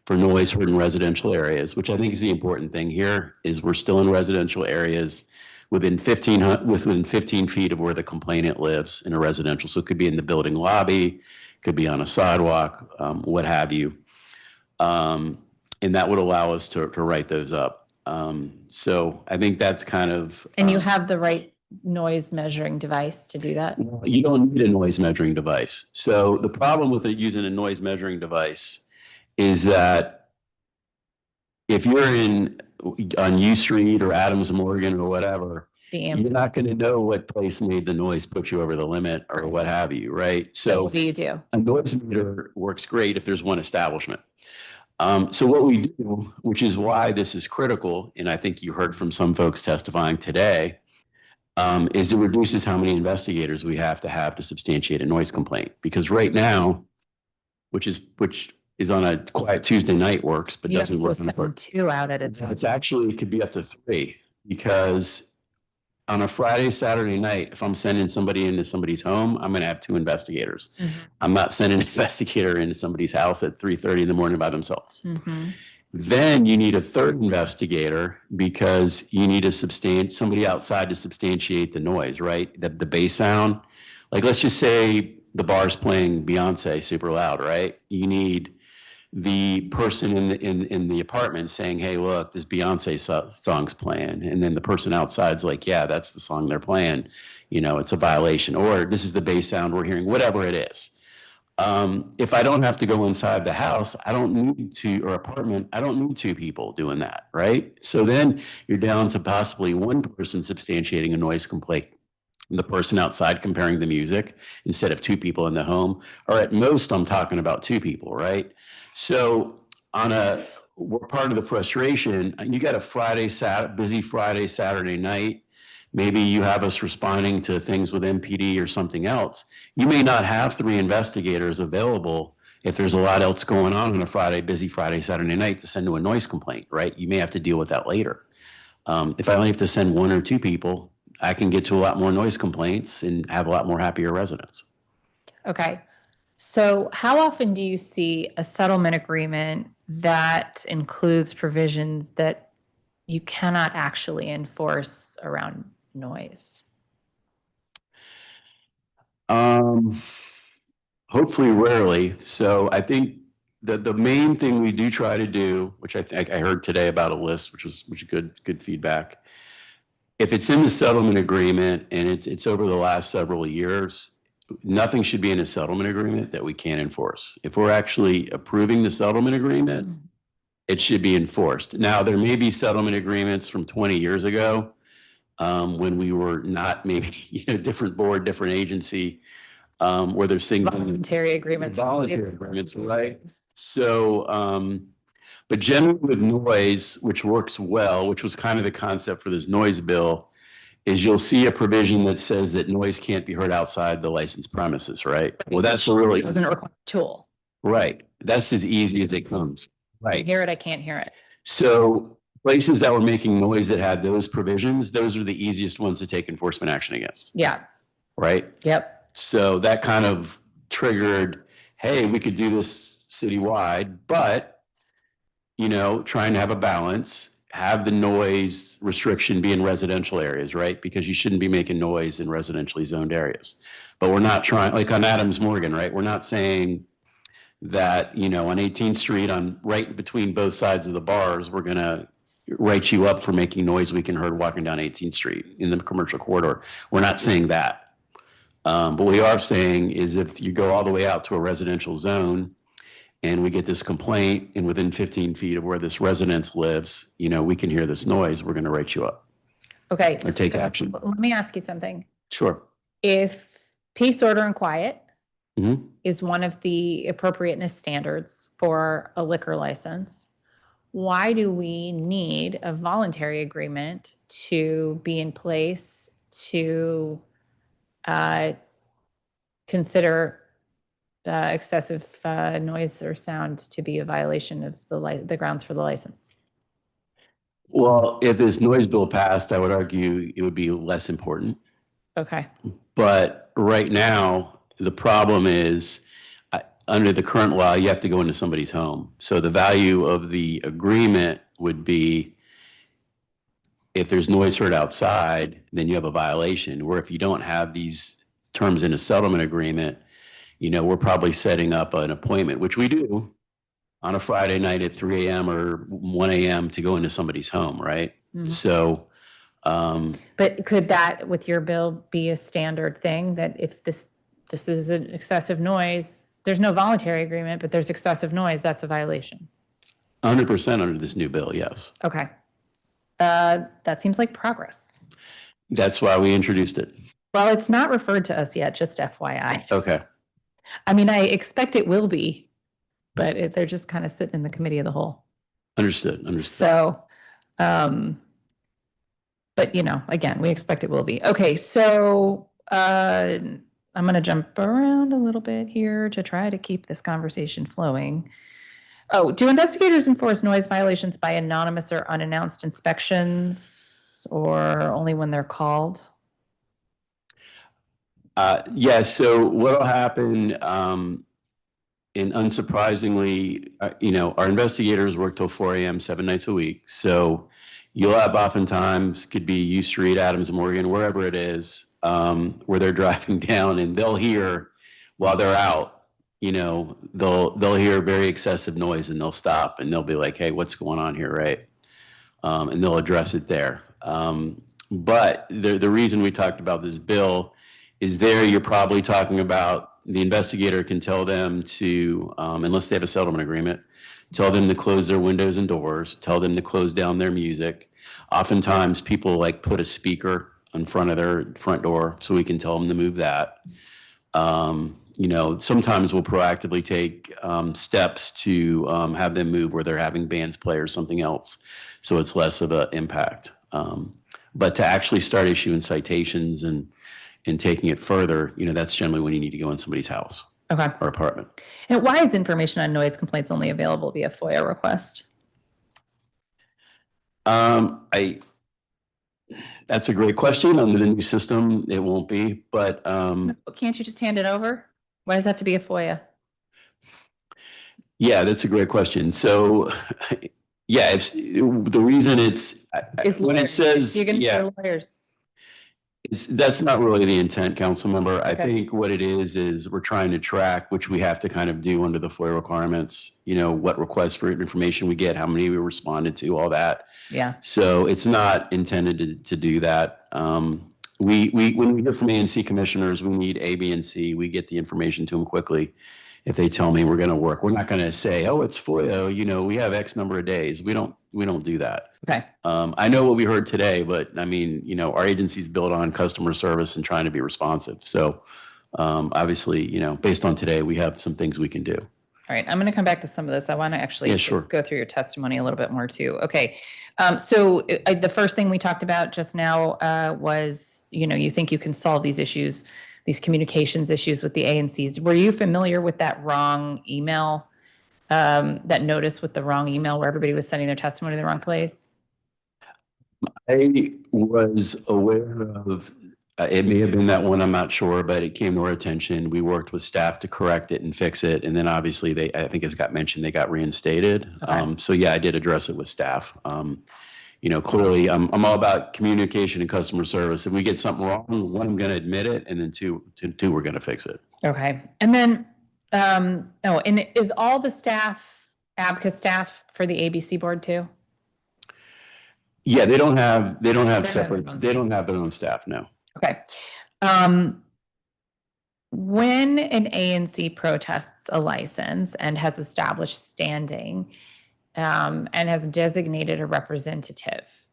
for noise heard in residential areas, which I think is the important thing here, is we're still in residential areas within 15 feet of where the complainant lives in a residential. So it could be in the building lobby, could be on a sidewalk, what have you. And that would allow us to write those up. So I think that's kind of. And you have the right noise measuring device to do that? You don't need a noise measuring device. So the problem with using a noise measuring device is that if you're on U Street or Adams Morgan or whatever, you're not going to know what place made the noise put you over the limit or what have you, right? So what do you do? A noise meter works great if there's one establishment. So what we do, which is why this is critical, and I think you heard from some folks testifying today, is it reduces how many investigators we have to substantiate a noise complaint. Because right now, which is on a quiet Tuesday night works, but doesn't work on the send 2 out at a time. It's actually, it could be up to 3, because on a Friday, Saturday night, if I'm sending somebody into somebody's home, I'm going to have 2 investigators. I'm not sending an investigator into somebody's house at 3:30 in the morning by themselves. Then you need a 3rd investigator because you need somebody outside to substantiate the noise, right? The bass sound. Like, let's just say the bar's playing Beyonce super loud, right? You need the person in the apartment saying, hey, look, this Beyonce song's playing. And then the person outside's like, yeah, that's the song they're playing. You know, it's a violation. Or this is the bass sound we're hearing, whatever it is. If I don't have to go inside the house, I don't need need 2 people doing that, right? So then you're down to possibly 1 person substantiating a noise complaint, the person outside comparing the music instead of 2 people in the home, or at most I'm talking about 2 people, right? So we're part of the frustration. You got a busy Friday, Saturday night. Maybe you have us responding to things with MPD or something else. You may not have 3 investigators available if there's a lot else going on a busy Friday, Saturday night to send to a noise complaint, right? You may have to deal with that later. If I only have to send 1 or 2 people, I can get to a lot more noise complaints and have a lot more happier residents. Okay. So how often do you see a settlement agreement that includes provisions that you cannot actually enforce around noise? Hopefully rarely. So I think the main thing we do try to do, which I think I heard today about a list, which was good feedback. If it's in the settlement agreement and it's over the last several years, nothing should be in a settlement agreement that we can't enforce. If we're actually approving the settlement agreement, it should be enforced. Now, there may be settlement agreements from 20 years ago when we were not maybe different board, different agency, where there's things. Voluntary agreements. Voluntary agreements, right? So, but generally with noise, which works well, which was kind of the concept for this noise bill, is you'll see a provision that says that noise can't be heard outside the licensed premises, right? Well, that's really. It doesn't require a tool. Right. That's as easy as it comes. Right. I hear it, I can't hear it. So places that were making noise that had those provisions, those are the easiest ones to take enforcement action against. Yeah. Right? Yep. So that kind of triggered, hey, we could do this citywide, but, trying to have a balance, have the noise restriction be in residential areas, right? Because you shouldn't be making noise in residentially zoned areas. But we're not trying, like on Adams Morgan, right? We're not saying that, on 18th Street, right between both sides of the bars, we're going to write you up for making noise we can heard walking down 18th Street in the commercial corridor. We're not saying that. But what we are saying is if you go all the way out to a residential zone and we get this complaint and within 15 feet of where this residence lives, we can hear this noise, we're going to write you up. Okay. Or take action. Let me ask you something. Sure. If peace, order, and quiet Mhm. is one of the appropriateness standards for a liquor license. Why do we need a voluntary agreement to be in place to consider excessive noise or sound to be a violation of the grounds for the license? Well, if this noise bill passed, I would argue it would be less important. Okay. But right now, the problem is under the current law, you have to go into somebody's home. So the value of the agreement would be if there's noise heard outside, then you have a violation. Where if you don't have these terms in a settlement agreement, we're probably setting up an appointment, which we do on a Friday night at 3 a.m. or 1 a.m. to go into somebody's home, right? Mhm. So, But could that, with your bill, be a standard thing that if this is an excessive noise, there's no voluntary agreement, but there's excessive noise, that's a violation? 100% under this new bill, yes. Okay. That seems like progress. That's why we introduced it. Well, it's not referred to us yet, just FYI. Okay. I mean, I expect it will be, but they're just kind of sitting in the committee of the whole. Understood. So, but again, we expect it will be. Okay, so I'm going to jump around a little bit here to try to keep this conversation flowing. Oh, do investigators enforce noise violations by anonymous or unannounced inspections, or only when they're called? Yeah, so what'll happen, and unsurprisingly, our investigators work till 4 a.m. 7 nights a week. So you'll have oftentimes, could be U Street, Adams Morgan, wherever it is, where they're driving down, and they'll hear while they're out, they'll hear very excessive noise, and they'll stop and they'll be like, hey, what's going on here, right? And they'll address it there. But the reason we talked about this bill is you're probably talking about the investigator can tell them to, unless they have a settlement agreement, tell them to close their windows and doors, tell them to close down their music. Oftentimes people put a speaker in front of their front door so we can tell them to move that. Sometimes we'll proactively take steps to have them move where they're having bands play or something else, so it's less of an impact. But to actually start issuing citations and taking it further, that's generally when you need to go in somebody's house. Okay. Or apartment. And why is information on noise complaints only available via FOIA request? That's a great question. Under the new system, it won't be, but can't you just hand it over? Why does that have to be a FOIA? Yeah, that's a great question. So, yeah, it's the reason it's when it says you're going to say lawyers. That's not really the intent, council member. Okay. I think what it is we're trying to track, which we have to kind of do under the FOIA requirements, what requests for information we get, how many we responded to, all that. Yeah. So it's not intended to do that. When we hear from ANC commissioners, we need A, B, and C. We get the information to them quickly. If they tell me we're going to work, we're not going to say, oh, it's FOIA, we have X number of days. We don't do that. Okay. I know what we heard today, but I mean, our agency's built on customer service and trying to be responsive. So obviously, based on today, we have some things we can do. All right. I'm going to come back to some of this. I want to actually go through your testimony a little bit more too. Okay. So the first thing we talked about just now was, you think you can solve these issues, these communications issues with the ANCs. Were you familiar with that wrong email, that notice with the wrong email where everybody was sending their testimony to the wrong place? I was aware of, it may have been that one, I'm not sure, but it came to our attention. We worked with staff to correct it and fix it. And then obviously I think it's got mentioned, they got reinstated. Okay. So yeah, I did address it with staff. Clearly I'm all about communication and customer service. If we get something wrong, one, I'm going to admit it. And then two, we're going to fix it. Okay. And then, and is all the staff, ABCA staff for the ABC board too? Yeah, they don't have separate, they don't have their own staff, no. Okay. When an ANC protests a license and has established standing, and has designated a representative,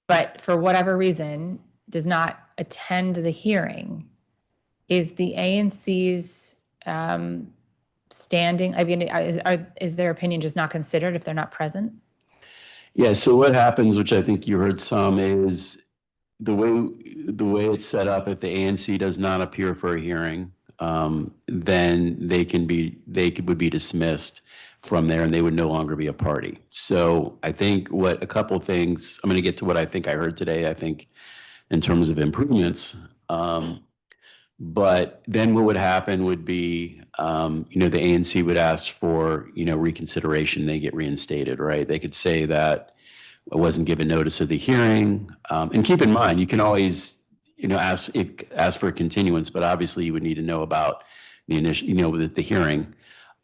but for whatever reason does not attend the hearing, Is the ANC's standing, I mean, is their opinion just not considered if they're not present? Yeah, so what happens, which I think you heard some, is the way it's set up, if the ANC does not appear for a hearing, then would be dismissed from there and they would no longer be a party. So I think a couple of things, I'm going to get to what I think I heard today, I think in terms of improvements. But then what would happen would be, the ANC would ask for, reconsideration, they get reinstated, right? They could say that I wasn't given notice of the hearing. And keep in mind, you can always, ask for a continuance, but obviously you would need to know about the initial, the hearing.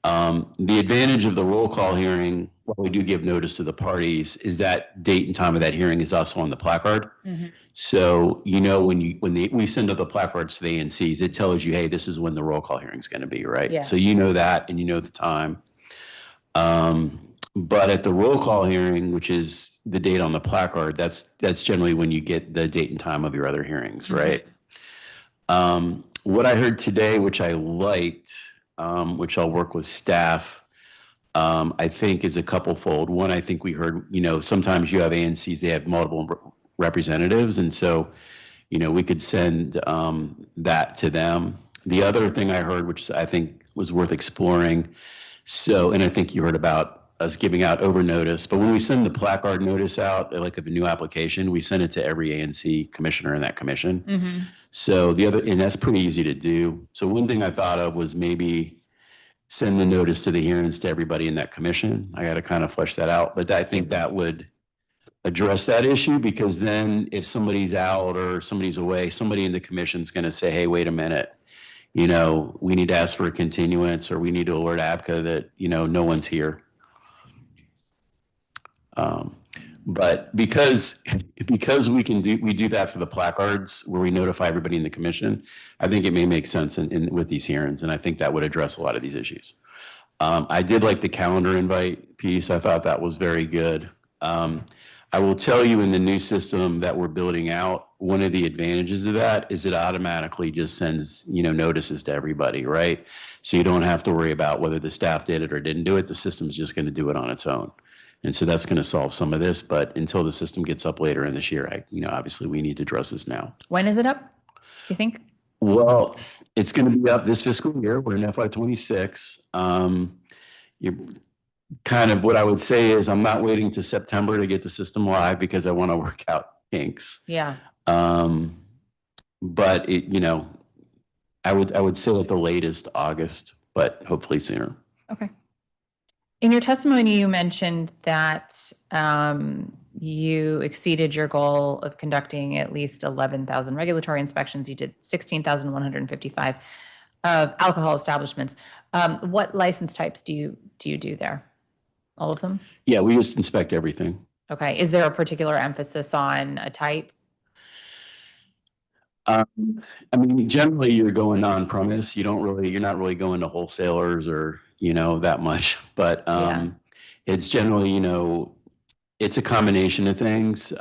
The advantage of the roll call hearing, while we do give notice to the parties, is that date and time of that hearing is also on the placard. Mm-hmm. So, when we send out the placards to the ANCs, it tells you, hey, this is when the roll call hearing is going to be, right? Yeah. So you know that and you know the time. But at the roll call hearing, which is the date on the placard, that's generally when you get the date and time of your other hearings, right? What I heard today, which I liked, which I'll work with staff, I think is a couple fold. One, I think we heard, sometimes you have ANCs, they have multiple representatives. And so, we could send that to them. The other thing I heard, which I think was worth exploring, and I think you heard about us giving out over notice, but when we send the placard notice out, like of a new application, we send it to every ANC commissioner in that commission. Mm-hmm. So and that's pretty easy to do. So one thing I thought of was maybe send the notice to the hearings to everybody in that commission. I got to kind of flesh that out, but I think that would address that issue, because then if somebody's out or somebody's away, somebody in the commission is going to say, hey, wait a minute, we need to ask for a continuance, or we need to alert ABCA that, no one's here. But because we do that for the placards where we notify everybody in the commission, I think it may make sense with these hearings, and I think that would address a lot of these issues. I did like the calendar invite piece. I thought that was very good. I will tell you, in the new system that we're building out, one of the advantages of that is it automatically just sends, notices to everybody, right? So you don't have to worry about whether the staff did it or didn't do it. The system's just going to do it on its own. And so that's going to solve some of this. But until the system gets up later in this year, obviously we need to address this now. When is it up, do you think? Well, it's going to be up this fiscal year. We're in FY26. You're kind of, what I would say is, I'm not waiting to September to get the system live because I want to work out kinks. Yeah. But I would say at the latest August, but hopefully sooner. Okay. In your testimony, you mentioned that you exceeded your goal of conducting at least 11,000 regulatory inspections. You did 16,155 of alcohol establishments. What license types do you do there? All of them? Yeah, we just inspect everything. Okay. Is there a particular emphasis on a type? Generally you're going on-premise. You're not really going to wholesalers or, that much, but Yeah. it's generally, it's a combination of things.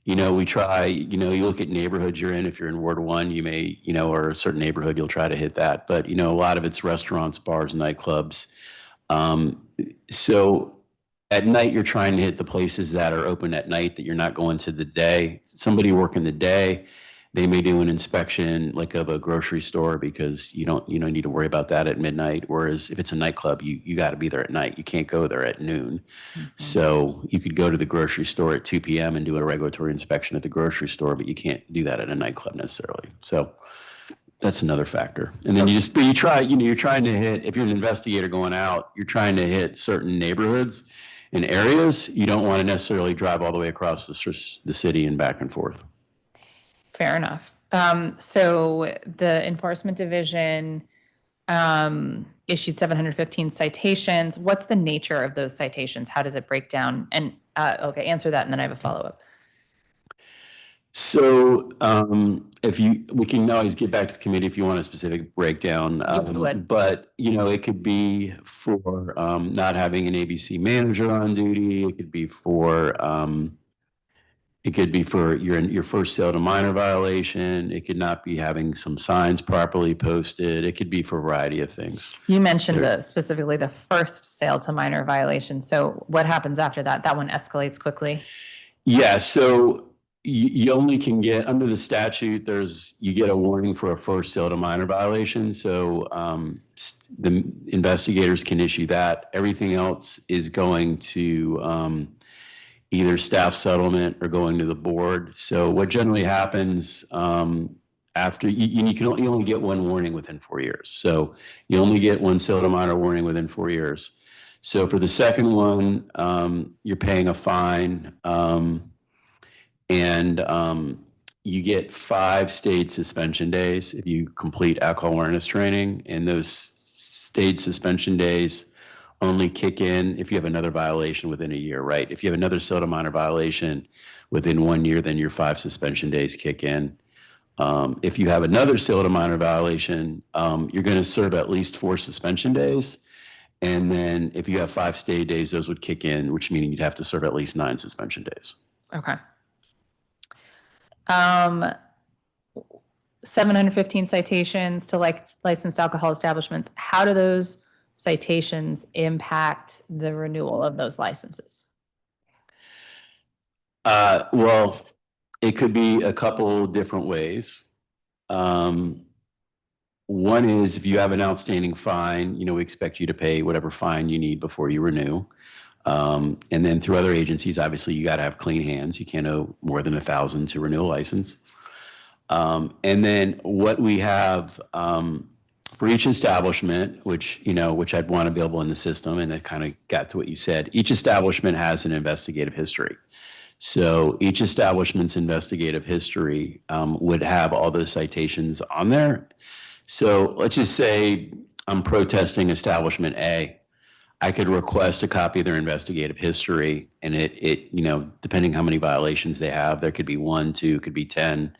We try, you look at neighborhoods you're in. If you're in Ward 1, you may, or a certain neighborhood, you'll try to hit that. But, a lot of it's restaurants, bars, nightclubs. So at night, you're trying to hit the places that are open at night that you're not going to the day. Somebody working the day, they may do an inspection like of a grocery store because you don't need to worry about that at midnight. Whereas if it's a nightclub, you got to be there at night. You can't go there at noon. Mm-hmm. So you could go to the grocery store at 2 p.m. and do a regulatory inspection at the grocery store, but you can't do that at a nightclub necessarily. So that's another factor. And then you're trying to hit, if you're an investigator going out, you're trying to hit certain neighborhoods and areas. You don't want to necessarily drive all the way across the city and back and forth. Fair enough. So the Enforcement Division issued 715 citations. What's the nature of those citations? How does it break down? And okay, answer that, and then I have a follow-up. So we can always get back to the committee if you want a specific breakdown. But it could be for not having an ABC manager on duty. It could be for It could be for your first sale to minor violation. It could not be having some signs properly posted. It could be for a variety of things. You mentioned There- specifically the first sale to minor violation. So what happens after that? That one escalates quickly. Yeah, so you only can get, under the statute, you get a warning for a first sale to minor violation. So the investigators can issue that. Everything else is going to either staff settlement or going to the board. So what generally happens after, you only get one warning within 4 years. So you only get one sale to minor warning within 4 years. So for the second one, you're paying a fine, and you get 5 state suspension days if you complete alcohol awareness training. And those state suspension days only kick in if you have another violation within a year, right? If you have another sale to minor violation within 1 year, then your 5 suspension days kick in. If you have another sale to minor violation, you're going to serve at least 4 suspension days. And then if you have 5 state days, those would kick in, which meaning you'd have to serve at least 9 suspension days. Okay. 715 citations to licensed alcohol establishments. How do those citations impact the renewal of those licenses? Well, it could be a couple different ways. One is if you have an outstanding fine, we expect you to pay whatever fine you need before you renew. And then through other agencies, obviously you got to have clean hands. You can't owe more than $1,000 to renew a license. And then what we have for each establishment, which I'd want available in the system, and it kind of got to what you said, each establishment has an investigative history. So each establishment's investigative history would have all those citations on there. So let's just say I'm protesting establishment A. I could request a copy of their investigative history, and it depending how many violations they have, there could be 1, 2, could be 10,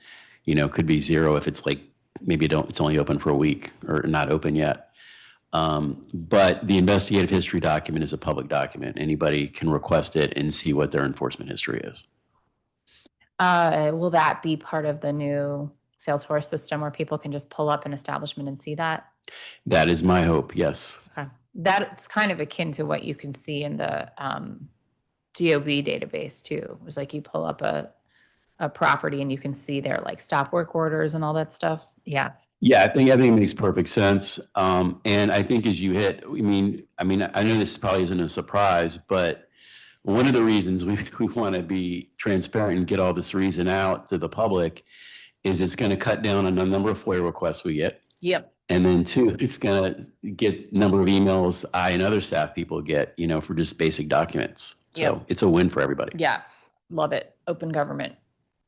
could be 0 if it's like maybe it's only open for a week or not open yet. But the investigative history document is a public document. Anybody can request it and see what their enforcement history is. Will that be part of the new Salesforce system where people can just pull up an establishment and see that? That is my hope, yes. Okay. That's kind of akin to what you can see in the DOB database too. It was like you pull up a property and you can see their stop work orders and all that stuff. Yeah. Yeah, I think everything makes perfect sense. And I think as you hit, I mean, I know this probably isn't a surprise, but one of the reasons we want to be transparent and get all this reason out to the public is it's going to cut down on the number of FOIA requests we get. Yep. And then 2, it's going to get number of emails I and other staff people get, for just basic documents. So It's a win for everybody. Yeah. Love it. Open government.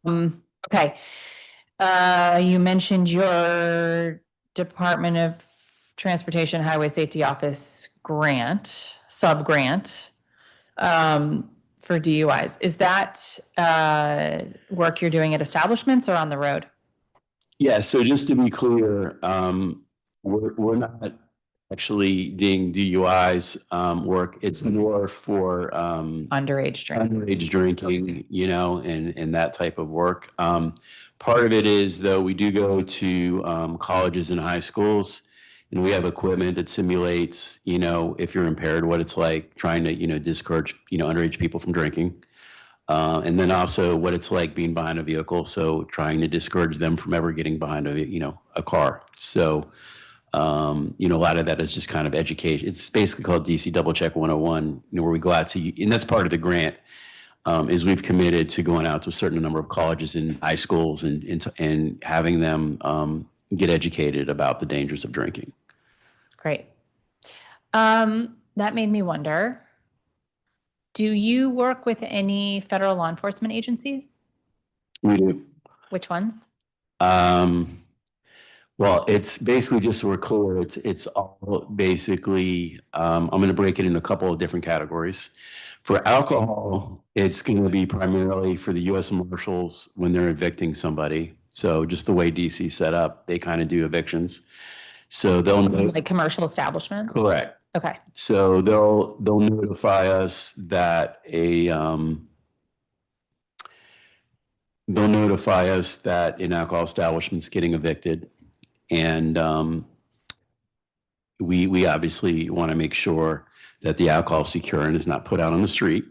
Okay. You mentioned your Department of Transportation Highway Safety Office sub-grant for DUIs. Is that work you're doing at establishments or on the road? Yeah, so just to be clear, we're not actually doing DUIs work. It's more for underage drinking, and that type of work. Part of it is, though, we do go to colleges and high schools, and we have equipment that simulates, if you're impaired, what it's like trying to, discourage, underage people from drinking. And then also what it's like being behind a vehicle. So trying to discourage them from ever getting behind a car. So, a lot of that is just kind of education. It's basically called DC Double Check 101, where we go out to, and that's part of the grant, is we've committed to going out to a certain number of colleges and high schools and having them get educated about the dangers of drinking. Great. That made me wonder, do you work with any federal law enforcement agencies? We do. Which ones? Well, it's basically, just so we're clear, it's all basically, I'm going to break it into a couple of different categories. For alcohol, it's going to be primarily for the U.S. Marshals when they're evicting somebody. So just the way DC set up, they kind of do evictions. So they'll like commercial establishments? Correct. Okay. So they'll notify us that they'll notify us that an alcohol establishment's getting evicted. And we obviously want to make sure that the alcohol is secure and is not put out on the street.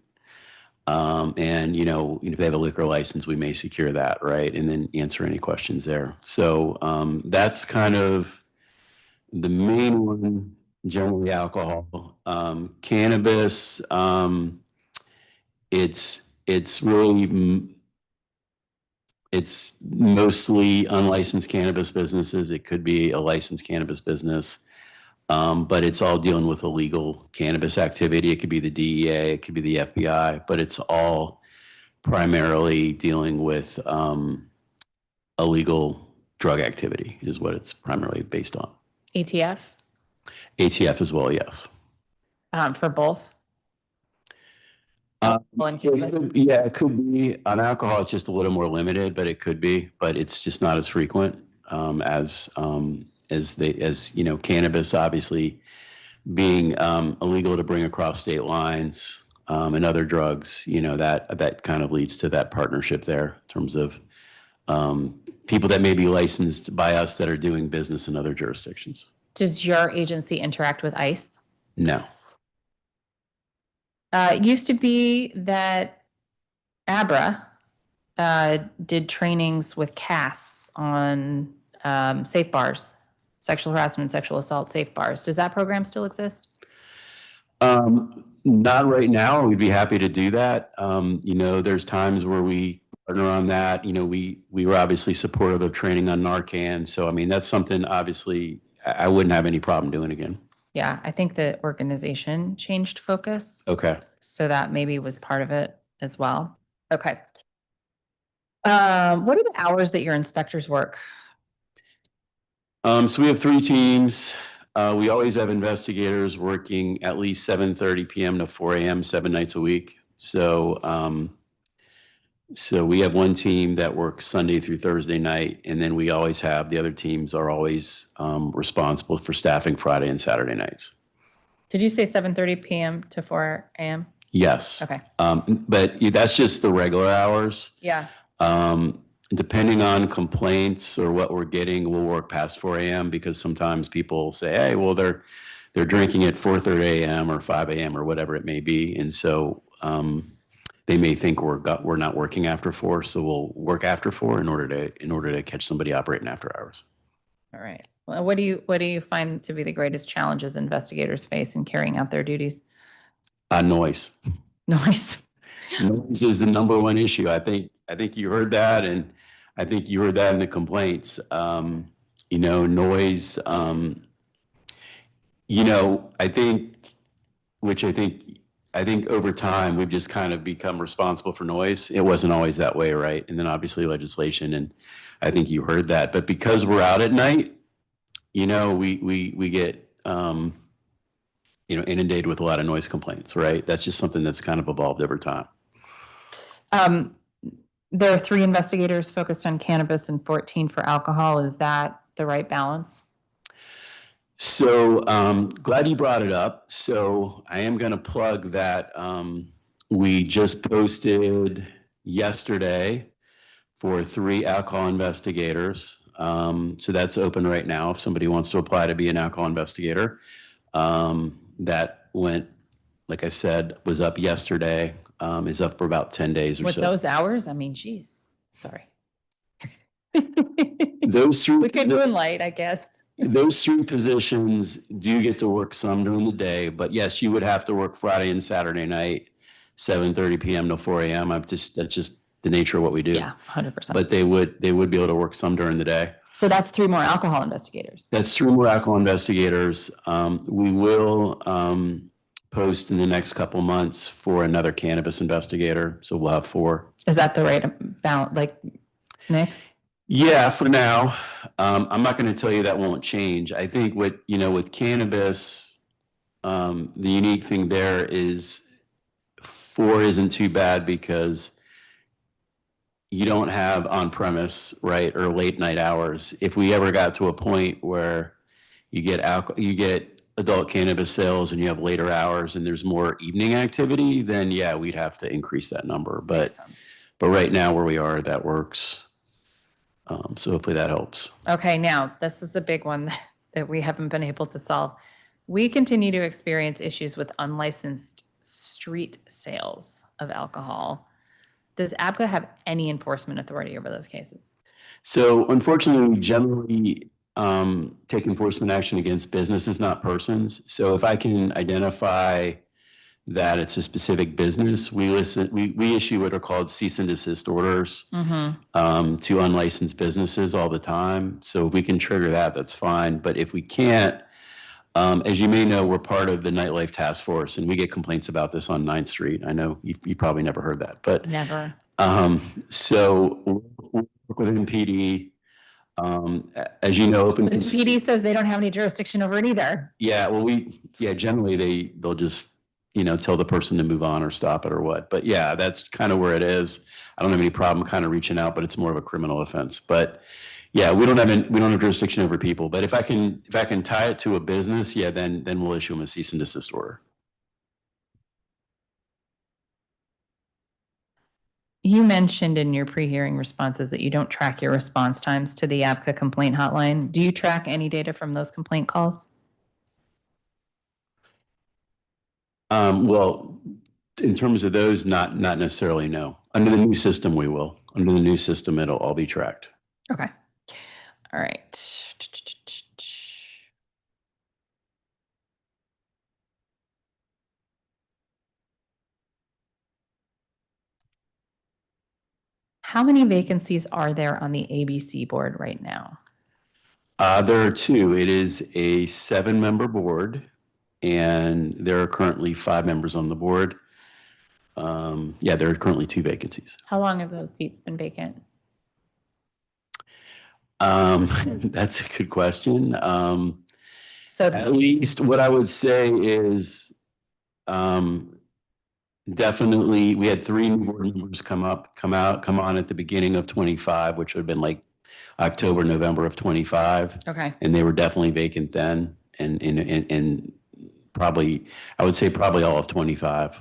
And, if they have a liquor license, we may secure that, right? And then answer any questions there. So that's kind of the main one, generally alcohol. Cannabis, it's really, it's mostly unlicensed cannabis businesses. It could be a licensed cannabis business. But it's all dealing with illegal cannabis activity. It could be the DEA, it could be the FBI, but it's all primarily dealing with illegal drug activity is what it's primarily based on. ATF ATF as well, yes. for both. Yeah, it could be. On alcohol, it's just a little more limited, but it could be. But it's just not as frequent as cannabis obviously being illegal to bring across state lines, and other drugs. That kind of leads to that partnership there in terms of people that may be licensed by us that are doing business in other jurisdictions. Does your agency interact with ICE? No. It used to be that ABRA did trainings with CAS on safe bars, sexual harassment, sexual assault safe bars. Does that program still exist? Not right now. We'd be happy to do that. There's times where we partner on that. We were obviously supportive of training on Narcan. So, that's something obviously I wouldn't have any problem doing again. Yeah, I think the organization changed focus. Okay. So that maybe was part of it as well. Okay. What are the hours that your inspectors work? So we have 3 teams. We always have investigators working at least 7:30 p.m. to 4 a.m. 7 nights a week. So we have one team that works Sunday through Thursday night, and then we always have the other teams are always responsible for staffing Friday and Saturday nights. Did you say 7:30 p.m. to 4 a.m.? Yes. Okay. But that's just the regular hours. Yeah. Depending on complaints or what we're getting, we'll work past 4 a.m. because sometimes people say, hey, well, they're drinking at 4:30 a.m. or 5 a.m. or whatever it may be. And so they may think we're not working after 4, so we'll work after 4 in order to catch somebody operating after hours. All right. Well, what do you find to be the greatest challenges investigators face in carrying out their duties? Noise. Noise. Noise is the number one issue. I think you heard that, and I think you heard that in the complaints. Noise. I think over time we've just kind of become responsible for noise. It wasn't always that way, right? And then obviously legislation, and I think you heard that. But because we're out at night, we get inundated with a lot of noise complaints, right? That's just something that's kind of evolved over time. There are 3 investigators focused on cannabis and 14 for alcohol. Is that the right balance? So glad you brought it up. So I am going to plug that we just posted yesterday for 3 alcohol investigators. So that's open right now if somebody wants to apply to be an alcohol investigator. That went, like I said, was up yesterday, is up for about 10 days or so. With those hours? Geez, sorry. Those 3 we could moonlight, I guess. Those 3 positions do get to work some during the day, but yes, you would have to work Friday and Saturday night, 7:30 p.m. to 4 a.m. That's just the nature of what we do. Yeah, 100%. But they would be able to work some during the day. So that's 3 more alcohol investigators. That's 3 more alcohol investigators. We will post in the next couple months for another cannabis investigator. So we'll have 4. Is that the right balance, mix? Yeah, for now. I'm not going to tell you that won't change. I think with cannabis, the unique thing there is 4 isn't too bad because you don't have on-premise, right, or late night hours. If we ever got to a point where you get adult cannabis sales and you have later hours and there's more evening activity, then yeah, we'd have to increase that number. But But right now where we are, that works. So hopefully that helps. Okay, now this is a big one that we haven't been able to solve. We continue to experience issues with unlicensed street sales of alcohol. Does ABCA have any enforcement authority over those cases? So unfortunately, we generally take enforcement action against businesses, not persons. So if I can identify that it's a specific business, we issue what are called cease and desist orders to unlicensed businesses all the time. So if we can trigger that, that's fine. But if we can't, as you may know, we're part of the Nightlife Task Force, and we get complaints about this on 9th Street. I know you probably never heard that, but Never. so we'll work with MPD. As you know, open. The PD says they don't have any jurisdiction over it either. Yeah, well, generally they'll just, tell the person to move on or stop it or what. But yeah, that's kind of where it is. I don't have any problem kind of reaching out, but it's more of a criminal offense. But yeah, we don't have jurisdiction over people. But if I can tie it to a business, yeah, then we'll issue them a cease and desist order. You mentioned in your pre-hearing responses that you don't track your response times to the ABCA complaint hotline. Do you track any data from those complaint calls? Well, in terms of those, not necessarily, no. Under the new system, we will. Under the new system, it'll all be tracked. Okay. All right. How many vacancies are there on the ABC board right now? There are 2. It is a 7-member board, and there are currently 5 members on the board. Yeah, there are currently 2 vacancies. How long have those seats been vacant? That's a good question. So at least what I would say is definitely we had 3 new board members come on at the beginning of 25, which would have been like October, November of 25. Okay. And they were definitely vacant then. And probably, I would say probably all of 25.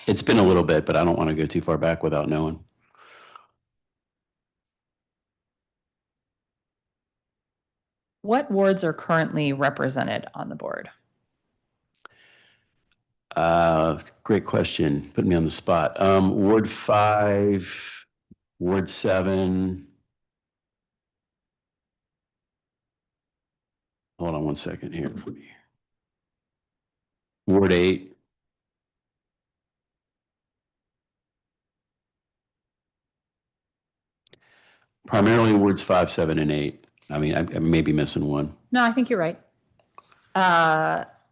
It's been a little bit, but I don't want to go too far back without knowing. What wards are currently represented on the board? Great question. Put me on the spot. Ward 5, Ward 7. Hold on one second here. Ward 8. Primarily wards 5, 7, and 8. I mean, I may be missing one. No, I think you're right.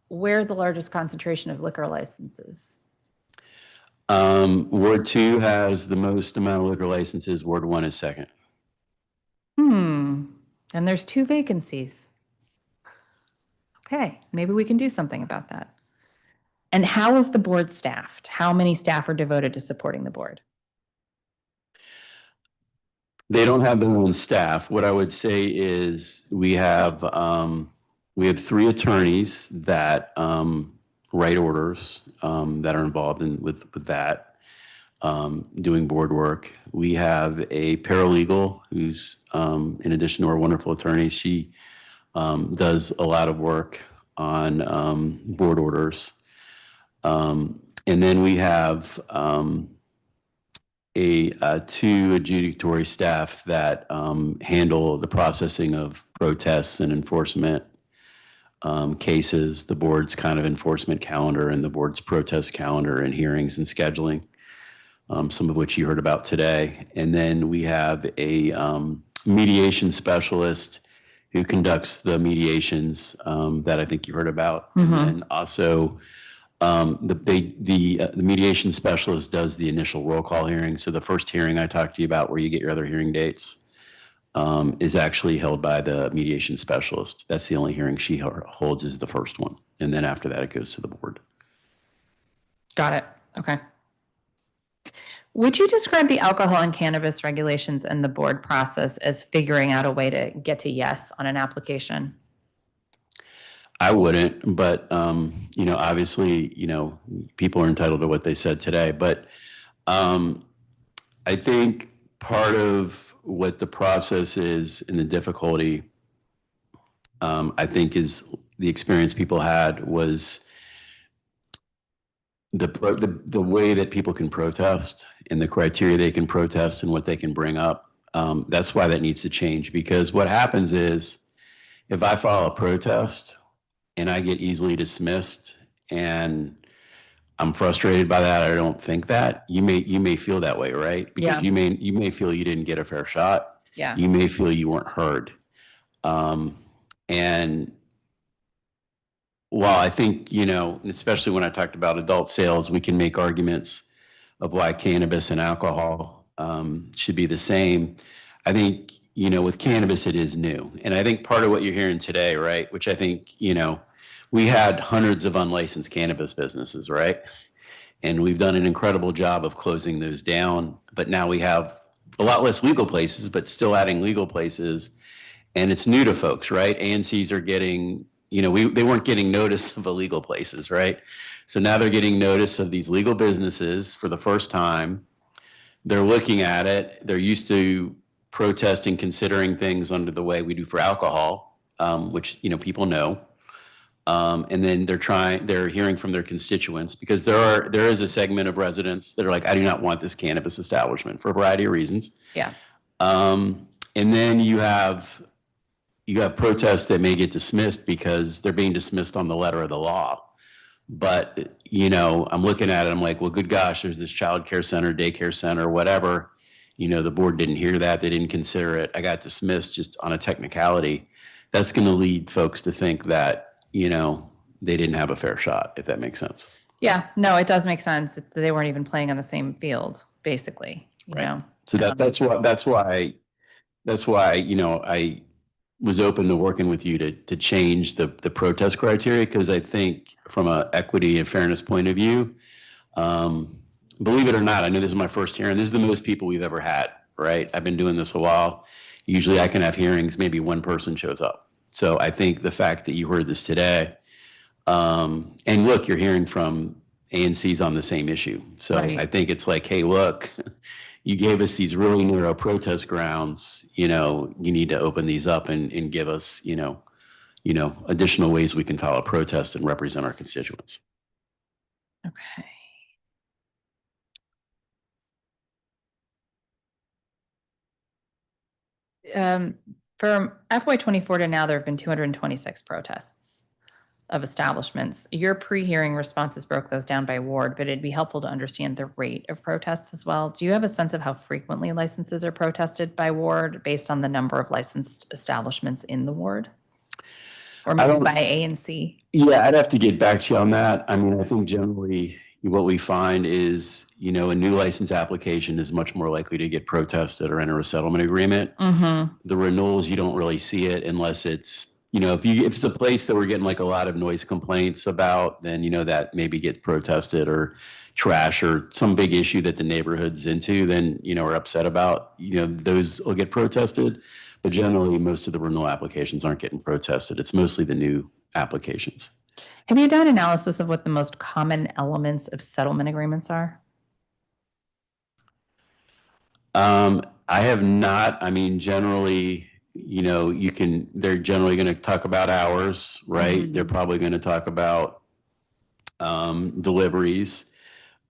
Where the largest concentration of liquor licenses? Ward 2 has the most amount of liquor licenses. Ward 1 is second. And there's 2 vacancies. Okay, maybe we can do something about that. And how is the board staffed? How many staff are devoted to supporting the board? They don't have their own staff. What I would say is we have 3 attorneys that write orders that are involved with that, doing board work. We have a paralegal who's, in addition to our wonderful attorney, she does a lot of work on board orders. And then we have 2 adjudicatory staff that handle the processing of protests and enforcement cases, the board's kind of enforcement calendar and the board's protest calendar and hearings and scheduling, some of which you heard about today. And then we have a mediation specialist who conducts the mediations that I think you heard about. And then also the mediation specialist does the initial roll call hearing. So the first hearing I talked to you about where you get your other hearing dates is actually held by the mediation specialist. That's the only hearing she holds, is the first one. And then after that, it goes to the board. Got it. Okay. Would you describe the alcohol and cannabis regulations and the board process as figuring out a way to get to yes on an application? I wouldn't, but, obviously, people are entitled to what they said today. But I think part of what the process is and the difficulty, I think, is the experience people had was the way that people can protest and the criteria they can protest and what they can bring up. That's why that needs to change, because what happens is if I file a protest and I get easily dismissed and I'm frustrated by that, I don't think that, you may feel that way, right? Because Yeah. you may feel you didn't get a fair shot. Yeah. You may feel you weren't heard. And while I think, especially when I talked about adult sales, we can make arguments of why cannabis and alcohol should be the same. I think, with cannabis, it is new. And I think part of what you're hearing today, right, which I think, we had hundreds of unlicensed cannabis businesses, right? And we've done an incredible job of closing those down. But now we have a lot less legal places, but still adding legal places. And it's new to folks, right? ANCs are getting, they weren't getting notice of illegal places, right? So now they're getting notice of these legal businesses for the first time. They're looking at it. They're used to protesting, considering things under the way we do for alcohol, which, people know. And then they're hearing from their constituents, because there is a segment of residents that are like, I do not want this cannabis establishment for a variety of reasons. Yeah. And then you have protests that may get dismissed because they're being dismissed on the letter of the law. But, I'm looking at it, I'm like, well, good gosh, there's this child care center, daycare center, whatever. The board didn't hear that. They didn't consider it. I got dismissed just on a technicality. That's going to lead folks to think that, they didn't have a fair shot, if that makes sense. Yeah, no, it does make sense. It's that they weren't even playing on the same field, basically, So that's why, I was open to working with you to change the protest criteria, because I think from an equity and fairness point of view, believe it or not, I know this is my first hearing. This is the most people we've ever had, right? I've been doing this a while. Usually I can have hearings, maybe one person shows up. So I think the fact that you heard this today, and look, you're hearing from ANCs on the same issue. So Right. I think it's like, hey, look, you gave us these really narrow protest grounds, you need to open these up and give us, additional ways we can file a protest and represent our constituents. Okay. From FY24 to now, there have been 226 protests of establishments. Your pre-hearing responses broke those down by ward, but it'd be helpful to understand the rate of protests as well. Do you have a sense of how frequently licenses are protested by ward based on the number of licensed establishments in the ward? Or maybe by ANC? Yeah, I'd have to get back to you on that. I mean, I think generally what we find is, a new license application is much more likely to get protested or enter a settlement agreement. Mm-hmm. The renewals, you don't really see it unless it's, if it's a place that we're getting like a lot of noise complaints about, then, that maybe get protested, or trash or some big issue that the neighborhood's into, then, are upset about, those will get protested. But generally, most of the renewal applications aren't getting protested. It's mostly the new applications. Have you done analysis of what the most common elements of settlement agreements are? I have not. I mean, generally, they're generally going to talk about hours, right? Mm-hmm. They're probably going to talk about deliveries.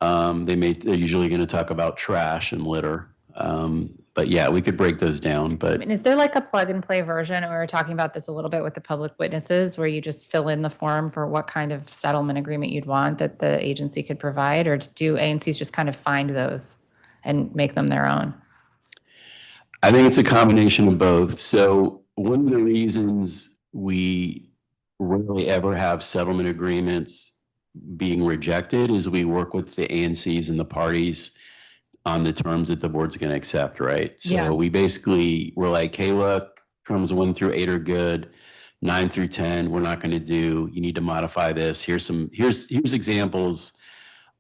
They're usually going to talk about trash and litter. But yeah, we could break those down. But I mean, is there like a plug and play version? We were talking about this a little bit with the public witnesses, where you just fill in the form for what kind of settlement agreement you'd want that the agency could provide, or do ANCs just kind of find those and make them their own? I think it's a combination of both. So one of the reasons we rarely ever have settlement agreements being rejected is we work with the ANCs and the parties on the terms that the board's going to accept, right? So Yeah. we're like, hey, look, terms 1 through 8 are good. 9 through 10, we're not going to do. You need to modify this. Here's examples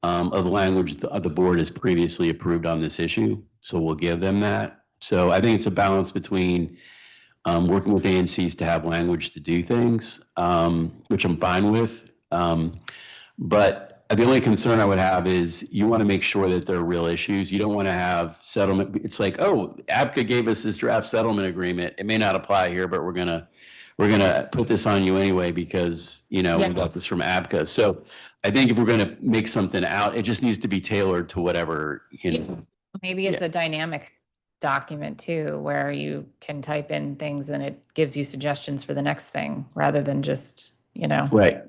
of language the board has previously approved on this issue. So we'll give them that. So I think it's a balance between working with ANCs to have language to do things, which I'm fine with. But The only concern I would have is you want to make sure that there are real issues. You don't want to have settlement. It's like, oh, ABCA gave us this draft settlement agreement. It may not apply here, but we're gonna put this on you anyway because we got this from ABCA. So I think if we're gonna make something out, it just needs to be tailored to whatever Maybe it's a dynamic document too, where you can type in things and it gives you suggestions for the next thing rather than just, Right.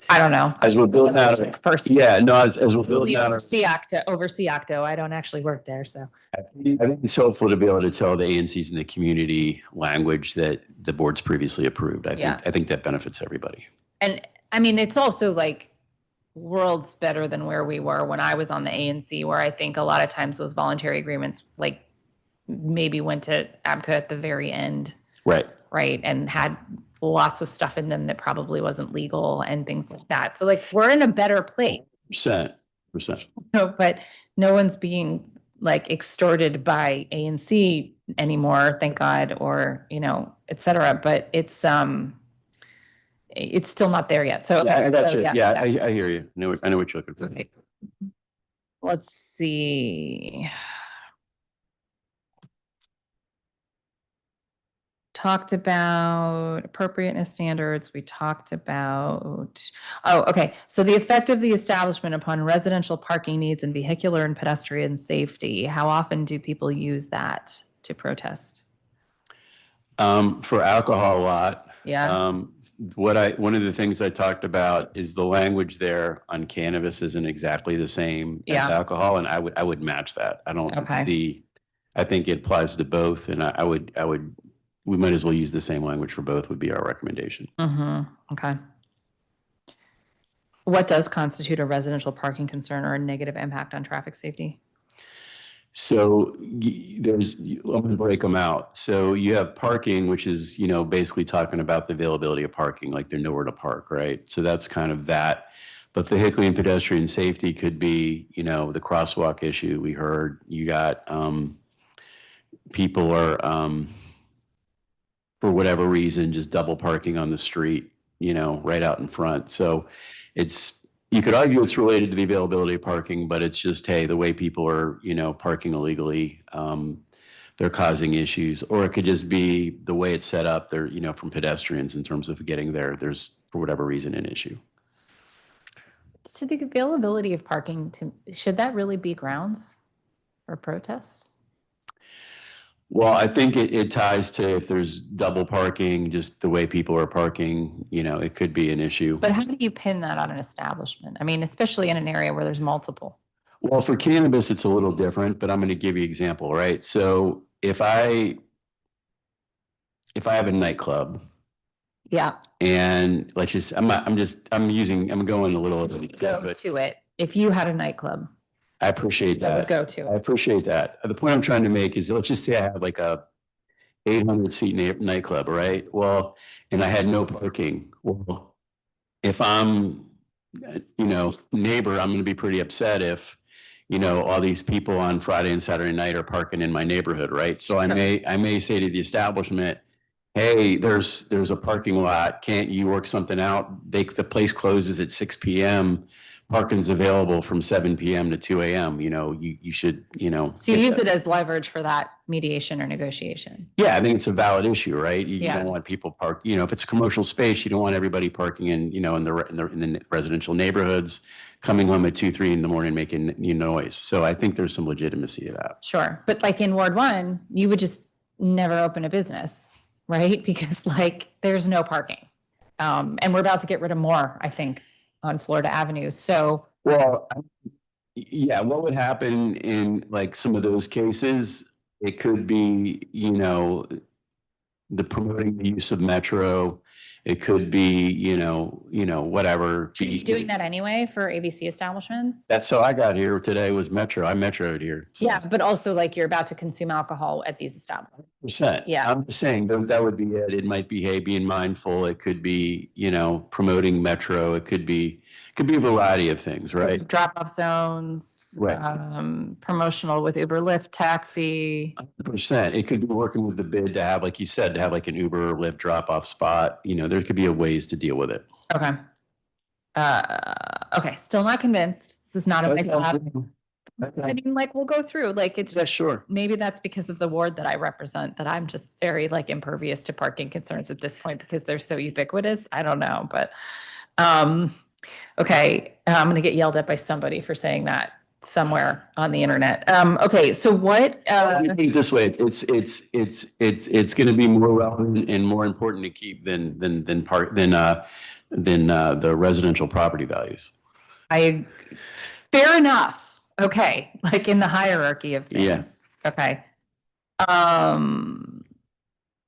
I don't know. As we're building out, as we're building out, Oversee Octo. I don't actually work there, so. I think it's helpful to be able to tell the ANCs in the community language that the board's previously approved. I think that benefits everybody. And I mean, it's also like worlds better than where we were when I was on the ANC, where I think a lot of times those voluntary agreements like maybe went to ABCA at the very end. Right. Right. And had lots of stuff in them that probably wasn't legal and things like that. So like we're in a better place. Percent. But no one's being like extorted by ANC anymore, thank God, or et cetera. But it's still not there yet. So yeah, I got you. Yeah, I hear you. I know what you're looking for. Right. Let's see. Talked about appropriateness standards. We talked about, okay. So the effect of the establishment upon residential parking needs and vehicular and pedestrian safety. How often do people use that to protest? For alcohol, a lot. Yeah. One of the things I talked about is the language there on cannabis isn't exactly the same as alcohol, and I would match that. I don't. Okay. I think it applies to both, and I would. We might as well use the same language for both would be our recommendation. Okay. What does constitute a residential parking concern or a negative impact on traffic safety? So I'm going to break them out. So you have parking, which is, basically talking about the availability of parking, like they're nowhere to park, right? So that's kind of that. But vehicular and pedestrian safety could be, the crosswalk issue we heard. You got people are, for whatever reason, just double parking on the street, right out in front. So you could argue it's related to the availability of parking, but it's just, hey, the way people are, parking illegally, they're causing issues. Or it could just be the way it's set up there, from pedestrians in terms of getting there, there's, for whatever reason, an issue. So the availability of parking, should that really be grounds for protest? Well, I think it ties to if there's double parking, just the way people are parking, it could be an issue. But how do you pin that on an establishment? I mean, especially in an area where there's multiple. Well, for cannabis, it's a little different, but I'm going to give you an example, right? So if I have a nightclub. Yeah. And let's just, I'm going a little. Go to it. If you had a nightclub. I appreciate that. Would go to. I appreciate that. The point I'm trying to make is, let's just say I have like a 800-seat nightclub, right? Well, and I had no parking. Well, if I'm, neighbor, I'm going to be pretty upset if, all these people on Friday and Saturday night are parking in my neighborhood, right? So I may say to the establishment, hey, there's a parking lot. Can't you work something out? The place closes at 6 p.m. Parking's available from 7 p.m. to 2 a.m. You should. So you use it as leverage for that mediation or negotiation. Yeah, I think it's a valid issue, right? You don't want people park. If it's a commercial space, you don't want everybody parking in the residential neighborhoods, coming home at 2, 3 in the morning making noise. So I think there's some legitimacy to that. Sure, but like in Ward 1, you would just never open a business, right? Because there's no parking, and we're about to get rid of more, I think, on Florida Avenue. So, well, yeah, what would happen in some of those cases? It could be, the promoting the use of Metro. It could be, whatever. Are you doing that anyway for ABC establishments? That's how I got here today was Metro. I metroed here. So. Yeah, but also you're about to consume alcohol at these establishments. %. Yeah. I'm just saying that would be it. It might be, hey, being mindful. It could be, promoting Metro. It could be a variety of things, right? Drop-off zones, right. Promotional with Uber, Lyft, taxi. 100%. It could be working with the bid to have, like you said, to have an Uber or Lyft drop-off spot. There could be ways to deal with it. Okay. Okay, still not convinced. This is not a. Okay. I mean, like, we'll go through, like, it's, Yeah, sure. maybe that's because of the ward that I represent, that I'm just very like impervious to parking concerns at this point because they're so ubiquitous. I don't know, but, okay, I'm gonna get yelled at by somebody for saying that somewhere on the internet. Okay, so what, Let me put it this way, it's going to be more relevant and more important to keep than the residential property values. fair enough. Okay, like in the hierarchy of Yeah. things. Okay.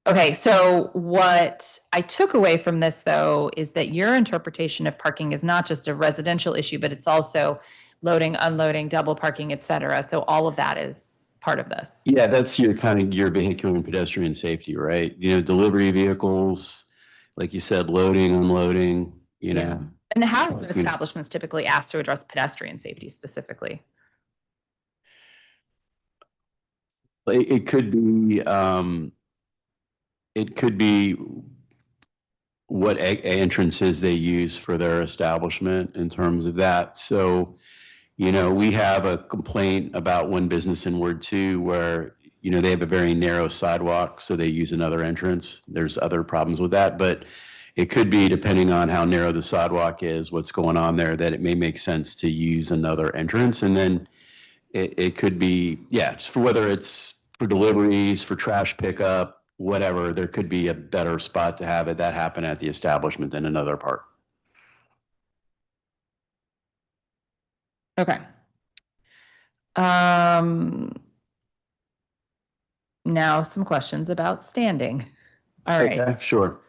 Okay, so what I took away from this though is that your interpretation of parking is not just a residential issue, but it's also loading, unloading, double parking, et cetera. So all of that is part of this. Yeah, that's your kind of your vehicular and pedestrian safety, right? You know, delivery vehicles, like you said, loading, unloading, you Yeah. know. And how are establishments typically asked to address pedestrian safety specifically? It could be what entrances they use for their establishment in terms of that. So, you know, we have a complaint about one business in Ward 2 where, you know, they have a very narrow sidewalk, so they use another entrance. There's other problems with that, but it could be, depending on how narrow the sidewalk is, what's going on there, that it may make sense to use another entrance. And then it could be, yeah, just for whether it's for deliveries, for trash pickup, whatever, there could be a better spot to have that happen at the establishment than another part. Okay. Now some questions about standing. All right. Okay, sure.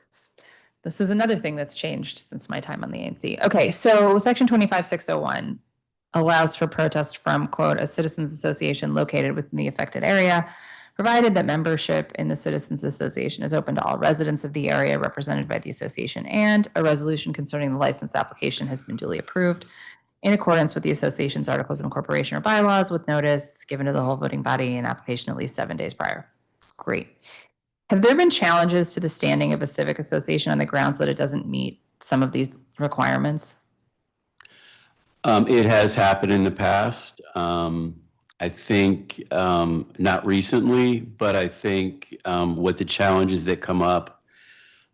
This is another thing that's changed since my time on the ANC. Okay, so section 25601 allows for protest from, quote, a citizens association located within the affected area, provided that membership in the citizens association is open to all residents of the area represented by the association, and a resolution concerning the license application has been duly approved in accordance with the association's articles of incorporation or bylaws, with notice given to the whole voting body and application at least 7 days prior. Great. Have there been challenges to the standing of a civic association on the grounds that it doesn't meet some of these requirements? It has happened in the past. I think not recently, but I think what the challenges that come up,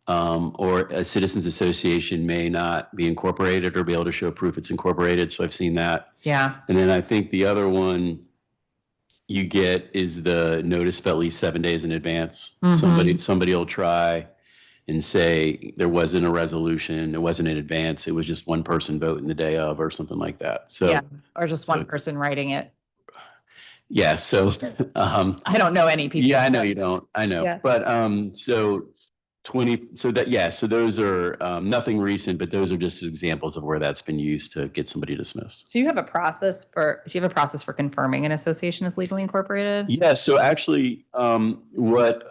or a citizens association may not be incorporated or be able to show proof it's incorporated. So I've seen that. Yeah. And then I think the other one you get is the notice of at least 7 days in advance. Somebody will try and say there wasn't a resolution, it wasn't in advance, it was just one person voting the day of or something like that. So Yeah, or just one person writing it. yeah, so I don't know any people. yeah, I know you don't. I know. Yeah. But so those are nothing recent, but those are just examples of where that's been used to get somebody dismissed. So do you have a process for confirming an association is legally incorporated? Yeah, so actually, what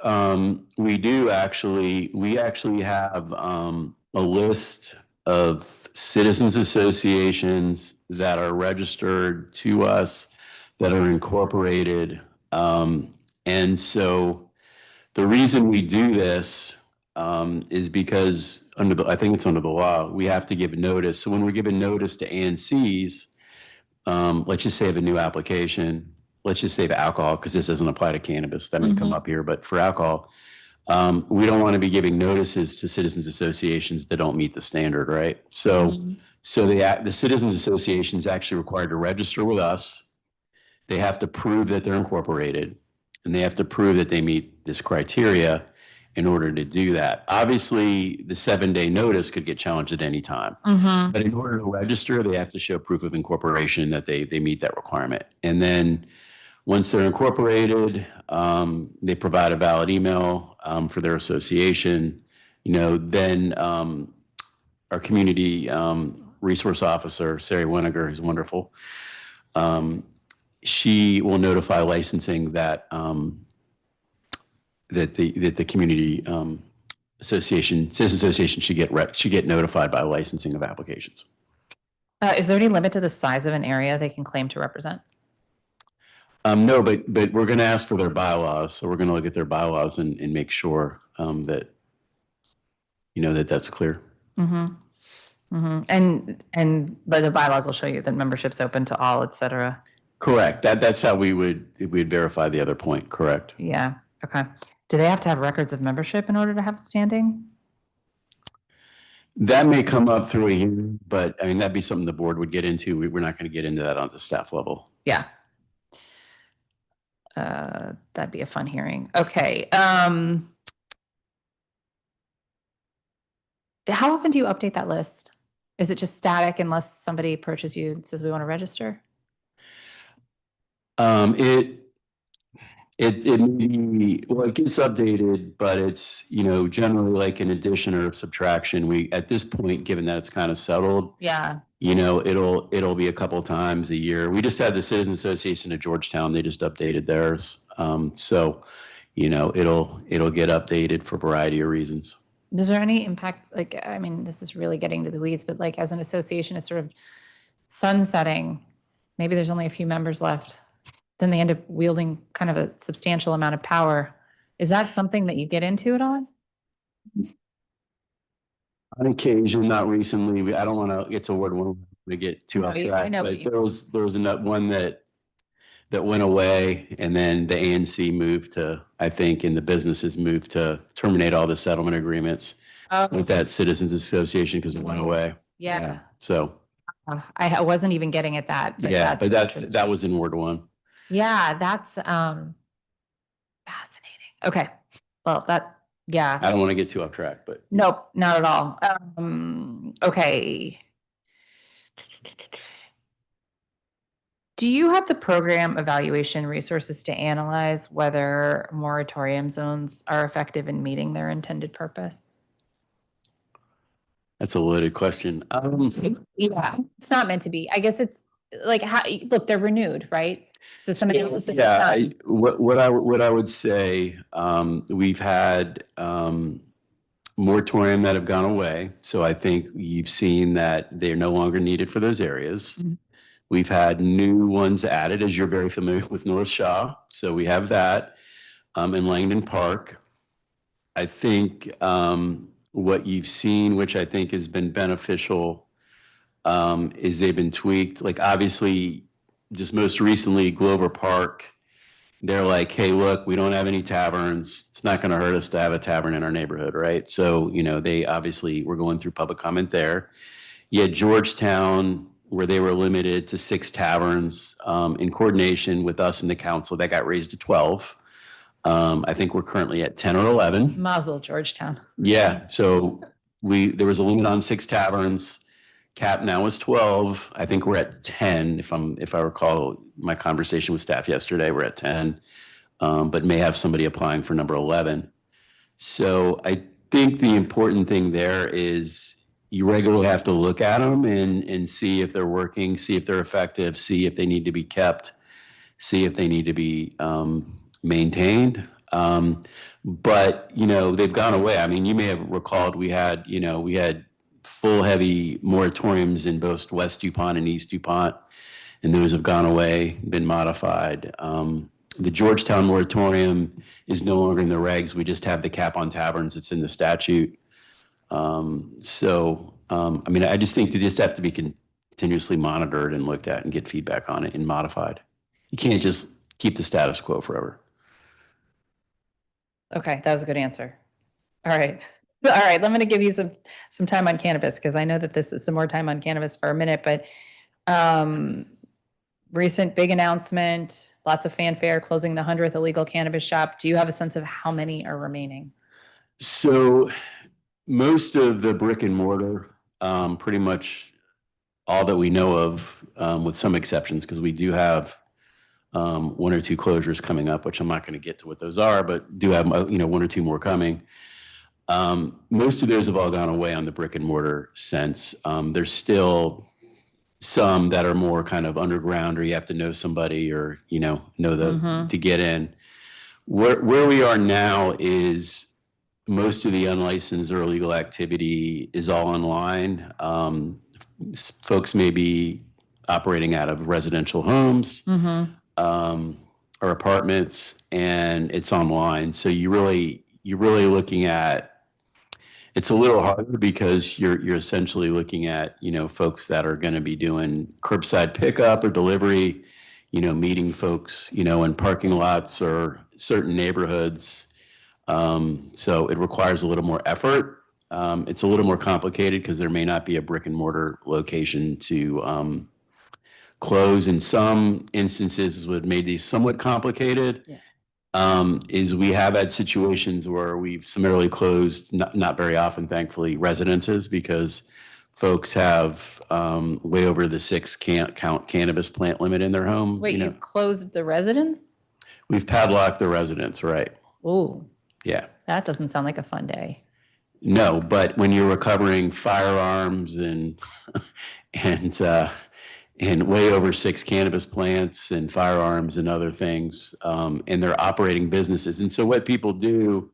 we do we actually have a list of citizens associations that are registered to us, that are incorporated. And so the reason we do this is because I think it's under the law, we have to give notice. So when we're giving notice to ANCs, let's just say of a new application, let's just say the alcohol, because this doesn't apply to cannabis, that may come up here, but for alcohol, we don't want to be giving notices to citizens associations that don't meet the standard, right? So, the citizens association is actually required to register with us. They have to prove that they're incorporated, and they have to prove that they meet this criteria in order to do that. Obviously, the 7-day notice could get challenged at any time. But in order to register, they have to show proof of incorporation that they meet that requirement. And then once they're incorporated, they provide a valid email for their association. You know, then our community resource officer, Sarah Weniger, who's wonderful, she will notify licensing that that the community citizens association should get notified by licensing of applications. Is there any limit to the size of an area they can claim to represent? No, but we're going to ask for their bylaws, so we're going to look at their bylaws and make sure that that's clear. And the bylaws will show you that membership's open to all, et cetera. Correct. That's how we'd verify the other point. Correct. Yeah. Okay. Do they have to have records of membership in order to have standing? That may come up through a hearing, but I mean, that'd be something the board would get into. We're not going to get into that on the staff level. Yeah. That'd be a fun hearing. Okay. How often do you update that list? Is it just static unless somebody approaches you and says we want to register? It gets updated, but it's, generally like an addition or subtraction. At this point, given that it's kind of settled, Yeah. it'll be a couple times a year. We just had the Citizens Association of Georgetown. They just updated theirs. So, it'll get updated for a variety of reasons. Is there any impact? Like, I mean, this is really getting to the weeds, but like as an association is sort of sunsetting, maybe there's only a few members left, then they end up wielding kind of a substantial amount of power. Is that something that you get into at all? On occasion, not recently. I don't want to, it's a word to get too off I track, know, but but there was one that went away, and then the ANC moved to, I think, and the businesses moved to terminate all the settlement agreements with that Citizens Association because it went away. Yeah. So, I wasn't even getting at that. But yeah, that's but interesting. that was in Ward 1. Yeah, that's fascinating. Okay. Well, yeah. I don't want to get too off track, but. Nope, not at all. Okay. Do you have the program evaluation resources to analyze whether moratorium zones are effective in meeting their intended purpose? That's a loaded question. Yeah, it's not meant to be. I guess it's like, look, they're renewed, right? So somebody else. Yeah, what I would say, we've had moratorium that have gone away. So I think you've seen that they're no longer needed for those areas. Mm-hmm. We've had new ones added, as you're very familiar with North Shaw. So we have that in Langdon Park. I think what you've seen, which I think has been beneficial, is they've been tweaked. Like obviously, just most recently, Glover Park, they're like, hey, look, we don't have any taverns. It's not going to hurt us to have a tavern in our neighborhood, right? So, they obviously were going through public comment there. Yet Georgetown, where they were limited to 6 taverns, in coordination with us and the council, that got raised to 12. I think we're currently at 10 or 11. Mazel, Georgetown. Yeah, so there was a limit on 6 taverns. Cap now is 12. I think we're at 10. If I recall my conversation with staff yesterday, we're at 10, but may have somebody applying for number 11. So I think the important thing there is you regularly have to look at them and see if they're working, see if they're effective, see if they need to be kept, see if they need to be maintained. But they've gone away. I mean, you may have recalled we had full heavy moratoriums in both West DuPont and East DuPont, and those have gone away, been modified. The Georgetown moratorium is no longer in the regs. We just have the cap on taverns. It's in the statute. I mean, I just think they just have to be continuously monitored and looked at and get feedback on it and modified. You can't just keep the status quo forever. Okay, that was a good answer. All right. All right, I'm going to give you some time on cannabis because I know that this is some more time on cannabis for a minute, but recent big announcement, lots of fanfare, closing the 100th illegal cannabis shop. Do you have a sense of how many are remaining? So most of the brick and mortar, pretty much all that we know of, with some exceptions, because we do have 1 or 2 closures coming up, which I'm not going to get to what those are, but do have 1 or 2 more coming. Most of those have all gone away on the brick and mortar sense. There's still some that are more kind of underground, or you have to know somebody, or to get in. Where we are now is most of the unlicensed or illegal activity is all online. Folks may be operating out of residential homes or apartments, and it's online. So you're really looking at It's a little harder because you're essentially looking at, folks that are going to be doing curbside pickup or delivery, meeting folks, in parking lots or certain neighborhoods. So it requires a little more effort. It's a little more complicated because there may not be a brick and mortar location to close. In some instances, is what made these somewhat complicated. Yeah. Is we have had situations where we've summarily closed, not very often, thankfully, residences because folks have way over the 6 count cannabis plant limit in their home. Wait, you've closed the residence? We've padlocked the residence, right? Ooh, Yeah. that doesn't sound like a fun day. No, but when you're recovering firearms and and way over 6 cannabis plants and firearms and other things, and they're operating businesses. And so what people do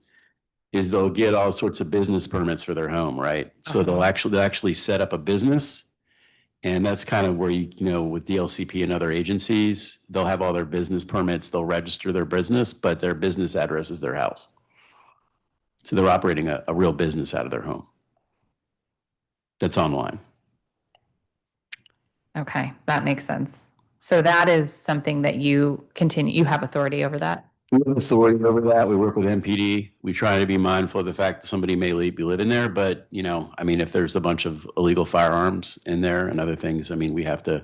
is they'll get all sorts of business permits for their home, right? So they'll actually set up a business. And that's kind of where with DLCP and other agencies, they'll have all their business permits, they'll register their business, but their business address is their house. So they're operating a real business out of their home. That's online. Okay, that makes sense. So that is something that you have authority over that? We have authority over that. We work with MPD. We try to be mindful of the fact that somebody may be living there, but if there's a bunch of illegal firearms in there and other things, we have to,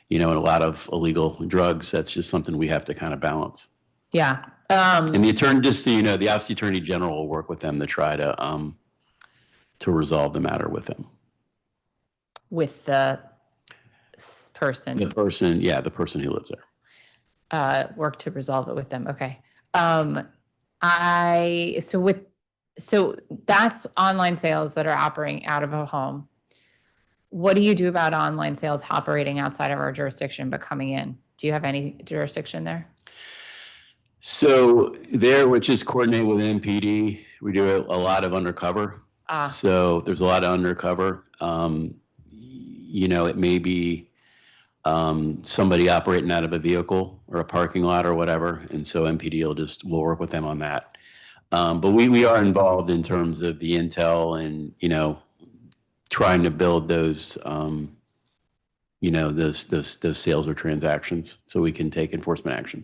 and a lot of illegal drugs, that's just something we have to kind of balance. Yeah. And the attorney, just so you know, the Office of the Attorney General will work with them to try to resolve the matter with them. With the person? The person who lives there. Work to resolve it with them. Okay. So that's online sales that are operating out of a home. What do you do about online sales operating outside of our jurisdiction but coming in? Do you have any jurisdiction there? So there, which is coordinated with MPD, we do a lot of undercover. So there's a lot of undercover. It may be somebody operating out of a vehicle or a parking lot or whatever. And so MPD will work with them on that. But we are involved in terms of the intel and, trying to build those, those sales or transactions so we can take enforcement action.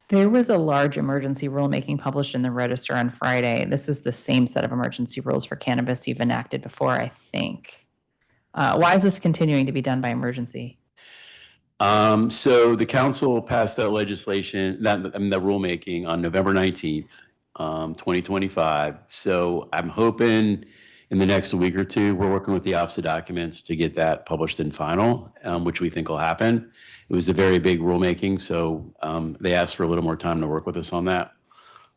There was a large emergency rulemaking published in the Register on Friday. This is the same set of emergency rules for cannabis you've enacted before, I think. Why is this continuing to be done by emergency? So the council passed that legislation, the rulemaking on November 19th, 2025. So I'm hoping in the next week or two, we're working with the Office of Documents to get that published in final, which we think will happen. It was a very big rulemaking, so they asked for a little more time to work with us on that.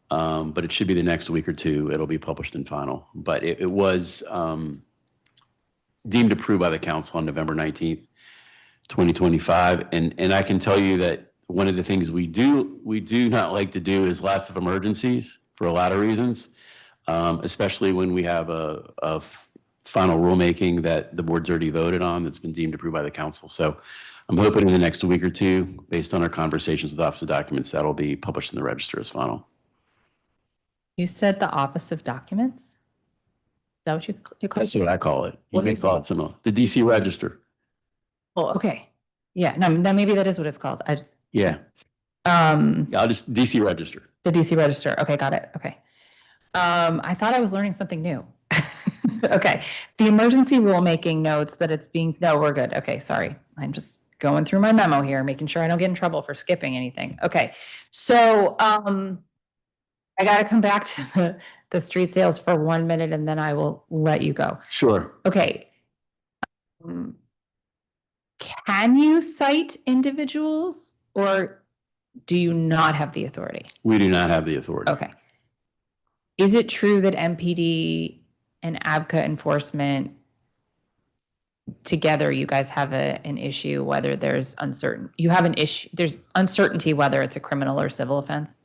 But it should be the next week or two. It'll be published in final. But it was deemed approved by the council on November 19th, 2025. And I can tell you that one of the things we do not like to do is lots of emergencies for a lot of reasons, especially when we have a final rulemaking that the board's already voted on that's been deemed approved by the council. So I'm hoping in the next week or two, based on our conversations with Office of Documents, that'll be published in the Register as final. You said the Office of Documents? Is that what you call it? That's what I call it. You What may is call it similar. The DC Register. Oh, okay. Yeah, no, then maybe that is what it's called. Yeah. I'll just DC Register. The DC Register. Okay, got it. Okay. I thought I was learning something new. Okay. The emergency rulemaking notes that no, we're good. Okay, sorry. I'm just going through my memo here, making sure I don't get in trouble for skipping anything. Okay. So I got to come back to the street sales for 1 minute and then I will let you go. Sure. Okay. Can you cite individuals or do you not have the authority? We do not have the authority. Okay. Is it true that MPD and ABCA enforcement together, you guys have an issue whether there's there's uncertainty whether it's a criminal or civil offense?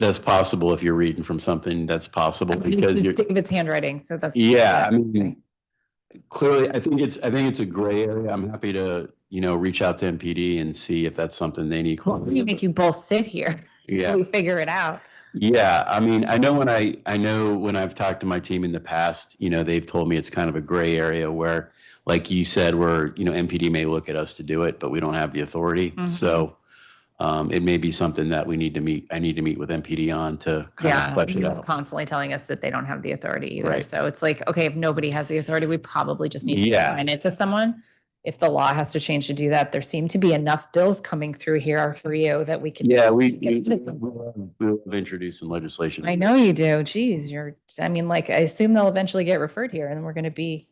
That's possible if you're reading from something. That's possible because you're David's handwriting. So that's I mean, clearly, I think it's a gray area. I'm happy to reach out to MPD and see if that's something they need. We make you both sit here. Yeah. We figure it out. Yeah, I mean, I know when I've talked to my team in the past, they've told me it's kind of a gray area where, like you said, where, MPD may look at us to do it, but we don't have the authority. So it may be something that I need to meet with MPD on to kind of Yeah, flesh it you're out. constantly telling us that they don't have the authority either. Right. So it's like, okay, if nobody has the authority, we probably just need to Yeah. assign it to someone. If the law has to change to do that, there seem to be enough bills coming through here for you that we can. Yeah, we'll introduce some legislation. I know you do. Geez, I assume they'll eventually get referred here and we're going to be,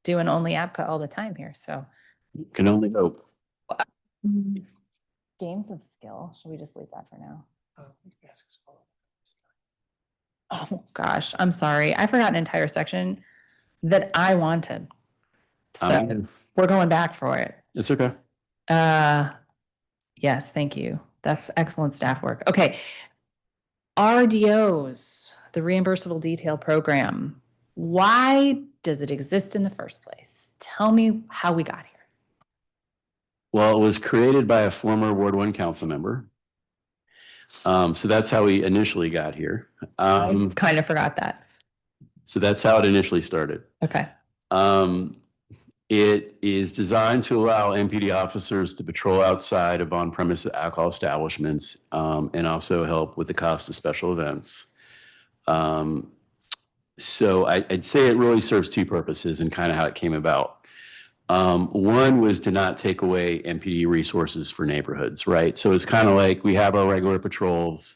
doing only ABCA all the time here. So Can only hope. games of skill. Should we just leave that for now? Oh gosh, I'm sorry. I forgot an entire section that I wanted. So we're going back for it. It's okay. Yes, thank you. That's excellent staff work. Okay. RDOs, the reimbursable detail program. Why does it exist in the first place? Tell me how we got here. Well, it was created by a former Ward 1 council member. So that's how we initially got here. I kind of forgot that. So that's how it initially started. Okay. It is designed to allow MPD officers to patrol outside of on-premise alcohol establishments and also help with the cost of special events. So I'd say it really serves two purposes and kind of how it came about. One was to not take away MPD resources for neighborhoods, right? So it's kind of like we have our regular patrols,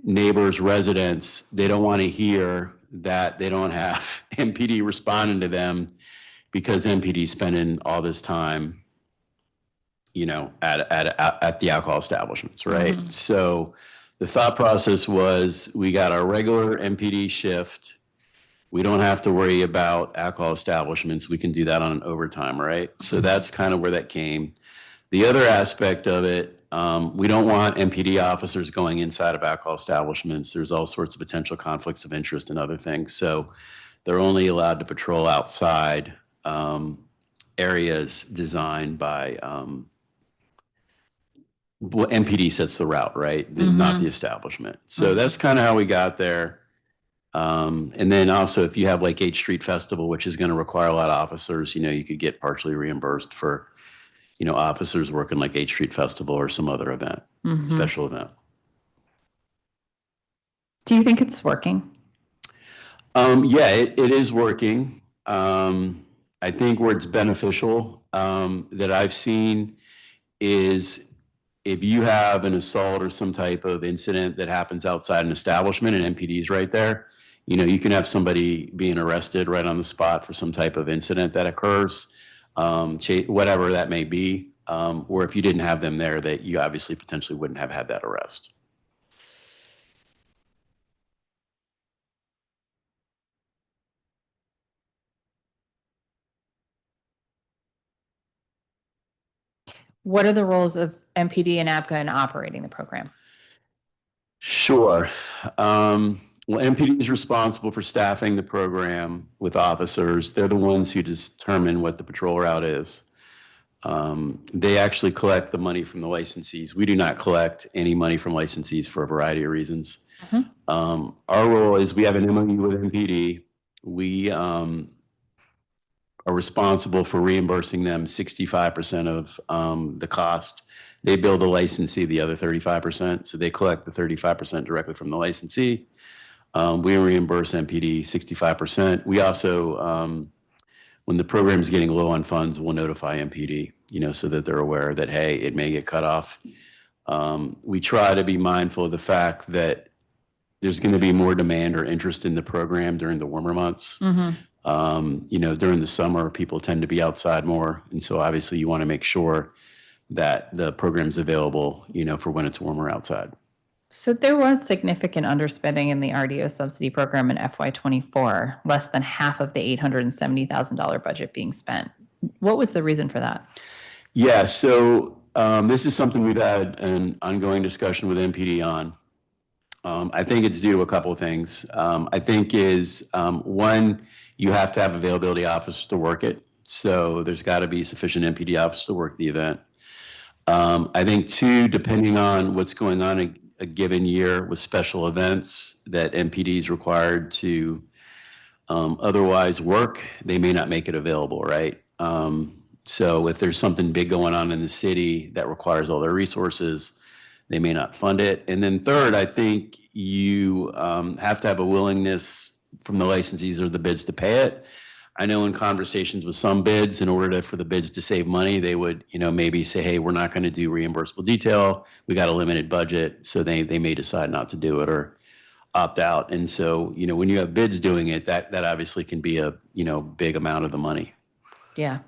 neighbors, residents, they don't want to hear that they don't have MPD responding to them because MPD spending all this time, at the alcohol establishments, right? Mm-hmm. So the thought process was we got our regular MPD shift. We don't have to worry about alcohol establishments. We can do that on an overtime, right? So that's kind of where that came. The other aspect of it, we don't want MPD officers going inside of alcohol establishments. There's all sorts of potential conflicts of interest and other things. So they're only allowed to patrol outside areas designed by MPD sets the route, right? Not the establishment. So that's kind of how we got there. And then also if you have like 8th Street Festival, which is going to require a lot of officers, you could get partially reimbursed for, officers working like 8th Street Festival or some other event, special event. Do you think it's working? Yeah, it is working. I think where it's beneficial that I've seen is if you have an assault or some type of incident that happens outside an establishment and MPD's right there, you can have somebody being arrested right on the spot for some type of incident that occurs, whatever that may be. Or if you didn't have them there, that you obviously potentially wouldn't have had that arrest. What are the roles of MPD and ABCA in operating the program? Sure. Well, MPD is responsible for staffing the program with officers. They're the ones who determine what the patrol route is. They actually collect the money from the licensees. We do not collect any money from licensees for a variety of reasons. Our role is we have an MOU with MPD. We are responsible for reimbursing them 65% of the cost. They bill the licensee the other 35%. So they collect the 35% directly from the licensee. We reimburse MPD 65%. We also, when the program is getting low on funds, we'll notify MPD, so that they're aware that, hey, it may get cut off. We try to be mindful of the fact that there's going to be more demand or interest in the program during the warmer months. During the summer, people tend to be outside more. And so obviously you want to make sure that the program's available, for when it's warmer outside. So there was significant underspending in the RDO subsidy program in FY24, less than half of the $870,000 budget being spent. What was the reason for that? Yeah, so this is something we've had an ongoing discussion with MPD on. I think it's due to a couple of things. I think is one, you have to have availability officers to work it. So there's got to be sufficient MPD officers to work the event. I think two, depending on what's going on a given year with special events that MPD is required to otherwise work, they may not make it available, right? So if there's something big going on in the city that requires all their resources, they may not fund it. And then third, I think you have to have a willingness from the licensees or the bids to pay it. I know in conversations with some bids, in order for the bids to save money, they would, maybe say, hey, we're not going to do reimbursable detail. We got a limited budget. So they may decide not to do it or opt out. And so, when you have bids doing it, that obviously can be a, big amount of the money. Yeah.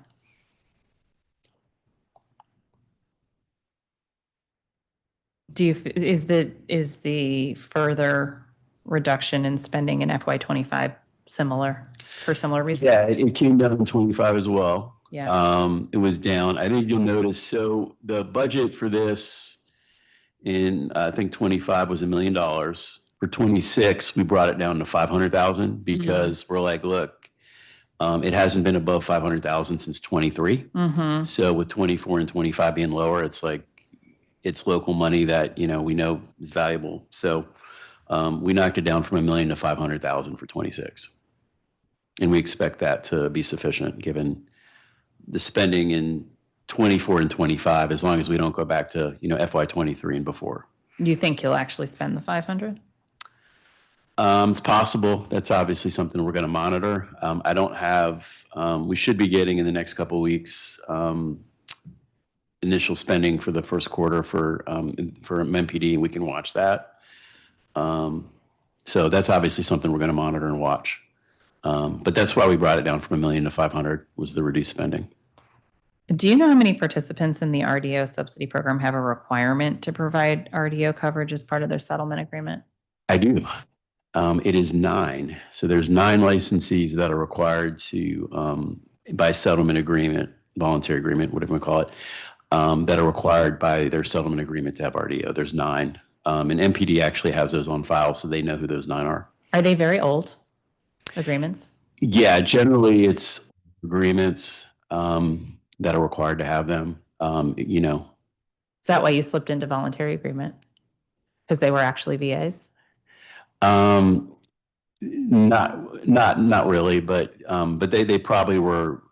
Is the further reduction in spending in FY25 similar for similar reasons? Yeah, it came down in 25 as well. Yeah. It was down. I think you'll notice, so the budget for this in, I think 25 was $1 million. For 26, we brought it down to 500,000 because we're like, look, it hasn't been above 500,000 since 23. So with 24 and 25 being lower, it's like, it's local money that, we know is valuable. So we knocked it down from $1 million to 500,000 for 26. And we expect that to be sufficient given the spending in 24 and 25, as long as we don't go back to, FY23 and before. Do you think you'll actually spend the 500? It's possible. That's obviously something we're going to monitor. I don't have, we should be getting in the next couple of weeks, initial spending for the first quarter for MPD, and we can watch that. So that's obviously something we're going to monitor and watch. But that's why we brought it down from $1 million to 500 was the reduced spending. Do you know how many participants in the RDO subsidy program have a requirement to provide RDO coverage as part of their settlement agreement? I do. It is 9. So there's 9 licensees that are required to, by settlement agreement, voluntary agreement, whatever we call it, that are required by their settlement agreement to have RDO. There's 9. And MPD actually has those on file, so they know who those 9 are. Are they very old agreements? Yeah, generally it's agreements that are required to have them, Is that why you slipped into voluntary agreement? Because they were actually VAs? Not really, but they probably were.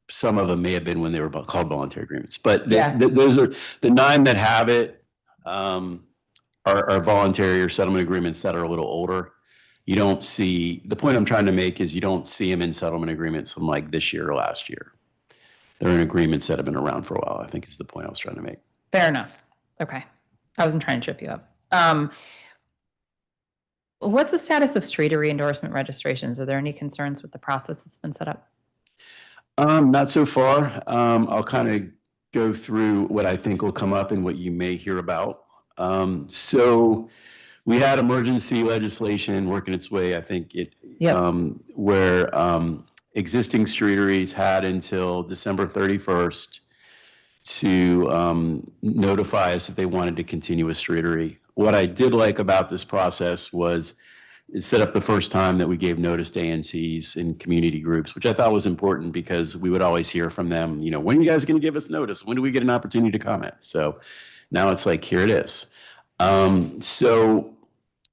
Some of them may have been when they were called voluntary agreements, but those are the 9 that have it are voluntary or settlement agreements that are a little older. You don't see, the point I'm trying to make is you don't see them in settlement agreements from like this year or last year. They're in agreements that have been around for a while, I think is the point I was trying to make. Fair enough. Okay. I wasn't trying to trip you up. What's the status of streeter re-endorsement registrations? Are there any concerns with the process that's been set up? Not so far. I'll kind of go through what I think will come up and what you may hear about. So we had emergency legislation working its way, I think where existing streeteries had until December 31st to notify us if they wanted to continue a streetery. What I did like about this process was it set up the first time that we gave notice to ANCs and community groups, which I thought was important because we would always hear from them, when are you guys going to give us notice? When do we get an opportunity to comment? So now it's like, here it is. So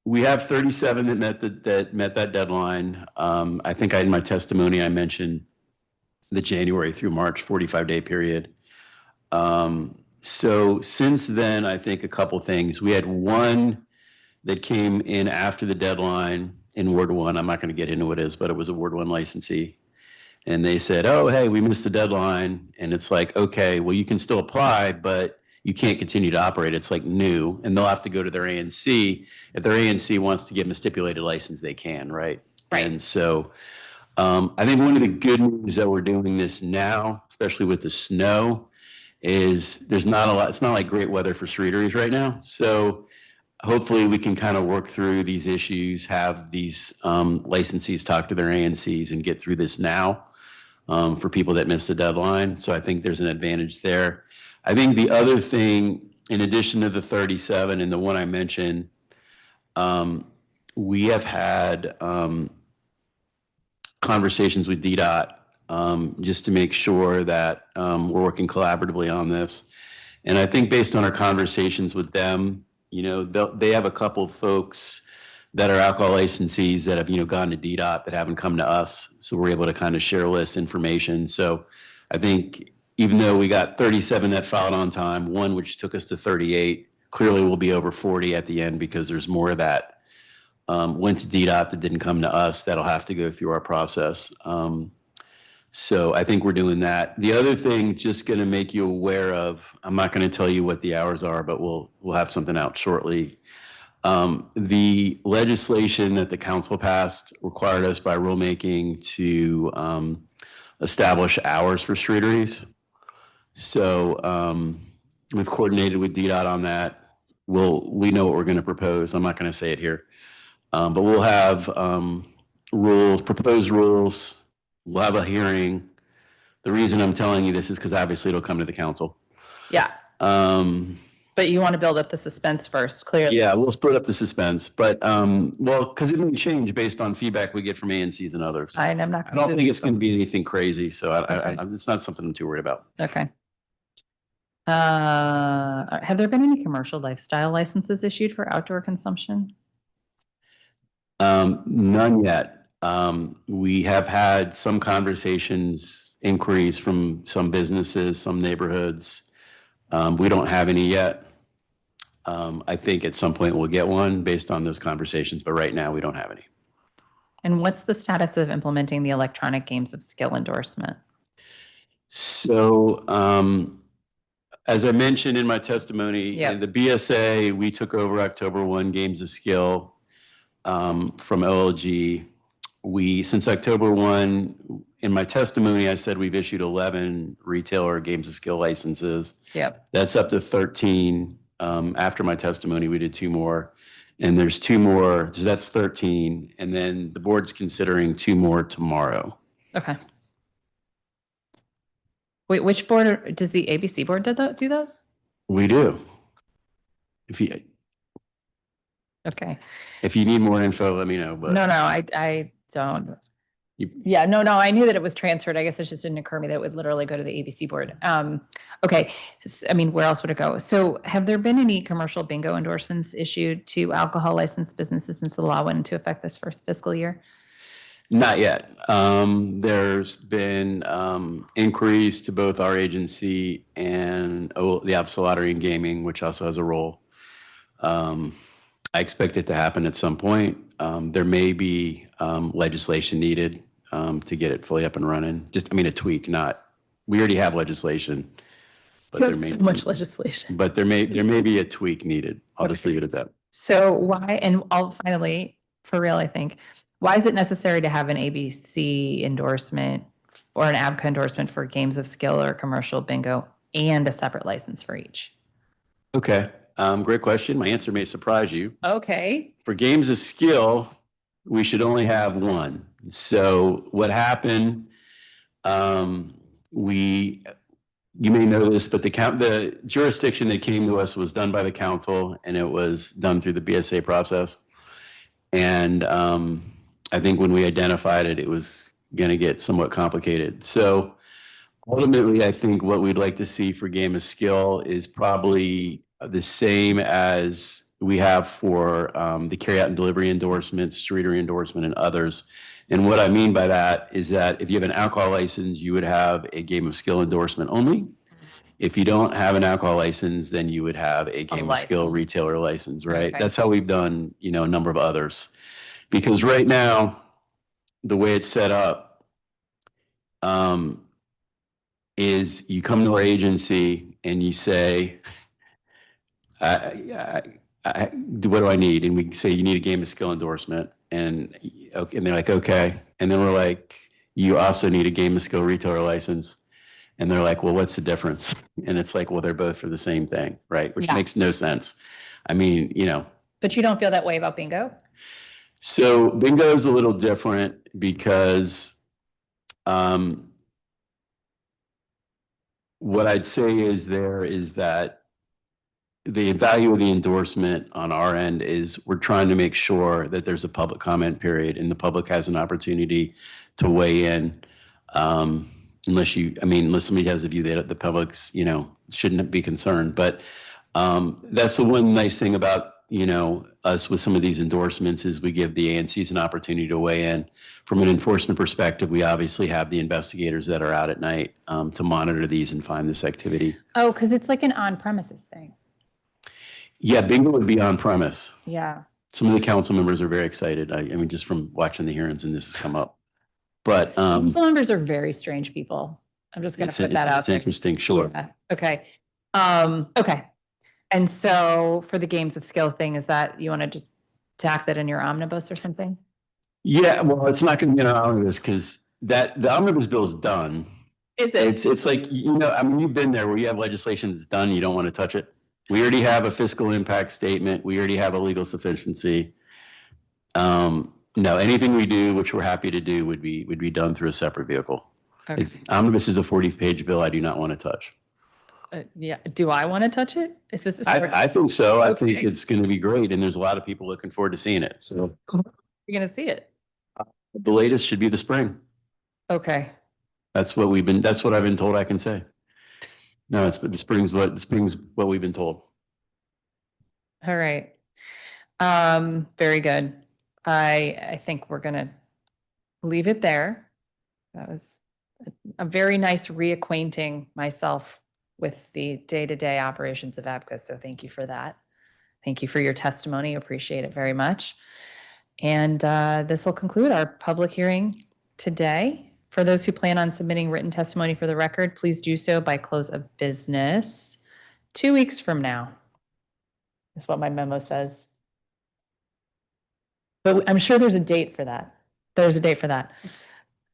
we have 37 that met that deadline. I think in my testimony, I mentioned the January through March 45-day period. So since then, I think a couple things. We had one that came in after the deadline in Ward 1. I'm not going to get into what it is, but it was a Ward 1 licensee. And they said, oh, hey, we missed the deadline. And it's like, okay, well, you can still apply, but you can't continue to operate. It's like new, and they'll have to go to their ANC. If their ANC wants to give them a stipulated license, they can, right? And so I think one of the good news that we're doing this now, especially with the snow, is there's not a lot. It's not like great weather for streeteries right now. So hopefully we can kind of work through these issues, have these licensees talk to their ANCs and get through this now for people that missed the deadline. So I think there's an advantage there. I think the other thing, in addition to the 37 and the one I mentioned, we have had conversations with DDOT just to make sure that we're working collaboratively on this. And I think based on our conversations with them, they have a couple of folks that are alcohol licensees that have, gone to DDOT that haven't come to us. So we're able to kind of share list information. So I think even though we got 37 that filed on time, one which took us to 38, clearly we'll be over 40 at the end because there's more that went to DDOT that didn't come to us that'll have to go through our process. So I think we're doing that. The other thing, just going to make you aware of, I'm not going to tell you what the hours are, but we'll have something out shortly. The legislation that the council passed required us by rulemaking to establish hours for streeteries. So we've coordinated with DDOT on that. We know what we're going to propose. I'm not going to say it here, but we'll have rules, proposed rules. We'll have a hearing. The reason I'm telling you this is because obviously it'll come to the council. Yeah. But you want to build up the suspense first, clearly. Yeah, we'll split up the suspense, but well, because it may change based on feedback we get from ANCs and others. I'm not. I don't think it's going to be anything crazy, so Okay. it's not something I'm too worried about. Okay. Have there been any commercial lifestyle licenses issued for outdoor consumption? None yet. We have had some conversations, inquiries from some businesses, some neighborhoods. We don't have any yet. I think at some point we'll get one based on those conversations, but right now we don't have any. And what's the status of implementing the electronic games of skill endorsement? So, as I mentioned in my testimony, in the BSA, we took over October 1 Games of Skill from OLG. Since October 1, in my testimony, I said we've issued 11 retailer Games of Skill licenses. Yep. That's up to 13. After my testimony, we did 2 more. And there's 2 more, so that's 13. And then the board's considering 2 more tomorrow. Okay. Wait, which board, does the ABC board do those? We do. Okay. If you need more info, let me know. But No, I don't. Yeah, no, I knew that it was transferred. I guess it just didn't occur to me that it would literally go to the ABC board. Okay. I mean, where else would it go? So have there been any commercial bingo endorsements issued to alcohol licensed businesses since the law went into effect this first fiscal year? Not yet. There's been inquiries to both our agency and the Office of Lottery and Gaming, which also has a role. I expect it to happen at some point. There may be legislation needed to get it fully up and running. A tweak, we already have legislation. But there may so much legislation. But there may be a tweak needed. I'll just leave it at that. So why, and I'll finally, for real, I think, why is it necessary to have an ABC endorsement or an ABCA endorsement for games of skill or commercial bingo and a separate license for each? Okay. Great question. My answer may surprise you. Okay. For games of skill, we should only have one. So what happened, you may know this, but the jurisdiction that came to us was done by the council, and it was done through the BSA process. And I think when we identified it, it was going to get somewhat complicated. So ultimately, I think what we'd like to see for game of skill is probably the same as we have for the carryout and delivery endorsement, streetery endorsement, and others. And what I mean by that is that if you have an alcohol license, you would have a game of skill endorsement only. If you don't have an alcohol license, then you would have a game of skill retailer license, right? Okay. That's how we've done, a number of others. Because right now, the way it's set up is you come to our agency and you say, what do I need? And we say, you need a game of skill endorsement. And they're like, okay. And then we're like, you also need a game of skill retailer license. And they're like, well, what's the difference? And it's like, well, they're both for the same thing, right? Which makes no sense. I mean, But you don't feel that way about bingo? So bingo is a little different because what I'd say is that the value of the endorsement on our end is we're trying to make sure that there's a public comment period and the public has an opportunity to weigh in. Unless somebody has a view that the public's, shouldn't be concerned. But That's the one nice thing about, us with some of these endorsements is we give the ANCs an opportunity to weigh in. From an enforcement perspective, we obviously have the investigators that are out at night to monitor these and find this activity. Oh, because it's like an on-premises thing. Yeah, bingo would be on premise. Yeah. Some of the council members are very excited. I mean, just from watching the hearings and this has come up. But Council members are very strange people. I'm just going to put that out it's there. interesting, sure. Yeah. Okay. Okay. And so for the games of skill thing, is that you want to just tack that in your omnibus or something? Yeah, well, it's not going to be an omnibus because the omnibus bill is done. Is it? It's like, I mean, you've been there where you have legislation that's done, you don't want to touch it. We already have a fiscal impact statement. We already have a legal sufficiency. No, anything we do, which we're happy to do, would be done through a separate vehicle. Okay. Omnibus is a 40-page bill I do not want to touch. Yeah. Do I want to touch it? It's just. I think so. I think Okay. it's going to be great, and there's a lot of people looking forward to seeing it. So You're going to see it. the latest should be the spring. Okay. That's what I've been told I can say. No, the spring's what we've been told. All right. Very good. I think we're gonna leave it there. That was a very nice reacquainting myself with the day-to-day operations of ABCA. So thank you for that. Thank you for your testimony. Appreciate it very much. And this will conclude our public hearing today. For those who plan on submitting written testimony for the record, please do so by close of business 2 weeks from now. Is what my memo says. But I'm sure there's a date for that. There's a date for that.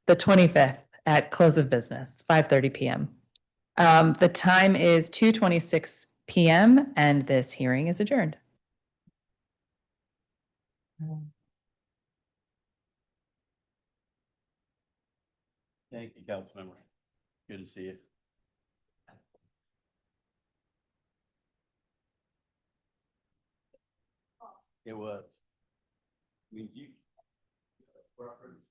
The 25th at close of business, 5:30 p.m. The time is 2:26 p.m. and this hearing is adjourned. Thank you, Councilmember. Good to see you. It was. I mean, you preference.